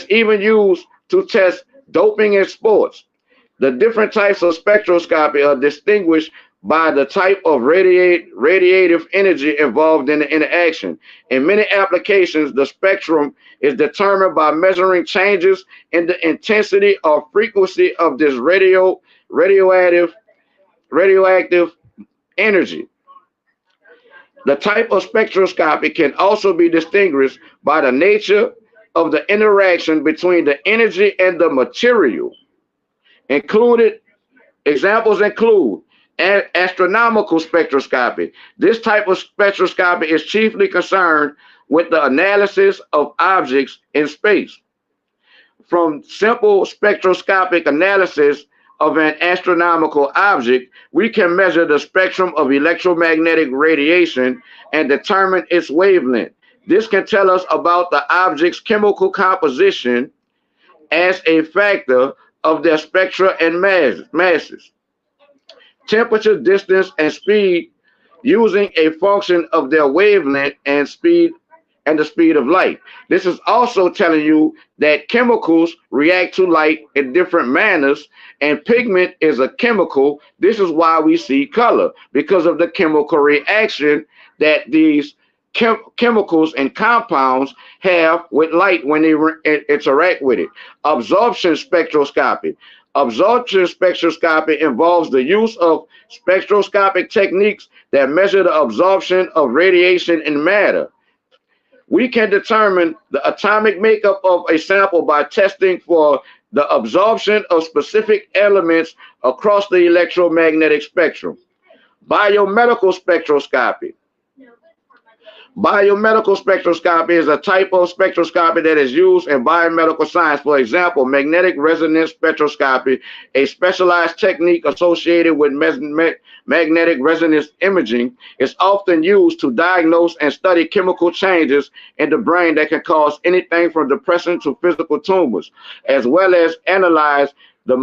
even used to test doping in sports. The different types of spectroscopy are distinguished by the type of radiative energy involved in the interaction. In many applications, the spectrum is determined by measuring changes in the intensity or frequency of this radioactive energy. The type of spectroscopy can also be distinguished by the nature of the interaction between the energy and the material. Included Examples include astronomical spectroscopy. This type of spectroscopy is chiefly concerned with the analysis of objects in space. From simple spectroscopic analysis of an astronomical object, we can measure the spectrum of electromagnetic radiation and determine its wavelength. This can tell us about the object's chemical composition as a factor of their spectra and masses. Temperature, distance, and speed using a function of their wavelength and speed and the speed of light. This is also telling you that chemicals react to light in different manners, and pigment is a chemical. This is why we see color, because of the chemical reaction that these chemicals and compounds have with light when they interact with it. Absorption spectroscopy. Absorption spectroscopy involves the use of spectroscopic techniques that measure the absorption of radiation in matter. We can determine the atomic makeup of a sample by testing for the absorption of specific elements across the electromagnetic spectrum. Biomedical spectroscopy. Biomedical spectroscopy is a type of spectroscopy that is used in biomedical science. For example, magnetic resonance spectroscopy, a specialized technique associated with magnetic resonance imaging, is often used to diagnose and study chemical changes in the brain that can cause anything from depression to physical tumors, as well as analyze the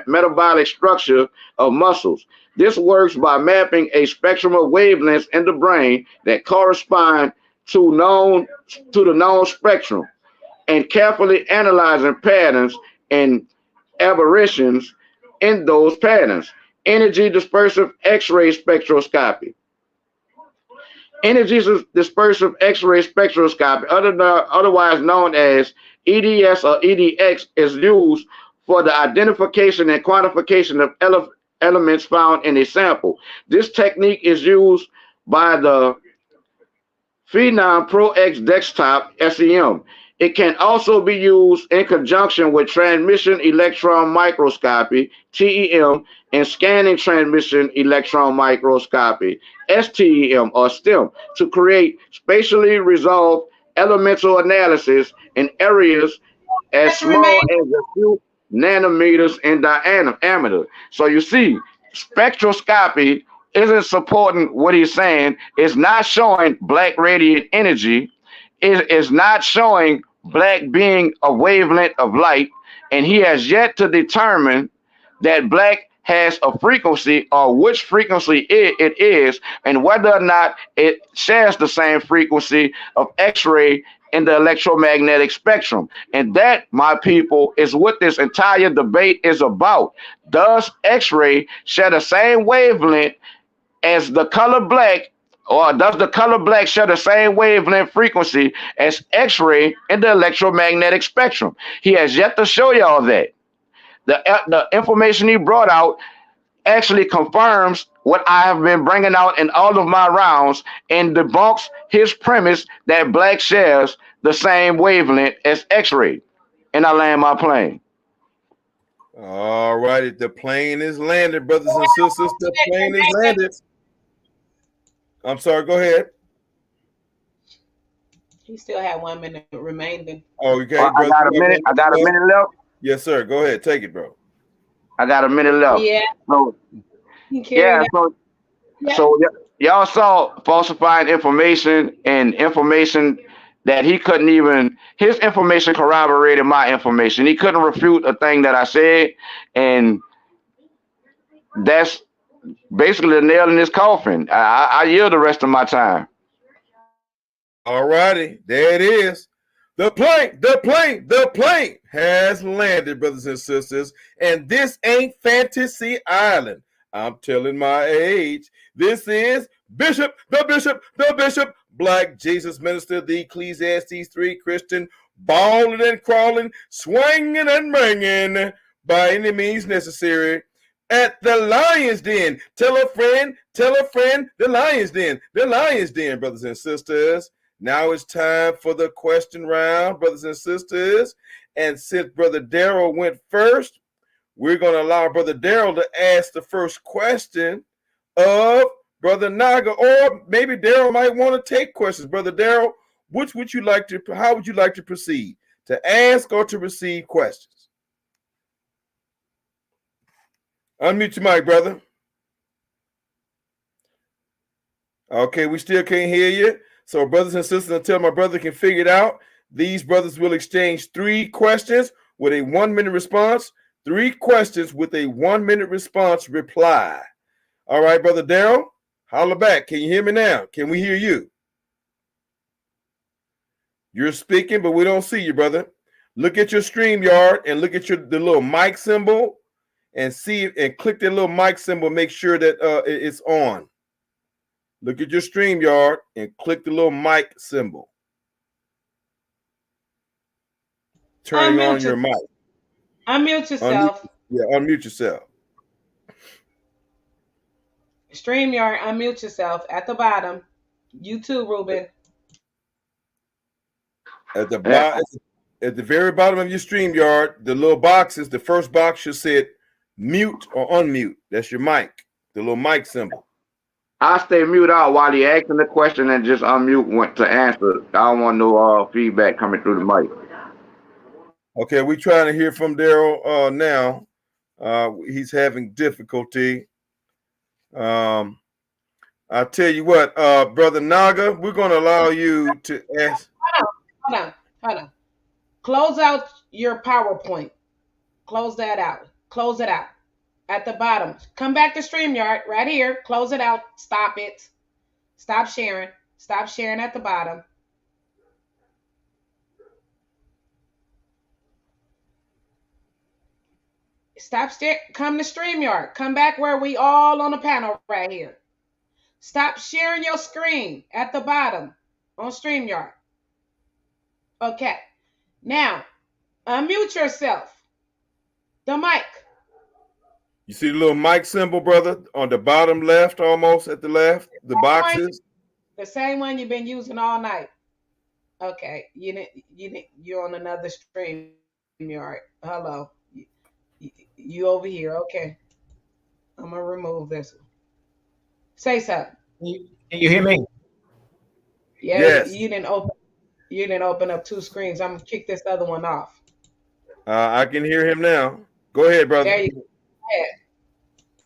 metabolic structure of muscles. This works by mapping a spectrum of wavelengths in the brain that correspond to the known spectrum and carefully analyzing patterns and aberrations in those patterns. Energy dispersive X-ray spectroscopy. Energy dispersive X-ray spectroscopy, otherwise known as EDS or EDX, is used for the identification and quantification of elements found in a sample. This technique is used by the Phenom Pro X desktop SEM. It can also be used in conjunction with transmission electron microscopy, TEM, and scanning transmission electron microscopy, STEM or STEM, to create spatially resolved elemental analysis in areas as small as a few nanometers in diameter. So you see, spectroscopy isn't supporting what he's saying. It's not showing black radiant energy. It is not showing black being a wavelength of light. And he has yet to determine that black has a frequency, or which frequency it is, and whether or not it shares the same frequency of X-ray in the electromagnetic spectrum. And that, my people, is what this entire debate is about. Does X-ray share the same wavelength as the color black, or does the color black share the same wavelength frequency as X-ray in the electromagnetic spectrum? He has yet to show y'all that. The information he brought out actually confirms what I have been bringing out in all of my rounds, and debunks his premise that black shares the same wavelength as X-ray. And I land my plane. All righty, the plane is landed, brothers and sisters. The plane is landed. I'm sorry, go ahead. He still had 1 minute remaining. Oh, okay, I brother. got a minute. I got a minute left. Yes, sir. Go ahead. Take it, bro. I got a minute left. Yeah, So he carried out. Yeah. So y'all saw falsifying information and information that he couldn't even. His information corroborated my information. He couldn't refute a thing that I said, and that's basically the nail in his coffin. I yield the rest of my time. All righty, there it is. The plane has landed, brothers and sisters. And this ain't Fantasy Island. I'm telling my age. This is the Bishop, Black Jesus Minister, the Ecclesiastes 3 Christian, balling and crawling, swinging and banging by any means necessary at the Lion's Den. Tell a friend, the Lion's Den, brothers and sisters. Now it's time for the question round, brothers and sisters. And since Brother Daryl went first, we're going to allow Brother Daryl to ask the first question of Brother Naga, or maybe Daryl might want to take questions. Brother Daryl, how would you like to proceed? To ask or to receive questions? Unmute your mic, brother. Okay, we still can't hear you. So, brothers and sisters, until my brother can figure it out, these brothers will exchange 3 questions with a 1 minute response. 3 questions with a 1 minute response reply. All right, Brother Daryl, holler back. Can you hear me now? Can we hear you? You're speaking, but we don't see you, brother. Look at your StreamYard and look at the little mic symbol and click that little mic symbol. Make sure that it's on. Look at your StreamYard and click the little mic symbol. Turning on your mic. Unmute yourself. Unmute yourself. StreamYard, unmute yourself at the bottom. You too, Ruben. At the very bottom of your StreamYard, the little boxes, the first box should say mute or unmute. That's your mic, the little mic symbol. I stay mute out while he asking the question and just unmute to answer. I don't want no feedback coming through the mic. Okay, we're trying to hear from Daryl now. He's having difficulty. I tell you what, Brother Naga, we're going to allow you to ask. Hold on. Close out your PowerPoint. Close that out. Close it out. At the bottom. Come back to StreamYard right here. Close it out. Stop it. Stop sharing. Stop sharing at the bottom. Come to StreamYard. Come back where we all on the panel right here. Stop sharing your screen at the bottom on StreamYard. Okay. Now, unmute yourself. The mic. You see the little mic symbol, brother, on the bottom left, almost at the left, the boxes? The same one you've been using all night. Okay. You're on another StreamYard. Hello. You over here. Okay. I'm going to remove this one. Say something. Can you hear me? Yeah, yes. You didn't open up 2 screens. I'm gonna kick this other one off. I can hear him now. Go ahead, brother. There you go.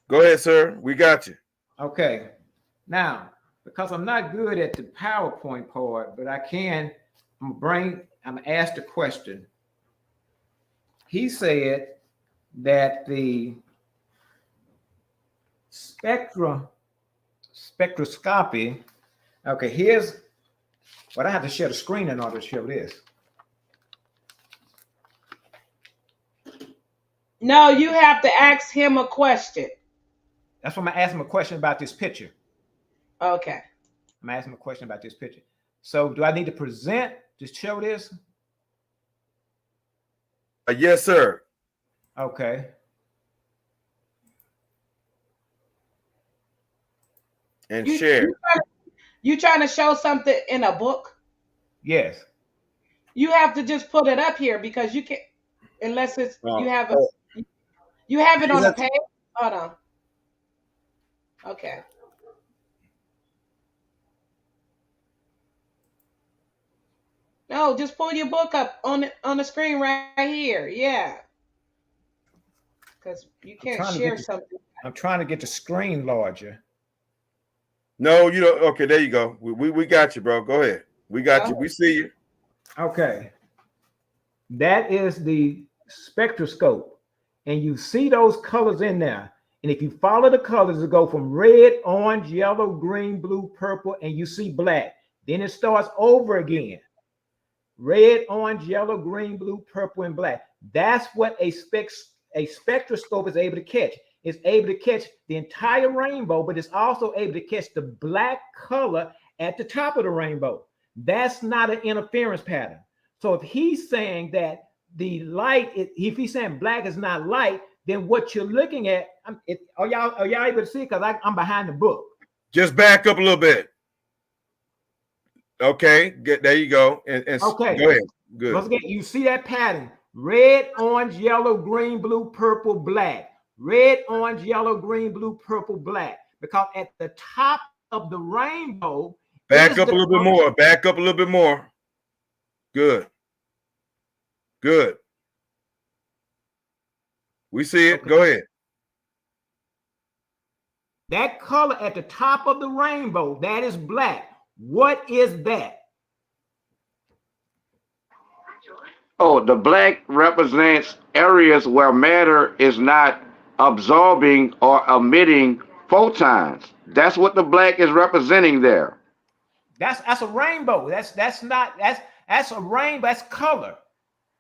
Go ahead, sir. We got you. Okay. Now, because I'm not good at the PowerPoint part, but I'm gonna ask the question. He said that the spectroscopy. Okay, here's what I have to share the screen in order to show this. No, you have to ask him a question. That's what I'm gonna ask him a question about this picture. Okay. I'm asking him a question about this picture. So do I need to present to show this? Yes, sir. Okay. And share. You trying to show something in a book? Yes. You have to just put it up here because you can't, unless it's you have it on the page. Hold on. Okay. No, just pull your book up on the screen right here. Yeah, because you I'm can't trying to get share the, something. I'm trying to get the screen larger. No, you don't. Okay, there you go. We got you, bro. Go ahead. We got you. We see you. Okay. That is the spectroscope. And you see those colors in there. And if you follow the colors, it go from red, orange, yellow, green, blue, purple, and you see black. Then it starts over again. Red, orange, yellow, green, blue, purple, and black. That's what a spectroscope is able to catch. It's able to catch the entire rainbow, but it's also able to catch the black color at the top of the rainbow. That's not an interference pattern. So if he's saying that the light, if he's saying black is not light, then what you're looking at, are y'all able to see? Because I'm behind the book. Just back up a little bit. Okay, there you go. And okay, go ahead. Good. Once again, you see that pattern: red, orange, yellow, green, blue, purple, black. Red, orange, yellow, green, blue, purple, black. Because at the top of the rainbow, back up a little bit more. Back up a little bit more. Good. Good. We see it. Okay. Go ahead. That color at the top of the rainbow, that is black. What is that? Oh, the black represents areas where matter is not absorbing or emitting photons. That's what the black is representing there. That's a rainbow. That's a rainbow. That's color.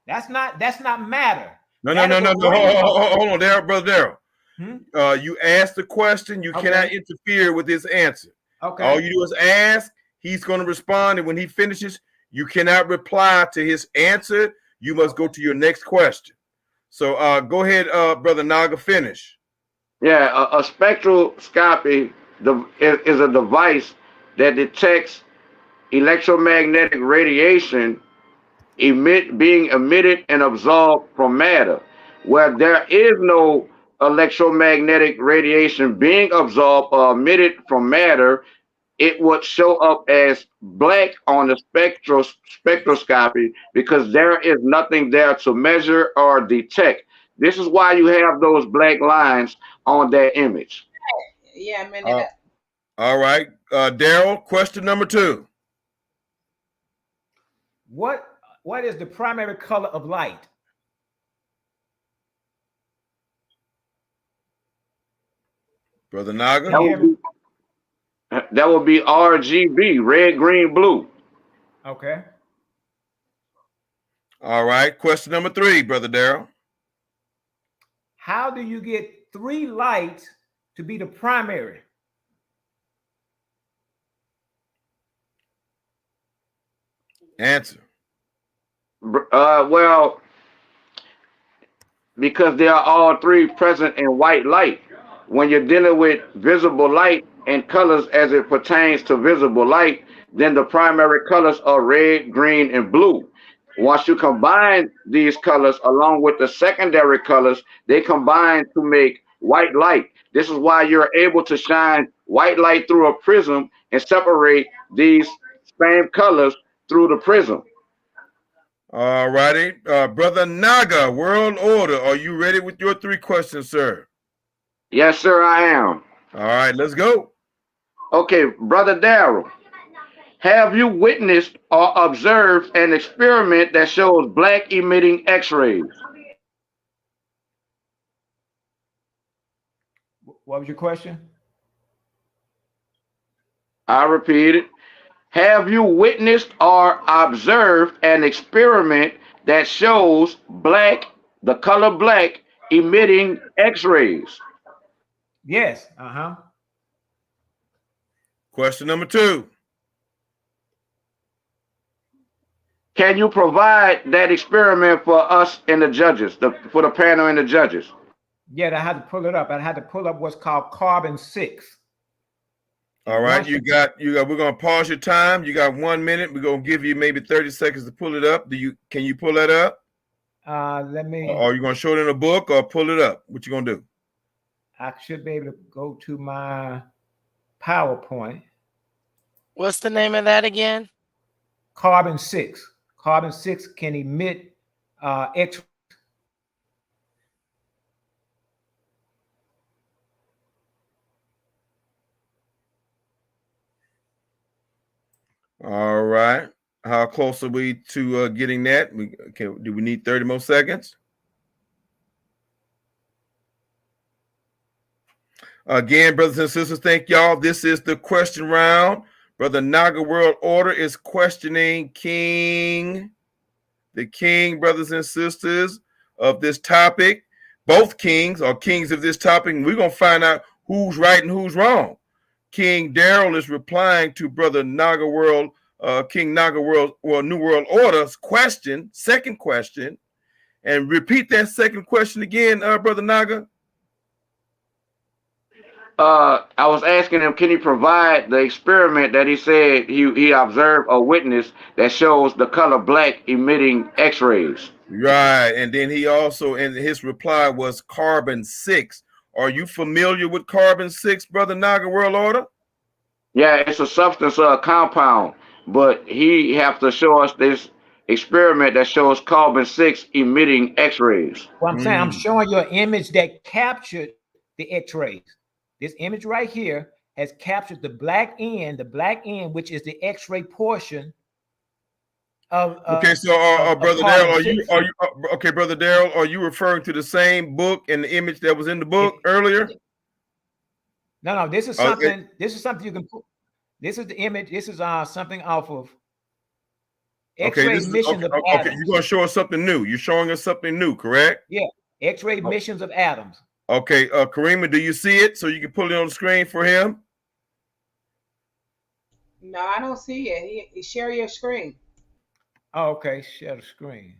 That's not matter. No. Hold on, Daryl, brother Daryl. You asked the question. You cannot interfere with his answer. Okay. All you do is ask. He's going to respond, and when he finishes, you cannot reply to his answer. You must go to your next question. So go ahead, Brother Naga, finish. Yeah, a spectroscopy is a device that detects electromagnetic radiation being emitted and absorbed from matter. Where there is no electromagnetic radiation being absorbed or emitted from matter, it would show up as black on the spectroscopy because there is nothing there to measure or detect. This is why you have those black lines on that image. Yeah, man. All right. Daryl, question number 2. What is the primary color of light? Brother Naga? That would be RGB, red, green, blue. Okay. All right. Question number 3, Brother Daryl. How do you get 3 lights to be the primary? Answer. Well, because they are all 3 present in white light. When you're dealing with visible light and colors as it pertains to visible light, then the primary colors are red, green, and blue. Once you combine these colors along with the secondary colors, they combine to make white light. This is why you're able to shine white light through a prism and separate these same colors through the prism. All righty. Brother Naga, World Order, are you ready with your 3 questions, sir? Yes, sir, I am. All right, let's go. Okay, Brother Daryl, have you witnessed or observed an experiment that shows black emitting X-rays? What was your question? I repeat it. Have you witnessed or observed an experiment that shows black, the color black, emitting X-rays? Yes. Question number 2. Can you provide that experiment for us and the judges, for the panel and the judges? Yeah, I had to pull it up. I had to pull up what's called carbon-6. All right, you got. We're gonna pause your time. You got 1 minute. We're gonna give you maybe 30 seconds to pull it up. Can you pull that up? Let me. Or are you gonna show it in a book or pull it up? What you gonna do? I should be able to go to my PowerPoint. What's the name of that again? Carbon-6. carbon-6 can emit X. All right. How close are we to getting that? Do we need 30 more seconds? Again, brothers and sisters, thank y'all. This is the question round. Brother Naga World Order is questioning the king, brothers and sisters, of this topic. Both kings are kings of this topic, and we're going to find out who's right and who's wrong. King Daryl is replying to Brother Naga World, King Naga World, New World Order's question, second question. And repeat that second question again, Brother Naga. I was asking him, can he provide the experiment that he said he observed or witnessed that shows the color black emitting X-rays? Right, and then he also, and his reply was carbon-6. Are you familiar with carbon-6, Brother Naga World Order? Yeah, it's a substance or a compound, but he have to show us this experiment that shows carbon-6 emitting X-rays. Well, I'm saying I'm showing you an image that captured the X-rays. This image right here has captured the black end, which is the X-ray portion of. Okay, so Brother Daryl, are you okay, Brother Daryl? Are you referring to the same book and the image that was in the book earlier? No, this is something. This is something you can put. This is the image. This is something off of X-ray emissions of atoms. Okay, you're going to show us something new. You're showing us something new, correct? Yeah, X-ray emissions of atoms. Okay, Karima, do you see it so you can put it on the screen for him? No, I don't see it. Share your screen. Oh, okay, share the screen.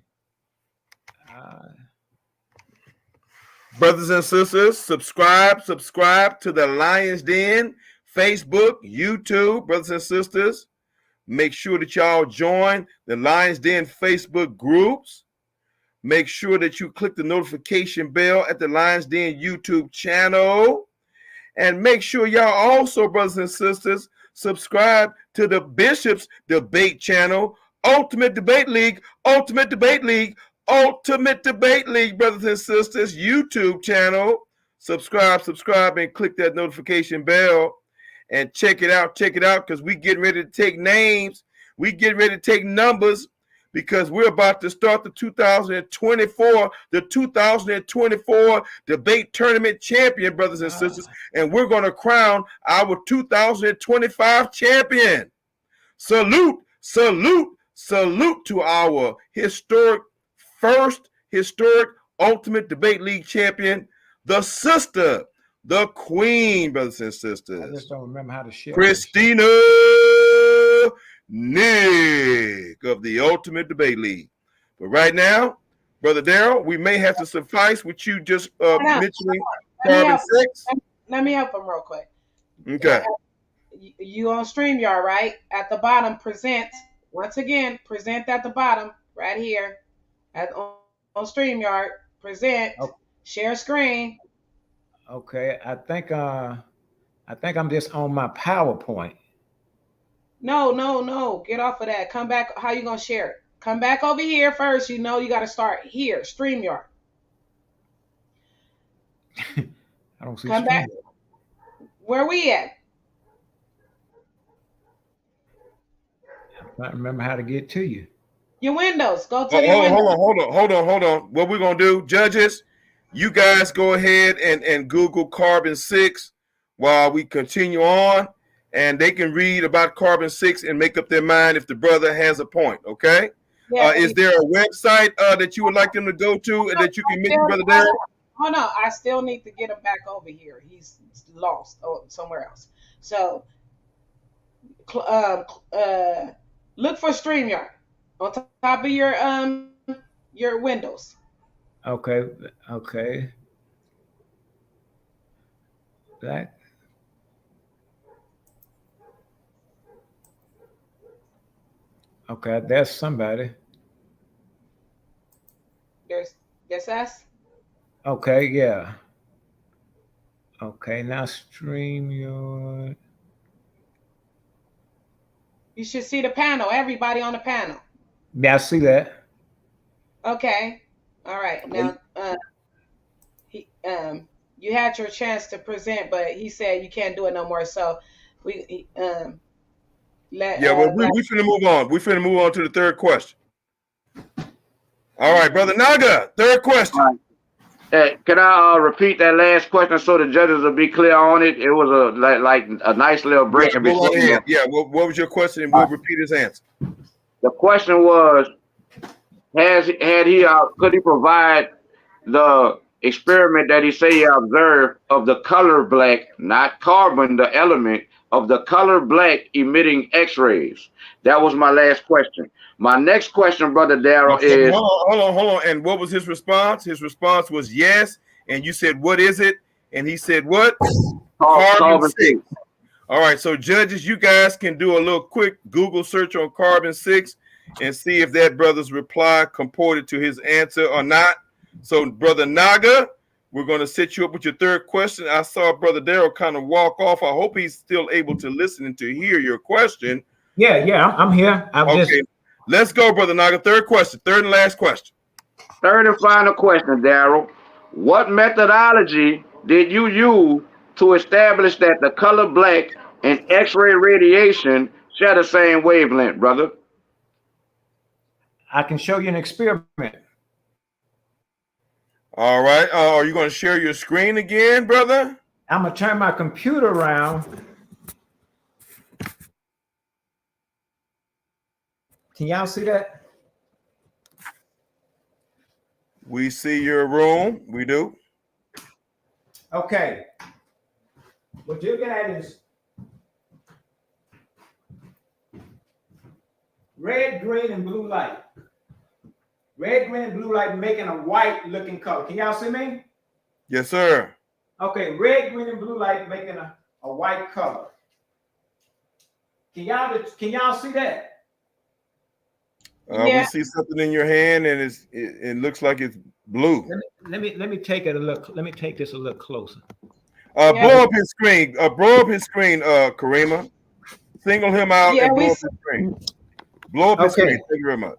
Brothers and sisters, subscribe to the Lion's Den, Facebook, YouTube. Brothers and sisters, make sure that y'all join the Lion's Den Facebook groups. Make sure that you click the notification bell at the Lion's Den YouTube channel. And make sure y'all also, brothers and sisters, subscribe to the Bishop's Debate channel, Ultimate Debate League, Ultimate Debate League, Ultimate Debate League, brothers and sisters, YouTube channel. Subscribe, and click that notification bell. And check it out, because we getting ready to take names. We getting ready to take numbers, because we're about to start the 2024 debate tournament champion, brothers and sisters, and we're going to crown our 2025 champion. Salute to our first historic Ultimate Debate League champion, the sister, the queen, brothers and sisters. I just don't remember how to share. Christina Nick of the Ultimate Debate League. But right now, Brother Daryl, we may have to suffice with you just mentioning carbon-6. Let me help him real quick. Okay. You on StreamYard, right? At the bottom, present. Once again, present at the bottom, right here. On StreamYard, present. Okay. Share screen. Okay, I think I'm just on my PowerPoint. No. Get off of that. Come back. How you gonna share it? Come back over here first. You got to start here. StreamYard. I don't see. Come back. Where we at? I don't remember how to get to you. Your windows. Go to the windows. Hold on. What we're gonna do, judges? You guys go ahead and Google carbon-6 while we continue on. And they can read about carbon-6 and make up their mind if the brother has a point, okay? Yeah, is there a website that you would like them to go to and that you can mention, Brother Daryl? Oh, no, I still need to get him back over here. He's lost somewhere else. So look for StreamYard on top of your windows. Okay. That. Okay, there's somebody. There's us. Okay, yeah. Okay, now StreamYard. You should see the panel. Everybody on the panel. Yeah, I see that. Okay. All right. Now, he you had your chance to present, but he said you can't do it no more. So let Yeah, well, Black. we finna move on. We finna move on to the third question. All right, brother Naga, third question. All right. Hey, can I repeat that last question so the judges will be clear on it? It was a like a nice little Yeah, break in go right between. ahead. Yeah, what was your question? And All we'll right. repeat his answer. The question was, could he provide the experiment that he say he observed of the color black, not carbon, the element of the color black emitting X-rays? That was my last question. My next question, brother Darrell, is Hold on. And what was his response? His response was yes. And you said, what is it? And he said, what? Carbon carbon 6. All right, so judges, you guys can do a little quick Google search on carbon 6 and see if that brother's reply comported to his answer or not. So, brother Naga, we're going to set you up with your third question. I saw brother Darrell kind of walk off. I hope he's still able to listen and to hear your question. Yeah, I'm here. Okay, let's go, brother Naga. Third question, third and last question. Third and final question, Darrell. What methodology did you use to establish that the color black and X-ray radiation share the same wavelength, brother? I can show you an experiment. All right. Are you going to share your screen again, brother? I'm going to turn my computer around. Can y'all see that? We see your room. We do. Okay. What you're looking at is red, green, and blue light. Red, green, and blue light making a white looking color. Can y'all see me? Yes, sir. Okay, red, green, and blue light making a white color. Can y'all see that? We see something in your hand, and it looks like it's blue. Let me take it a look. Let me take this a little closer. Blow up his screen. Blow up his screen, Karima. Single him out and blow up his screen. Blow up his screen. Thank you very much.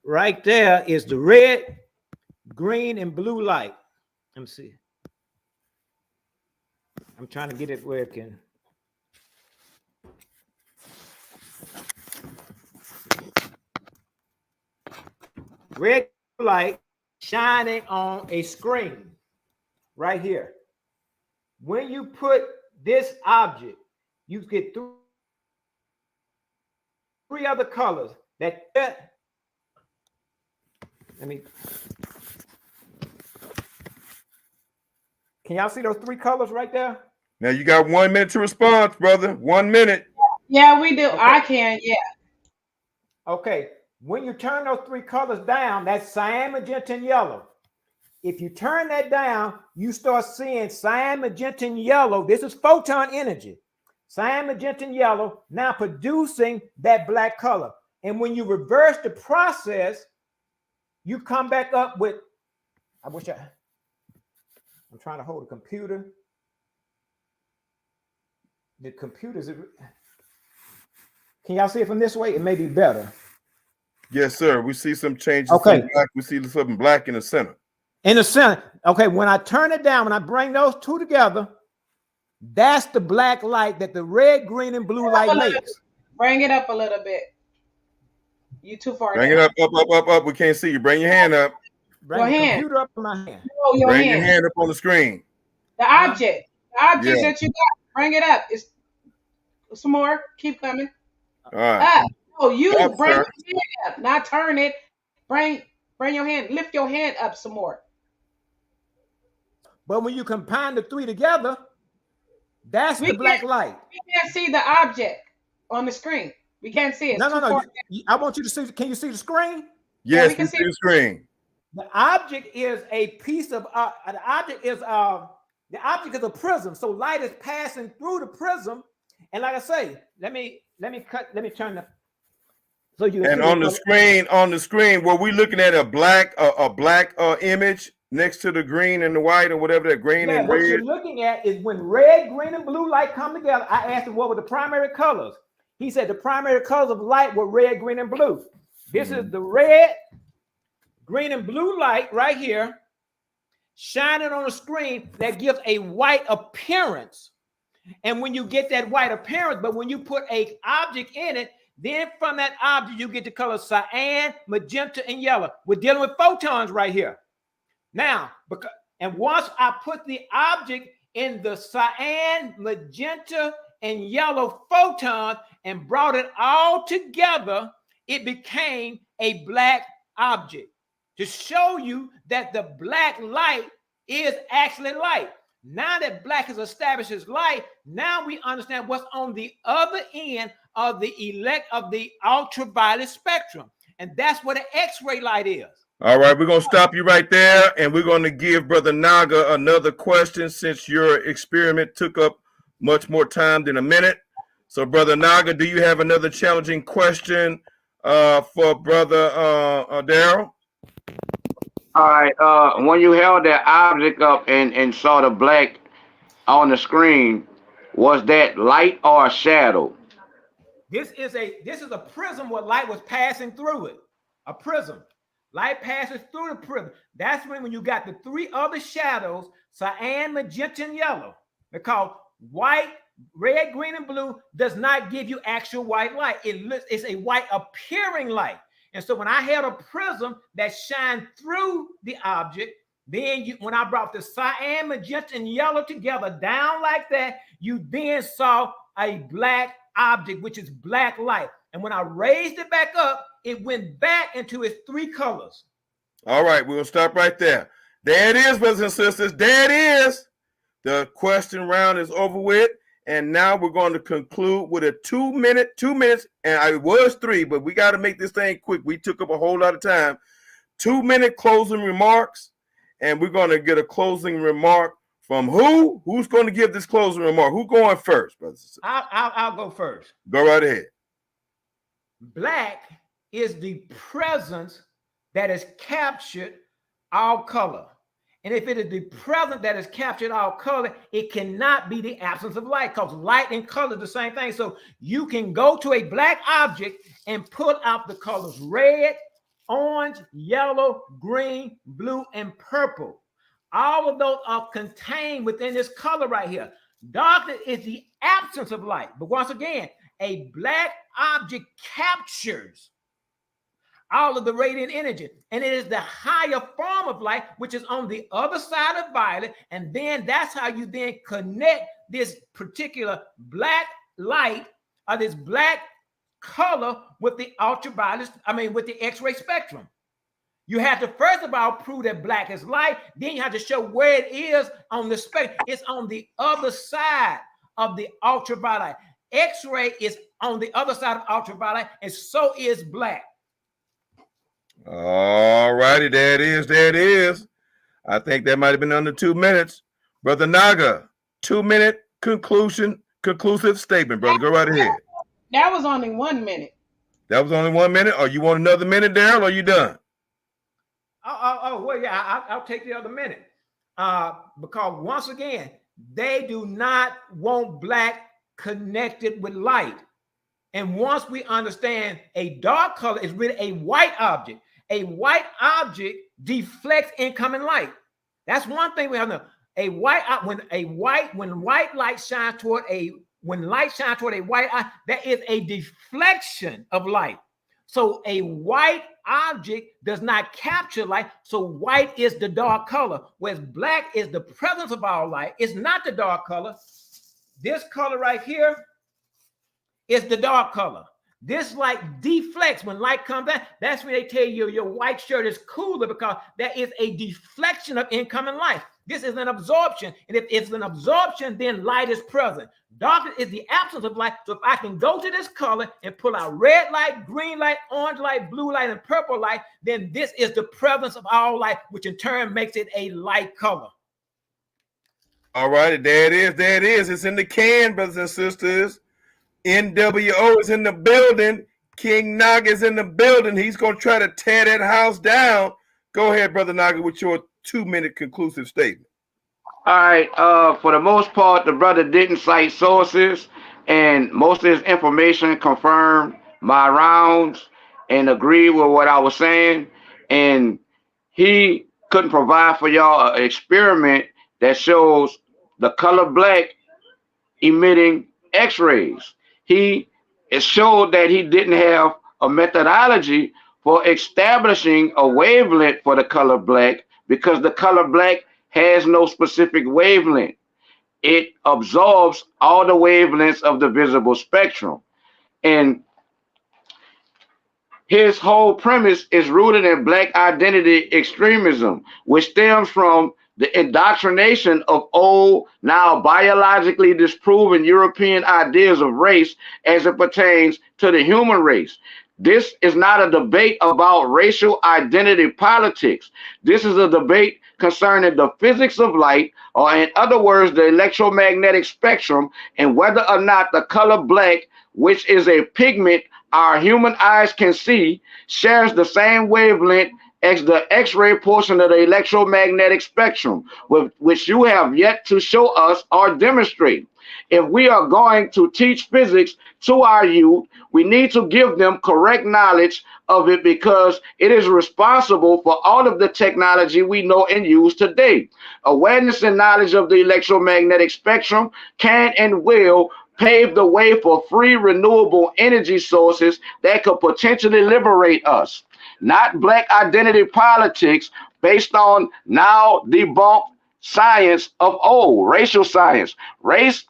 Right there is the red, green, and blue light. Let me see. I'm trying to get it where it can. Red light shining on a screen right here. When you put this object, you get three other colors that let me. Can y'all see those three colors right there? Now you got 1 minute to respond, brother. 1 minute. Yeah, we do. Okay. I can. Yeah. Okay. When you turn those three colors down, that's cyan, magenta, and yellow. If you turn that down, you start seeing cyan, magenta, and yellow. This is photon energy. Cyan, magenta, and yellow now producing that black color. And when you reverse the process, you come back up with, I'm trying to hold a computer. The computers, can y'all see it from this way? It may be better. Yes, sir. We see some changes. Okay. We see something black in the center. In the center. Okay, when I turn it down, when I bring those two together, that's the black light that the red, green, and blue light makes. Bring it up a little bit. You too far. Bring it up. We can't see you. Bring your hand up. Bring your computer up to my hand. Bring your hand up on the screen. The object. The object that you got. Bring it up. It's some more. Keep coming. All right. Up. Oh, you up, bring sir. your hand up. Not turn it. Bring your hand. Lift your hand up some more. But when you combine the three together, that's the black light. We can't see the object on the screen. We can't see it. No. I want you to see. Can you see the screen? Yes, we can see the screen. The object is a piece of. The object is a prism. So light is passing through the prism, and like I say, let me turn the. So you. And on the screen, were we looking at a black image next to the green and the white or whatever that green and what red? you're looking at is when red, green, and blue light come together. I asked him what were the primary colors. He said the primary colors of light were red, green, and blue. This is the red, green, and blue light right here shining on a screen that gives a white appearance. And when you get that white appearance, but when you put an object in it, then from that object, you get the colors cyan, magenta, and yellow. We're dealing with photons right here. Now, and once I put the object in the cyan, magenta, and yellow photons and brought it all together, it became a black object to show you that the black light is actually light. Now that black is established as light, now we understand what's on the other end of the ultraviolet spectrum. And that's what an X-ray light is. All right, we're going to stop you right there, and we're going to give Brother Naga another question since your experiment took up much more time than a minute. So, Brother Naga, do you have another challenging question for Brother Daryl? All right. When you held that object up and saw the black on the screen, was that light or a shadow? This is a prism where light was passing through it. A prism. Light passes through the prism. That's when you got the three other shadows, cyan, magenta, and yellow. Because white, red, green, and blue does not give you actual white light. It's a white appearing light. And so when I had a prism that shined through the object, then when I brought the cyan, magenta, and yellow together down like that, you then saw a black object, which is black light. And when I raised it back up, it went back into its three colors. All right, we'll stop right there. There it is, brothers and sisters. There it is. The question round is over with. And now we're going to conclude with a 2 minutes, and it was 3, but we got to make this thing quick. We took up a whole lot of time. 2 minute closing remarks, and we're going to get a closing remark from who? Who's going to give this closing remark? Who's going first, brothers and sisters? I'll go first. Go right ahead. Black is the presence that has captured our color. And if it is the present that has captured our color, it cannot be the absence of light, because light and color are the same thing. So you can go to a black object and pull out the colors red, orange, yellow, green, blue, and purple. All of those are contained within this color right here. Darkness is the absence of light. But once again, a black object captures all of the radiant energy, and it is the higher form of light, which is on the other side of violet, and then that's how you then connect this particular black light or this black color with the ultraviolet, with the X-ray spectrum. You have to first of all prove that black is light, then you have to show where it is on the spectrum. It's on the other side of the ultraviolet. X-ray is on the other side of ultraviolet, and so is black. All righty, there it is. There it is. I think that might have been under 2 minutes. Brother Naga, 2 minute conclusive statement, brother. Go right ahead. That was only 1 minute. That was only 1 minute? Or you want another minute, Daryl, or you done? Well, yeah, I'll take the other minute. Because once again, they do not want black connected with light. And once we understand a dark color is really a white object, a white object deflects incoming light. That's one thing we have to know. When white light shines toward when light shines toward a white eye, that is a deflection of light. So a white object does not capture light. So white is the dark color, whereas black is the presence of all light. It's not the dark color. This color right here is the dark color. This light deflects when light comes in. That's when they tell you your white shirt is cooler, because that is a deflection of incoming light. This is an absorption. And if it's an absorption, then light is present. Darkness is the absence of light. So if I can go to this color and pull out red light, green light, orange light, blue light, and purple light, then this is the presence of all light, which in turn makes it a light color. All right, there it is. There it is. It's in the can, brothers and sisters. NWO is in the building. King Naga is in the building. He's going to try to tear that house down. Go ahead, Brother Naga, with your 2 minute conclusive statement. All right. For the most part, the brother didn't cite sources. and most of his information confirmed my rounds and agreed with what I was saying. And he couldn't provide for y'all an experiment that shows the color black emitting X-rays. It showed that he didn't have a methodology for establishing a wavelength for the color black because the color black has no specific wavelength. It absorbs all the wavelengths of the visible spectrum. And his whole premise is rooted in black identity extremism, which stems from the indoctrination of old, now biologically disproven European ideas of race as it pertains to the human race. This is not a debate about racial identity politics. This is a debate concerning the physics of light, or in other words, the electromagnetic spectrum, and whether or not the color black, which is a pigment our human eyes can see, shares the same wavelength as the X-ray portion of the electromagnetic spectrum, which you have yet to show us or demonstrate. If we are going to teach physics to our youth, we need to give them correct knowledge of it because it is responsible for all of the technology we know and use today. Awareness and knowledge of the electromagnetic spectrum can and will pave the way for free renewable energy sources that could potentially liberate us. Not black identity politics based on now debunked science of old, racial science. Race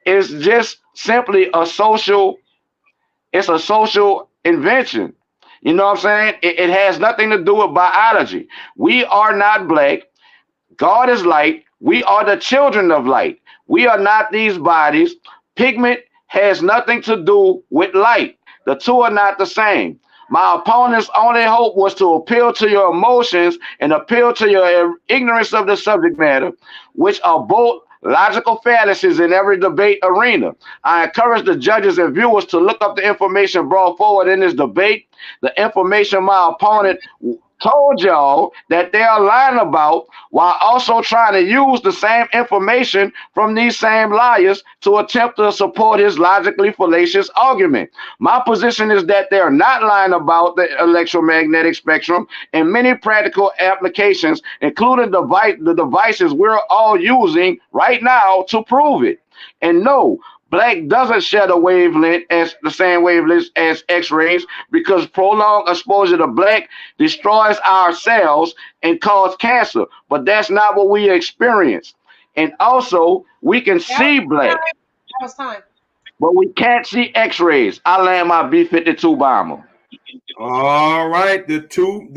is just simply it's a social invention. You know what I'm saying? It has nothing to do with biology. We are not black. God is light. We are the children of light. We are not these bodies. Pigment has nothing to do with light. The two are not the same. My opponent's only hope was to appeal to your emotions and appeal to your ignorance of the subject matter, which are both logical fallacies in every debate arena. I encourage the judges and viewers to look up the information brought forward in this debate. The information my opponent told y'all that they are lying about, while also trying to use the same information from these same liars to attempt to support his logically fallacious argument. My position is that they're not lying about the electromagnetic spectrum in many practical applications, including the devices we're all using right now to prove it. And no, black doesn't share the wavelength as the same wavelength as X-rays because prolonged exposure to black destroys our cells and cause cancer. But that's not what we experience. And also, we can see black, That was time. but we can't see X-rays. I land my B-52 bomber. All right, the B-52,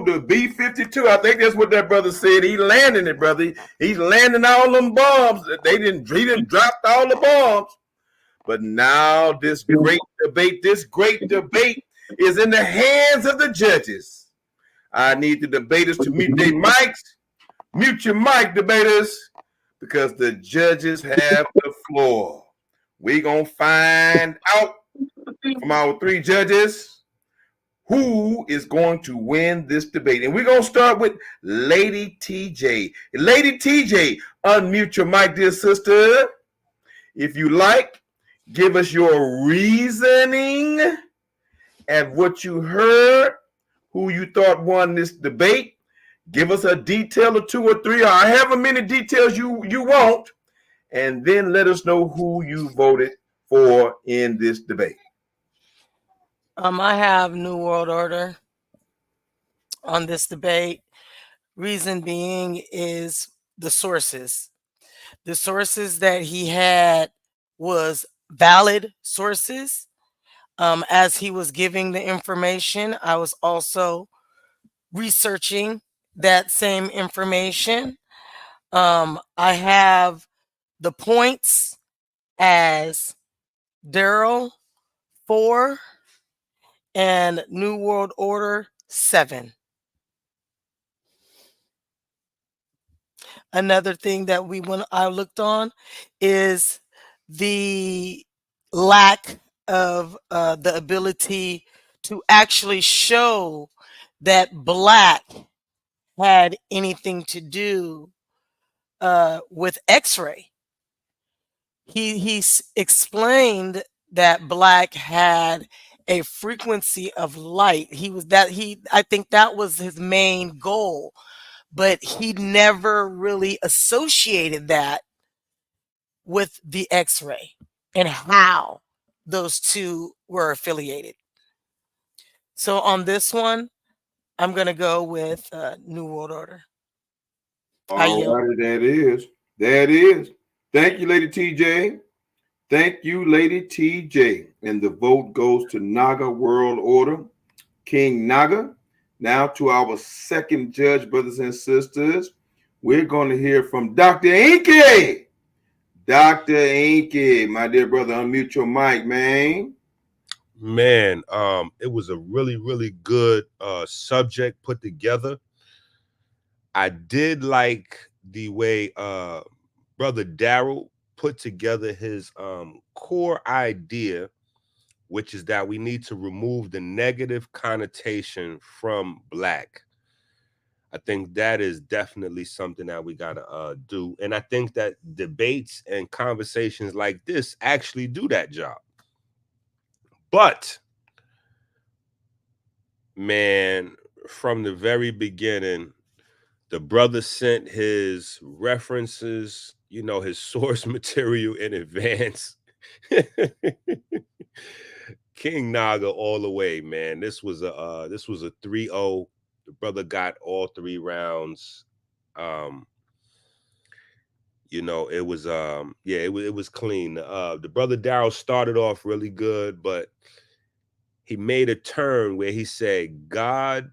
the B-52. I think that's what that brother said. He landing it, brother. He's landing all them bombs. He didn't drop all the bombs. But now this great debate is in the hands of the judges. I need the debaters to mute their mics. Mute your mic, debaters, because the judges have the floor. We're going to find out from our three judges who is going to win this debate. And we're going to start with Lady TJ. Lady TJ, unmute your mic, dear sister. If you like, give us your reasoning and what you heard, who you thought won this debate. Give us a detail or two or three, or however many details you want, and then let us know who you voted for in this debate. I have New World Order on this debate. Reason being is the sources. The sources that he had was valid sources. As he was giving the information, I was also researching that same information. I have the points as Daryl 4 and New World Order 7. Another thing that I looked on is the lack of the ability to actually show that black had anything to do with X-ray. he explained that black had a frequency of light. I think that was his main goal, but he never really associated that with the X-ray and how those two were affiliated. So on this one, I'm gonna go with New World Order. All righty, that is. That is. Thank you, Lady TJ. Thank you, Lady TJ. And the vote goes to Naga World Order, King Naga. Now to our second judge, brothers and sisters. We're going to hear from Dr. Inky. Dr. Inky, my dear brother, unmute your mic, man. Man, it was a really good subject put together. I did like the way Brother Daryl put together his core idea, which is that we need to remove the negative connotation from black. I think that is definitely something that we gotta do. And I think that debates and conversations like this actually do that job. But man, from the very beginning, the brother sent his references, you know, his source material in advance. King Naga all the way, man. This was a 3-0. The brother got all 3 rounds. You know, it was it was clean. The brother Daryl started off really good, but he made a turn where he said God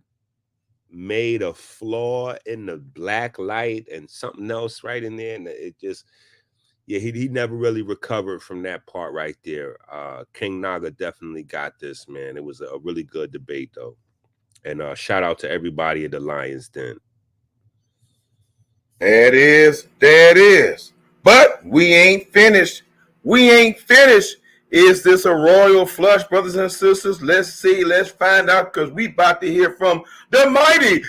made a flaw in the black light and something else right in there, and it just he never really recovered from that part right there. King Naga definitely got this, man. It was a really good debate though, and shout out to everybody at the Lions Den. That is. But we ain't finished. We ain't finished. Is this a royal flush, brothers and sisters? Let's see. Let's find out, because we about to hear from the mighty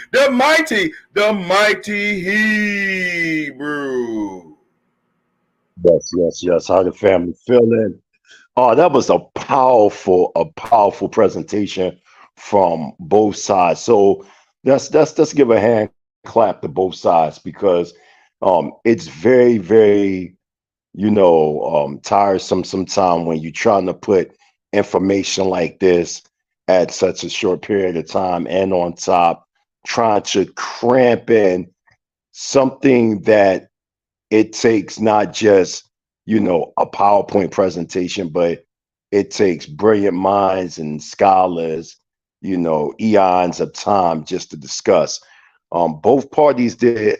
Hebrew. Yes. How the family feeling? Oh, that was a powerful presentation from both sides. So let's give a hand clap to both sides, because it's very tiresome sometimes when you're trying to put information like this at such a short period of time, and on top trying to cramp in something that it takes not just a PowerPoint presentation, but it takes brilliant minds and scholars, eons of time just to discuss. Both parties did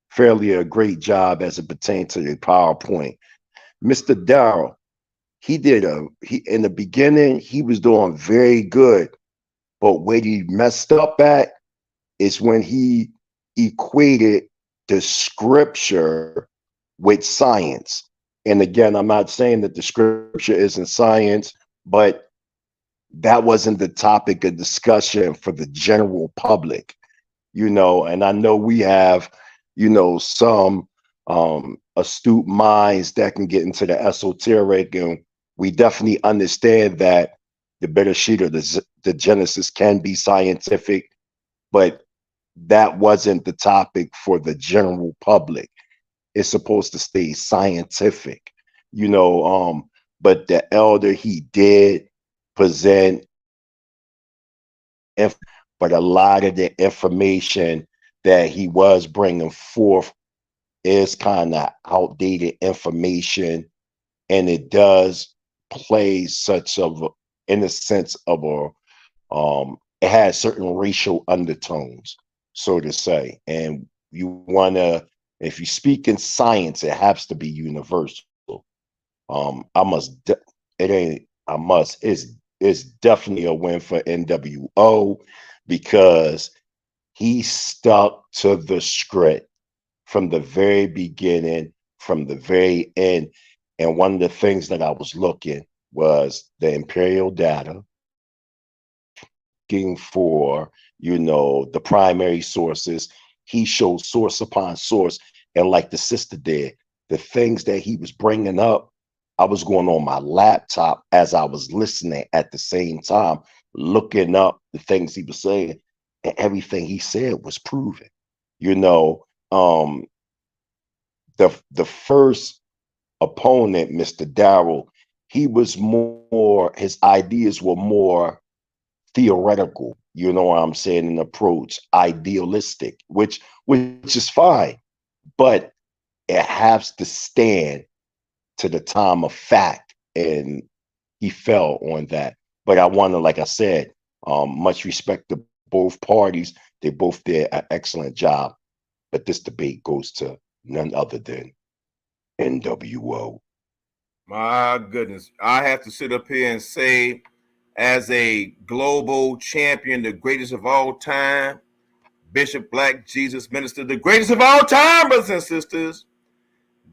fairly a great job as it pertains to the PowerPoint. Mr. Darrell, he in the beginning, he was doing very good, but where he messed up at is when he equated the scripture with science. And again, I'm not saying that the scripture isn't science, but that wasn't the topic of discussion for the general public, and I know we have, some astute minds that can get into the esoteric, and we definitely understand that the Bereshit or the Genesis can be scientific, but that wasn't the topic for the general public. It's supposed to stay scientific, but the elder, he did present, but a lot of the information that he was bringing forth is kind of outdated information, and it does play in a sense of it has certain racial undertones, so to say. And if you speak in science, it has to be universal. It's definitely a win for NWO, because he stuck to the script from the very beginning, from the very end. And one of the things that I was looking was the imperial data, looking for, the primary sources. He showed source upon source. And like the sister did, the things that he was bringing up I was going on my laptop as I was listening at the same time, looking up the things he was saying, and everything he said was proven. You know, the first opponent, Mr. Darrell, he was more, his ideas were more theoretical, you know what I'm saying, an approach, idealistic, which is fine, but it has to stand to the time of fact, and he fell on that. But I want to, like I said, much respect to both parties. They both did an excellent job. But this debate goes to none other than NWO. My goodness. I have to sit up here and say, as a global champion, the greatest of all time, Bishop Black Jesus Minister, the greatest of all time, brothers and sisters,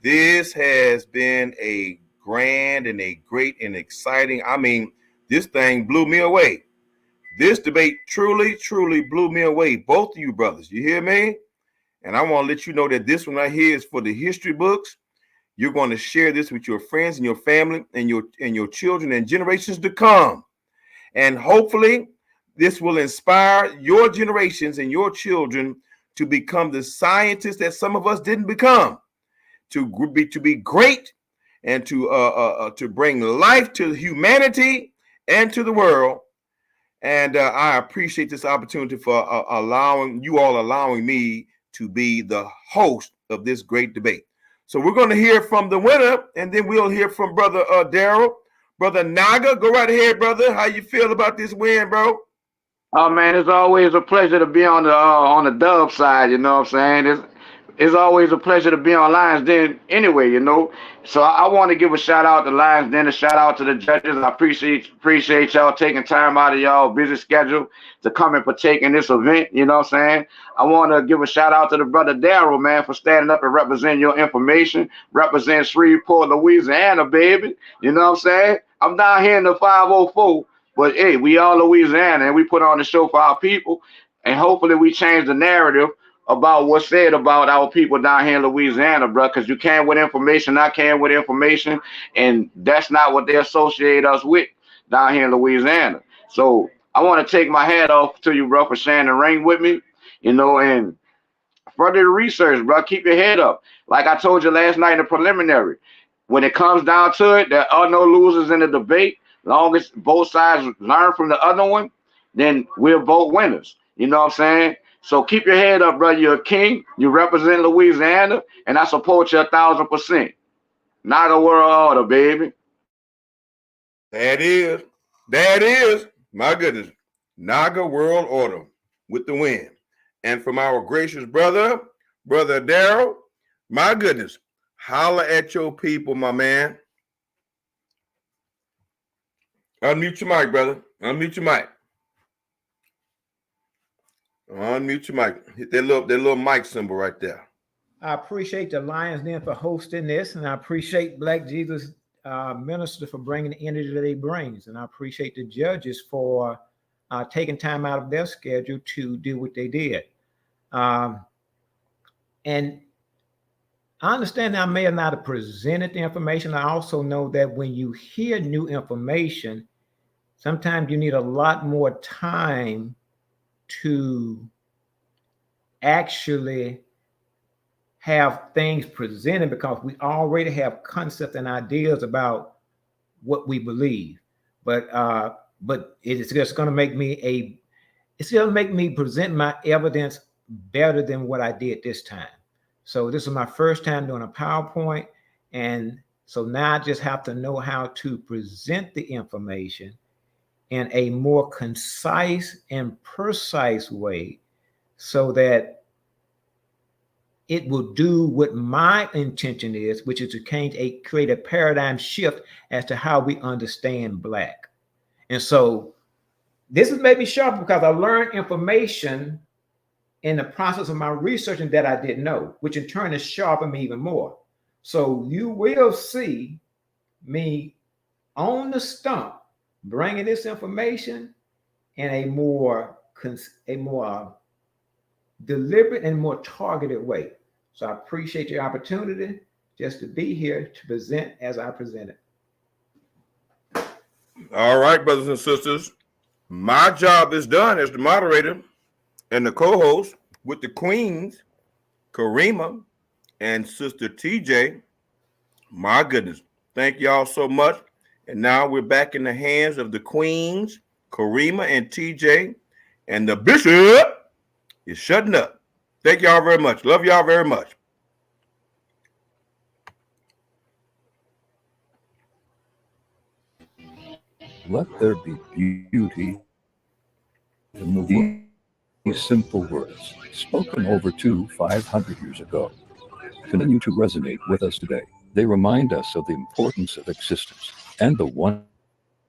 this has been a grand and a great and exciting. I mean, this thing blew me away. This debate truly, truly blew me away. Both of you brothers, you hear me? And I want to let you know that this one right here is for the history books. You're going to share this with your friends and your family and your children and generations to come. And hopefully this will inspire your generations and your children to become the scientists that some of us didn't become, to be great, and to bring life to humanity and to the world. And I appreciate this opportunity for allowing me to be the host of this great debate. So we're going to hear from the winner, and then we'll hear from Brother Darrell. Brother Naga, go right ahead, brother. How you feel about this win, bro? Oh man, it's always a pleasure to be on the dub side. You know what I'm saying? It's always a pleasure to be on Lions Den anyway. You know, so I want to give a shout out to Lions Den, a shout out to the judges. I appreciate y'all taking time out of y'all busy schedule to come and partake in this event. You know what I'm saying? I want to give a shout out to the brother Darrell, man, for standing up and representing your information, representing Shreveport, Louisiana, baby. You know what I'm saying? I'm down here in the 504. But hey, we all Louisiana, and we put on the show for our people, and hopefully we change the narrative about what's said about our people down here in Louisiana, bro. Because you came with information, I came with information, and that's not what they associate us with down here in Louisiana. So I want to take my hat off to you, bro, for sharing the ring with me, you know, and further research, bro. Keep your head up. Like I told you last night in the preliminary, when it comes down to it, there are no losers in the debate. Long as both sides learn from the other one, then we're both winners. You know what I'm saying? So keep your head up, brother. You're a king. You represent Louisiana, and I support you 1,000%. Not a world order, baby. That is, my goodness, Naga World Order with the win. And from our gracious brother Darrell, my goodness, holla at your people, my man. Unmute your mic, brother. Unmute your mic. Unmute your mic. Hit that little mic symbol right there. I appreciate the Lions Den for hosting this, and I appreciate Black Jesus Minister for bringing the energy that he brings, and I appreciate the judges for taking time out of their schedule to do what they did. And I understand that I may have not have presented the information. I also know that when you hear new information, sometimes you need a lot more time to actually have things presented, because we already have concepts and ideas about what we believe. But it's just going to make me present my evidence better than what I did this time. So this is my first time doing a PowerPoint, and so now I just have to know how to present the information in a more concise and precise way so that it will do what my intention is, which is to create a paradigm shift as to how we understand Black. And so this has made me sharp because I learned information in the process of my researching that I didn't know, which in turn has sharpened me even more. So you will see me on the stump bringing this information in a more deliberate and more targeted way. So I appreciate your opportunity just to be here to present as I presented. All right, brothers and sisters. My job is done as the moderator and the co-host with the queens, Karima and Sister TJ. My goodness. Thank y'all so much. And now we're back in the hands of the queens, Karima and TJ. And the bishop is shutting up. Thank y'all very much. Love y'all very much. Let there be beauty in the world. These simple words, spoken over 500 years ago, continue to resonate with us today. They remind us of the importance of existence and the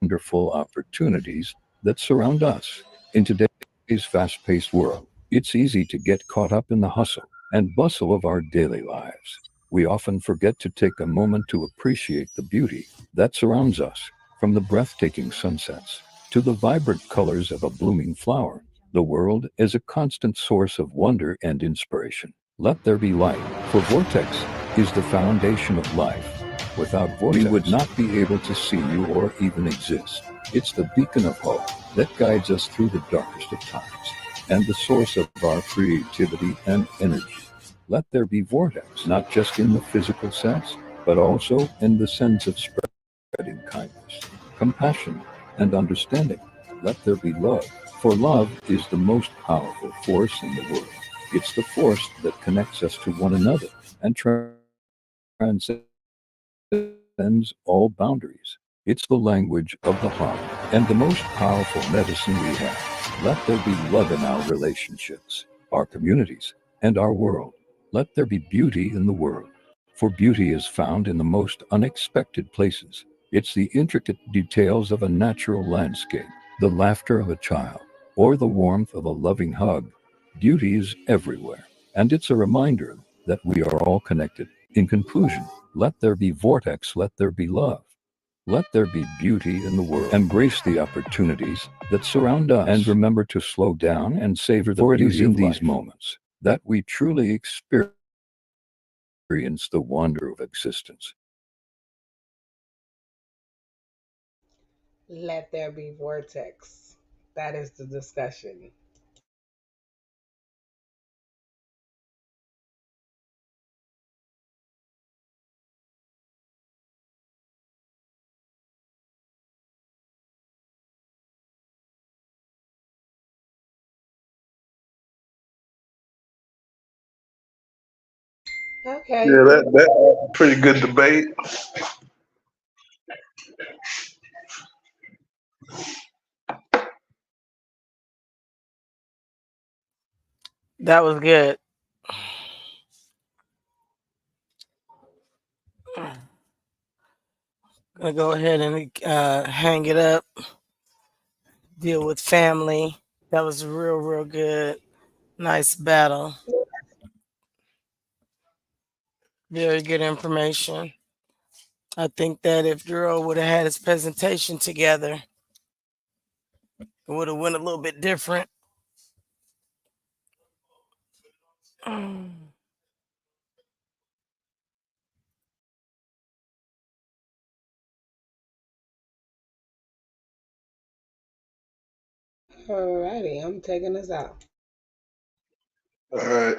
wonderful opportunities that surround us. In today's fast-paced world, it's easy to get caught up in the hustle and bustle of our daily lives. We often forget to take a moment to appreciate the beauty that surrounds us, from the breathtaking sunsets to the vibrant colors of a blooming flower. The world is a constant source of wonder and inspiration. Let there be light, for vortex is the foundation of life. Without vortex, we would not be able to see you or even exist. It's the beacon of hope that guides us through the darkest of times, and the source of our creativity and energy. Let there be vortex, not just in the physical sense, but also in the sense of spreading kindness, compassion, and understanding. Let there be love, for love is the most powerful force in the world. It's the force that connects us to one another and transcends all boundaries. It's the language of the heart and the most powerful medicine we have. Let there be love in our relationships, our communities, and our world. Let there be beauty in the world, for beauty is found in the most unexpected places. It's the intricate details of a natural landscape, the laughter of a child, or the warmth of a loving hug. Beauty is everywhere, and it's a reminder that we are all connected. In conclusion, let there be vortex, let there be love. Let there be beauty in the world. Embrace the opportunities that surround us, and remember to slow down and savor the beauty in these moments, that we truly experience the wonder of existence. Let there be vortex. That is the discussion. Yeah, Okay. that pretty good debate. That was good. Gonna go ahead and hang it up. Deal with family. That was real good. Nice battle. Very good information. I think that if Duro would have had his presentation together, it would have went a little bit different. Alrighty, I'm taking us out. All right.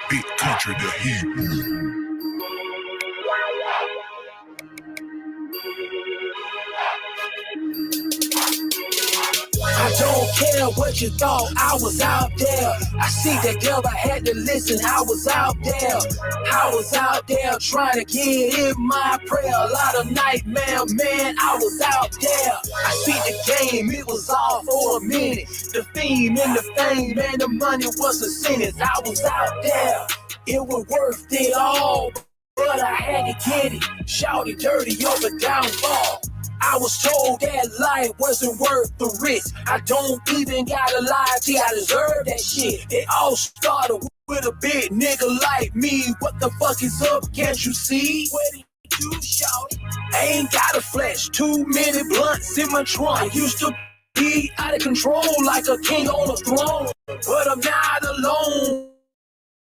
Big country the Hebrew. I don't care what you thought, I was out there. I see the devil, I had to listen, I was out there. I was out there trying to get in my prayer. A lot of nightmare, man, I was out there. I see the game, it was all for a minute. The theme and the fame and the money was a sentence. I was out there, it was worth it all. But I had to get it, shouty dirty over downfall. I was told that life wasn't worth the risk. I don't even gotta lie, see I deserve that shit. It all started with a big nigga like me. What the fuck is up, can't you see? What did you shout? I ain't got a flesh, too many blunts in my trunk. I used to He out of control like a king on a throne. But I'm not alone.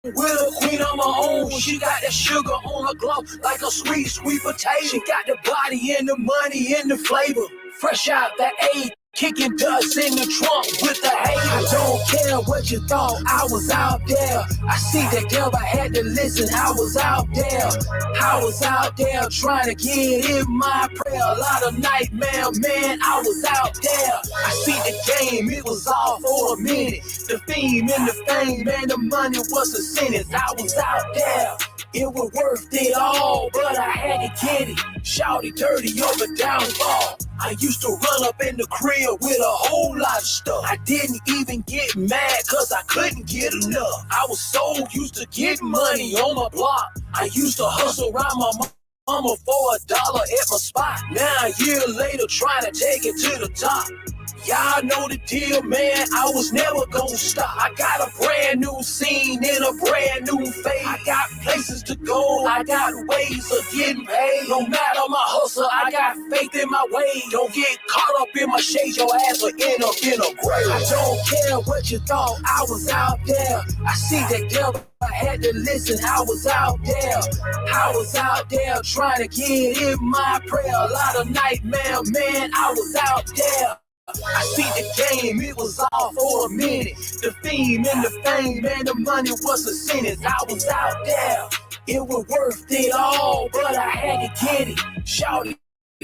With a queen on my own, she got that sugar on her glove like a sweet, sweet potato. She got the body and the money and the flavor. Fresh out the A, kicking dust in the trunk with the hay. I don't care what you thought, I was out there. I see the devil, I had to listen, I was out there. I was out there trying to get in my prayer. A lot of nightmare, man, I was out there. I see the game, it was all for a minute. The theme and the fame, man, the money was a sentence. I was out there. It was worth it all, but I had to get it. Shouty dirty over downfall. I used to run up in the crib with a whole lot of stuff. I didn't even get mad cause I couldn't get enough. I was so used to getting money on my block. I used to hustle around my mama for $1 at my spot. Now a year later trying to take it to the top. Y'all know the deal, man, I was never gonna stop. I got a brand new scene in a brand new phase. I got places to go, I got ways of getting paid. No matter my hustle, I got faith in my way. Don't get caught up in my shade, your ass will end up in a grave. I don't care what you thought, I was out there. I see that devil, I had to listen, I was out there. I was out there trying to get in my prayer. A lot of nightmare, man, I was out there. I see the game, it was all for a minute. The theme and the fame, man, the money was a sentence. I was out there, it was worth it all, but I had to get it. Shouty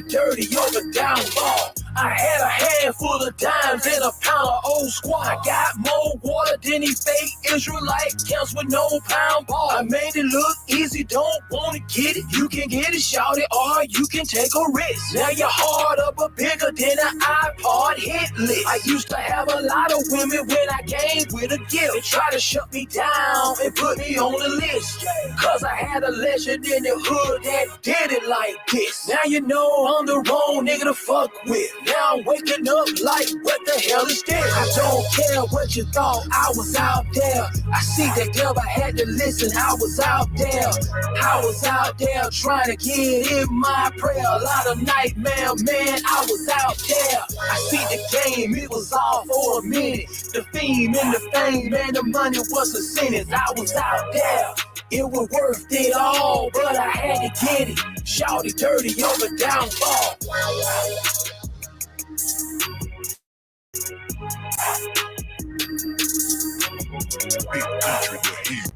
dirty over downfall. I had a handful of dimes and a pound of old squad. I got more water than these fake Israelite camps with no pound ball. I made it look easy, don't wanna get it. You can get it, shout it, or you can take a risk. Now your heart up a bigger than an iPod hit list. I used to have a lot of women when I came with a gift. They try to shut me down and put me on the list. Cause I had a legend in the hood that did it like this. Now you know I'm the wrong nigga to fuck with. Now I'm waking up like, what the hell is this? I don't care what you thought, I was out there. I see that devil, I had to listen, I was out there. I was out there trying to get in my prayer. A lot of nightmare, man, I was out there. I see the game, it was all for a minute. The theme and the fame, man, the money was a sentence. I was out there. It was worth it all, but I had to get it. Shouty dirty over downfall. Big country, the heat.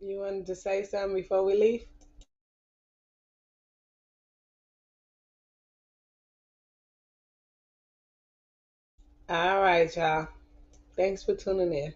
You wanted to say something before we leave? All right, y'all. Thanks for tuning in.